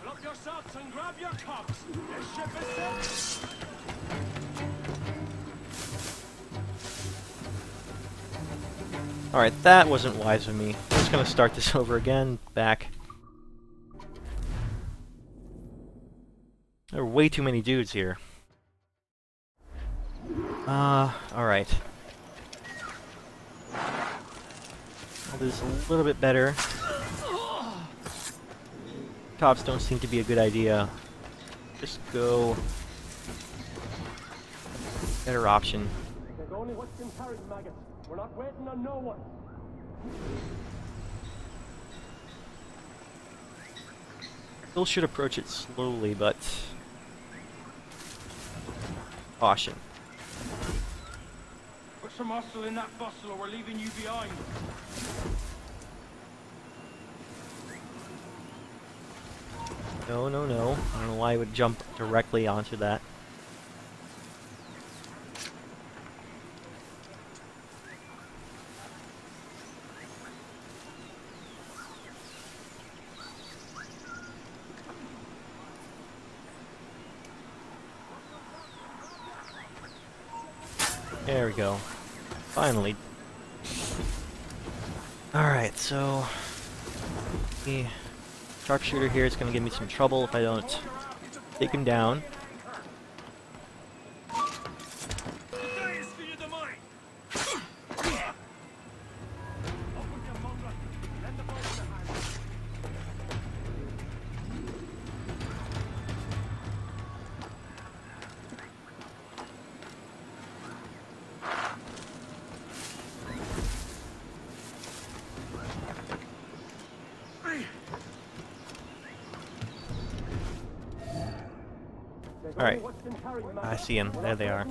Lock yourselves and grab your cocks. This ship is set. Alright, that wasn't wise of me. I'm just gonna start this over again, back. There are way too many dudes here. Alright. I'll do this a little bit better. Tops don't seem to be a good idea. Just go... better option. There's only what's been carried, maggot. We're not waiting on no one. Still should approach it slowly, but... caution. Put some muscle in that bustle or we're leaving you behind. No, no, no. I don't know why I would jump directly onto that. There we go. Finally. Alright, so the sharpshooter here is going to give me some trouble if I don't take him down. Alright, I see him. There they are.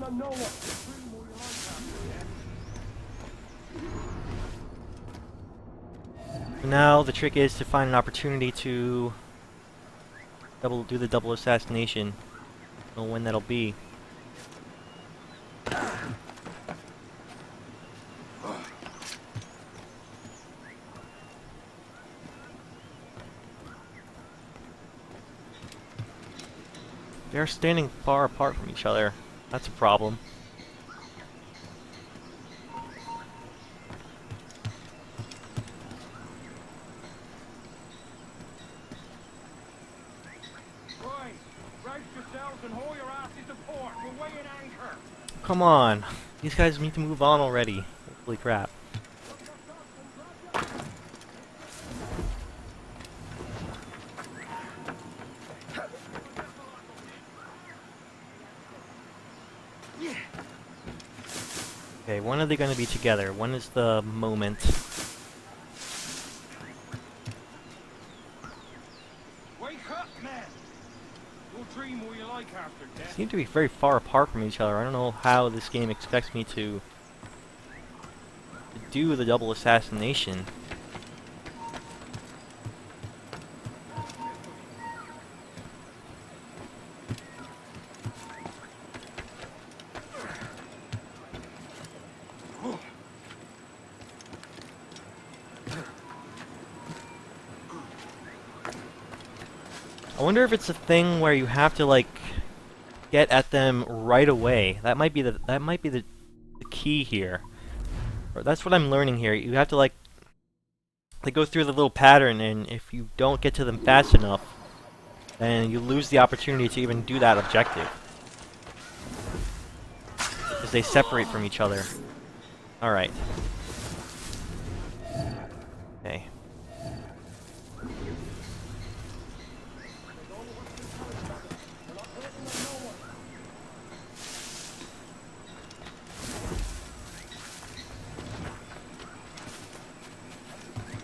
Now the trick is to find an opportunity to do the double assassination. I don't know when that'll be. They're standing far apart from each other. That's a problem. Right, brace yourselves and haul your asses to port. We're weighing anchor. Come on. These guys need to move on already. Holy crap. Okay, when are they going to be together? When is the moment? Wake up, man. You'll dream all you like after death. Seem to be very far apart from each other. I don't know how this game expects me to do the double assassination. I wonder if it's a thing where you have to like get at them right away. That might be the key here. Or that's what I'm learning here. You have to like they go through the little pattern, and if you don't get to them fast enough, then you lose the opportunity to even do that objective. Because they separate from each other. Alright. Okay.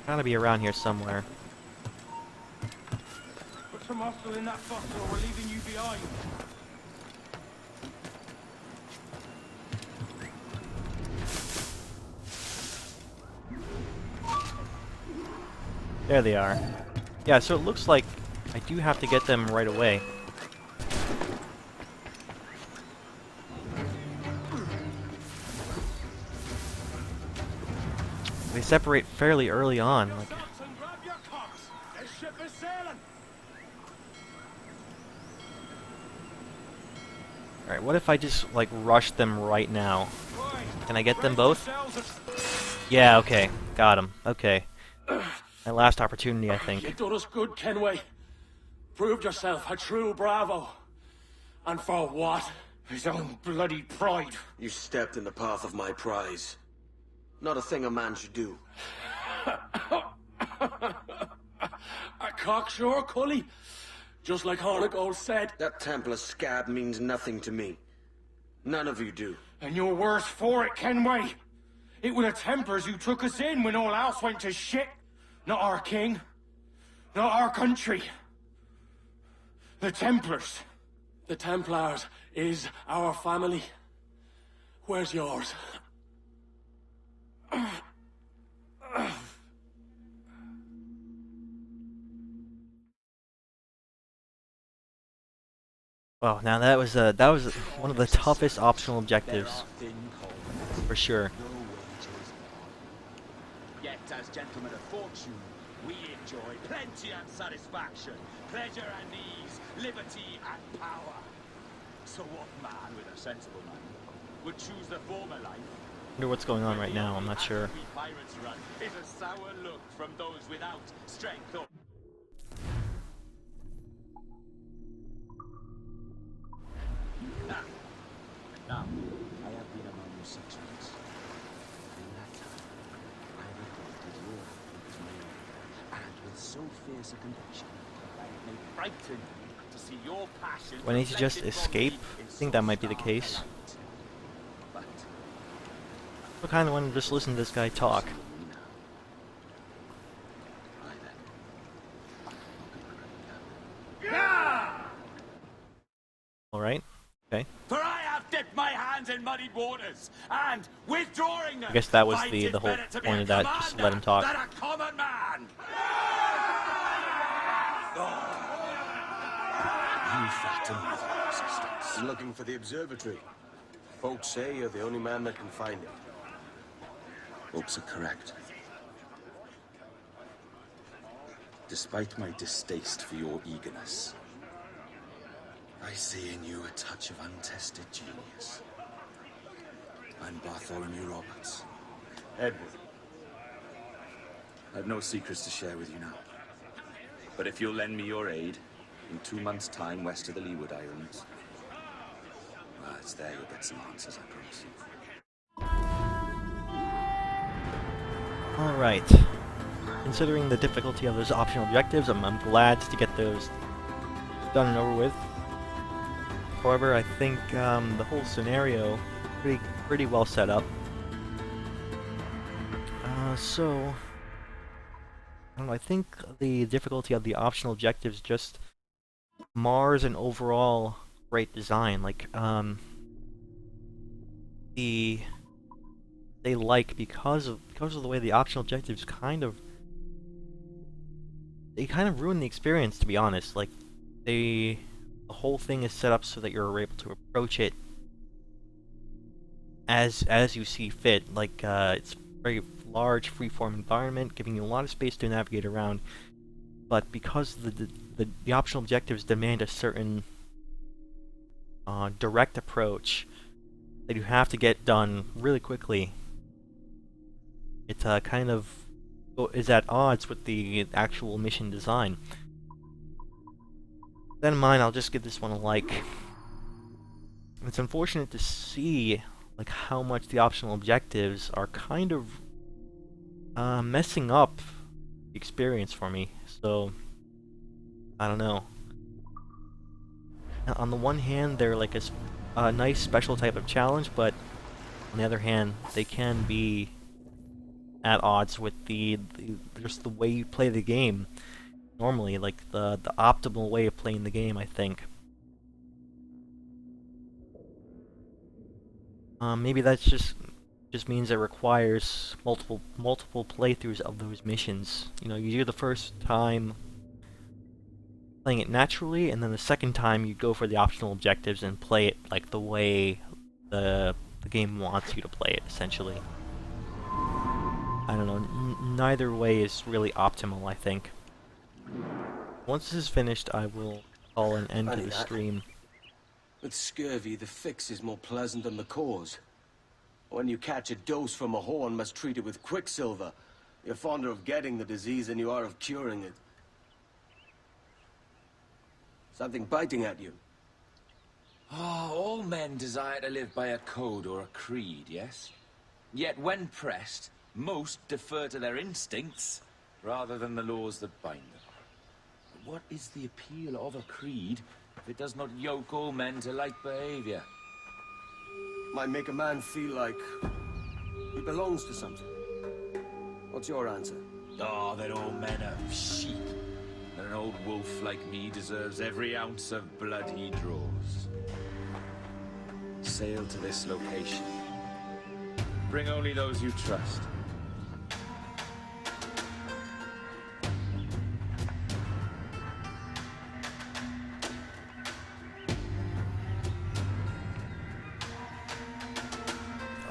Gotta be around here somewhere. Put some muscle in that bustle or we're leaving you behind. There they are. Yeah, so it looks like I do have to get them right away. They separate fairly early on. Like, alright, what if I just, like, rush them right now? Can I get them both? Yeah, okay. Got them. Okay. My last opportunity, I think. You done us good, Kenway. Proved yourself a true bravo. And for what? His own bloody pride. You stepped in the path of my prize. Not a thing a man should do. A cocksure, Cully. Just like Hornigold said. That Templar scab means nothing to me. None of you do. And you're worse for it, Kenway. It were the Templars who took us in when all else went to shit. Not our king. Not our country. The Templars. The Templars is our family. Where's yours? Well, now that was one of the toughest optional objectives, for sure. Yet, as gentlemen of fortune, we enjoy plenty and satisfaction, pleasure and ease, liberty and power. So what man with a sensible mind would choose the former life. Wonder what's going on right now. I'm not sure. We pirates run is a sour look from those without strength or... Now, I have been among you 6 weeks. In that time, I recorded your efforts made, and with so fierce a conviction that it may frighten you to see your passion. Why didn't you just reflected from escape? me in I think that might be the so case. stark a light. But I kind of want to just listen to this guy talk. Alright. Okay. For I have dipped my hands in muddied waters, and withdrawing them, I guess that was find the it whole better to be point a of that, just to let him commander talk. than a common man. You frighten me with your existence. I'm looking for the observatory. Folks say you're the only man that can find it. Folks are correct. Despite my distaste for your eagerness, I see in you a touch of untested genius. I'm Bartholomew Roberts. Edward. I've no secrets to share with you now. But if you'll lend me your aid, in 2 months' time west of the Leeward Islands, well, it's there you'll get some answers, I promise you. Alright. Considering the difficulty of those optional objectives, I'm glad to get those done and over with. However, I think the whole scenario pretty well set up. So I don't know, I think the difficulty of the optional objectives just mars an overall great design. Like they because of the way the optional objectives kind of ruin the experience, to be honest. Like the whole thing is set up so that you're able to approach it as you see fit. Like it's a very large freeform environment, giving you a lot of space to navigate around. But because the optional objectives demand a certain direct approach that you have to get done really quickly, it kind of is at odds with the actual mission design. That in mind, I'll just give this one a like. It's unfortunate to see like how much the optional objectives are kind of messing up the experience for me. So I don't know. Now, on the one hand, they're like a nice special type of challenge, but on the other hand, they can be at odds with just the way you play the game normally, like the optimal way of playing the game, I think. Maybe that's just means it requires multiple playthroughs of those missions. You know, you do the first time playing it naturally, and then the second time you go for the optional objectives and play it like the way the game wants you to play it, essentially. I don't know, neither way is really optimal, I think. Once this is finished, I will call an end to the stream. With scurvy, the fix is more pleasant than the cause. When you catch a dose from a horn, must treat it with quicksilver. You're fonder of getting the disease than you are of curing it. Something biting at you. Ah, all men desire to live by a code or a creed, yes? Yet when pressed, most defer to their instincts rather than the laws that bind them. But what is the appeal of a creed if it does not yoke all men to like behavior? Might make a man feel like he belongs to something. What's your answer? Oh, that all men are sheep. That an old wolf like me deserves every ounce of blood he draws. Sail to this location. Bring only those you trust.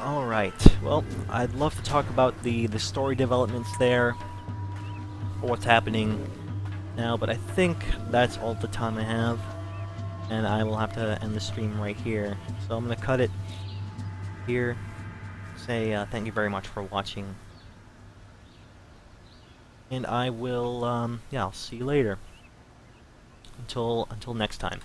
Alright, well, I'd love to talk about the story developments there, or what's happening now, but I think that's all the time I have, and I will have to end the stream right here. So I'm going to cut it here. Say thank you very much for watching. And I will, yeah, I'll see you later. Until next time.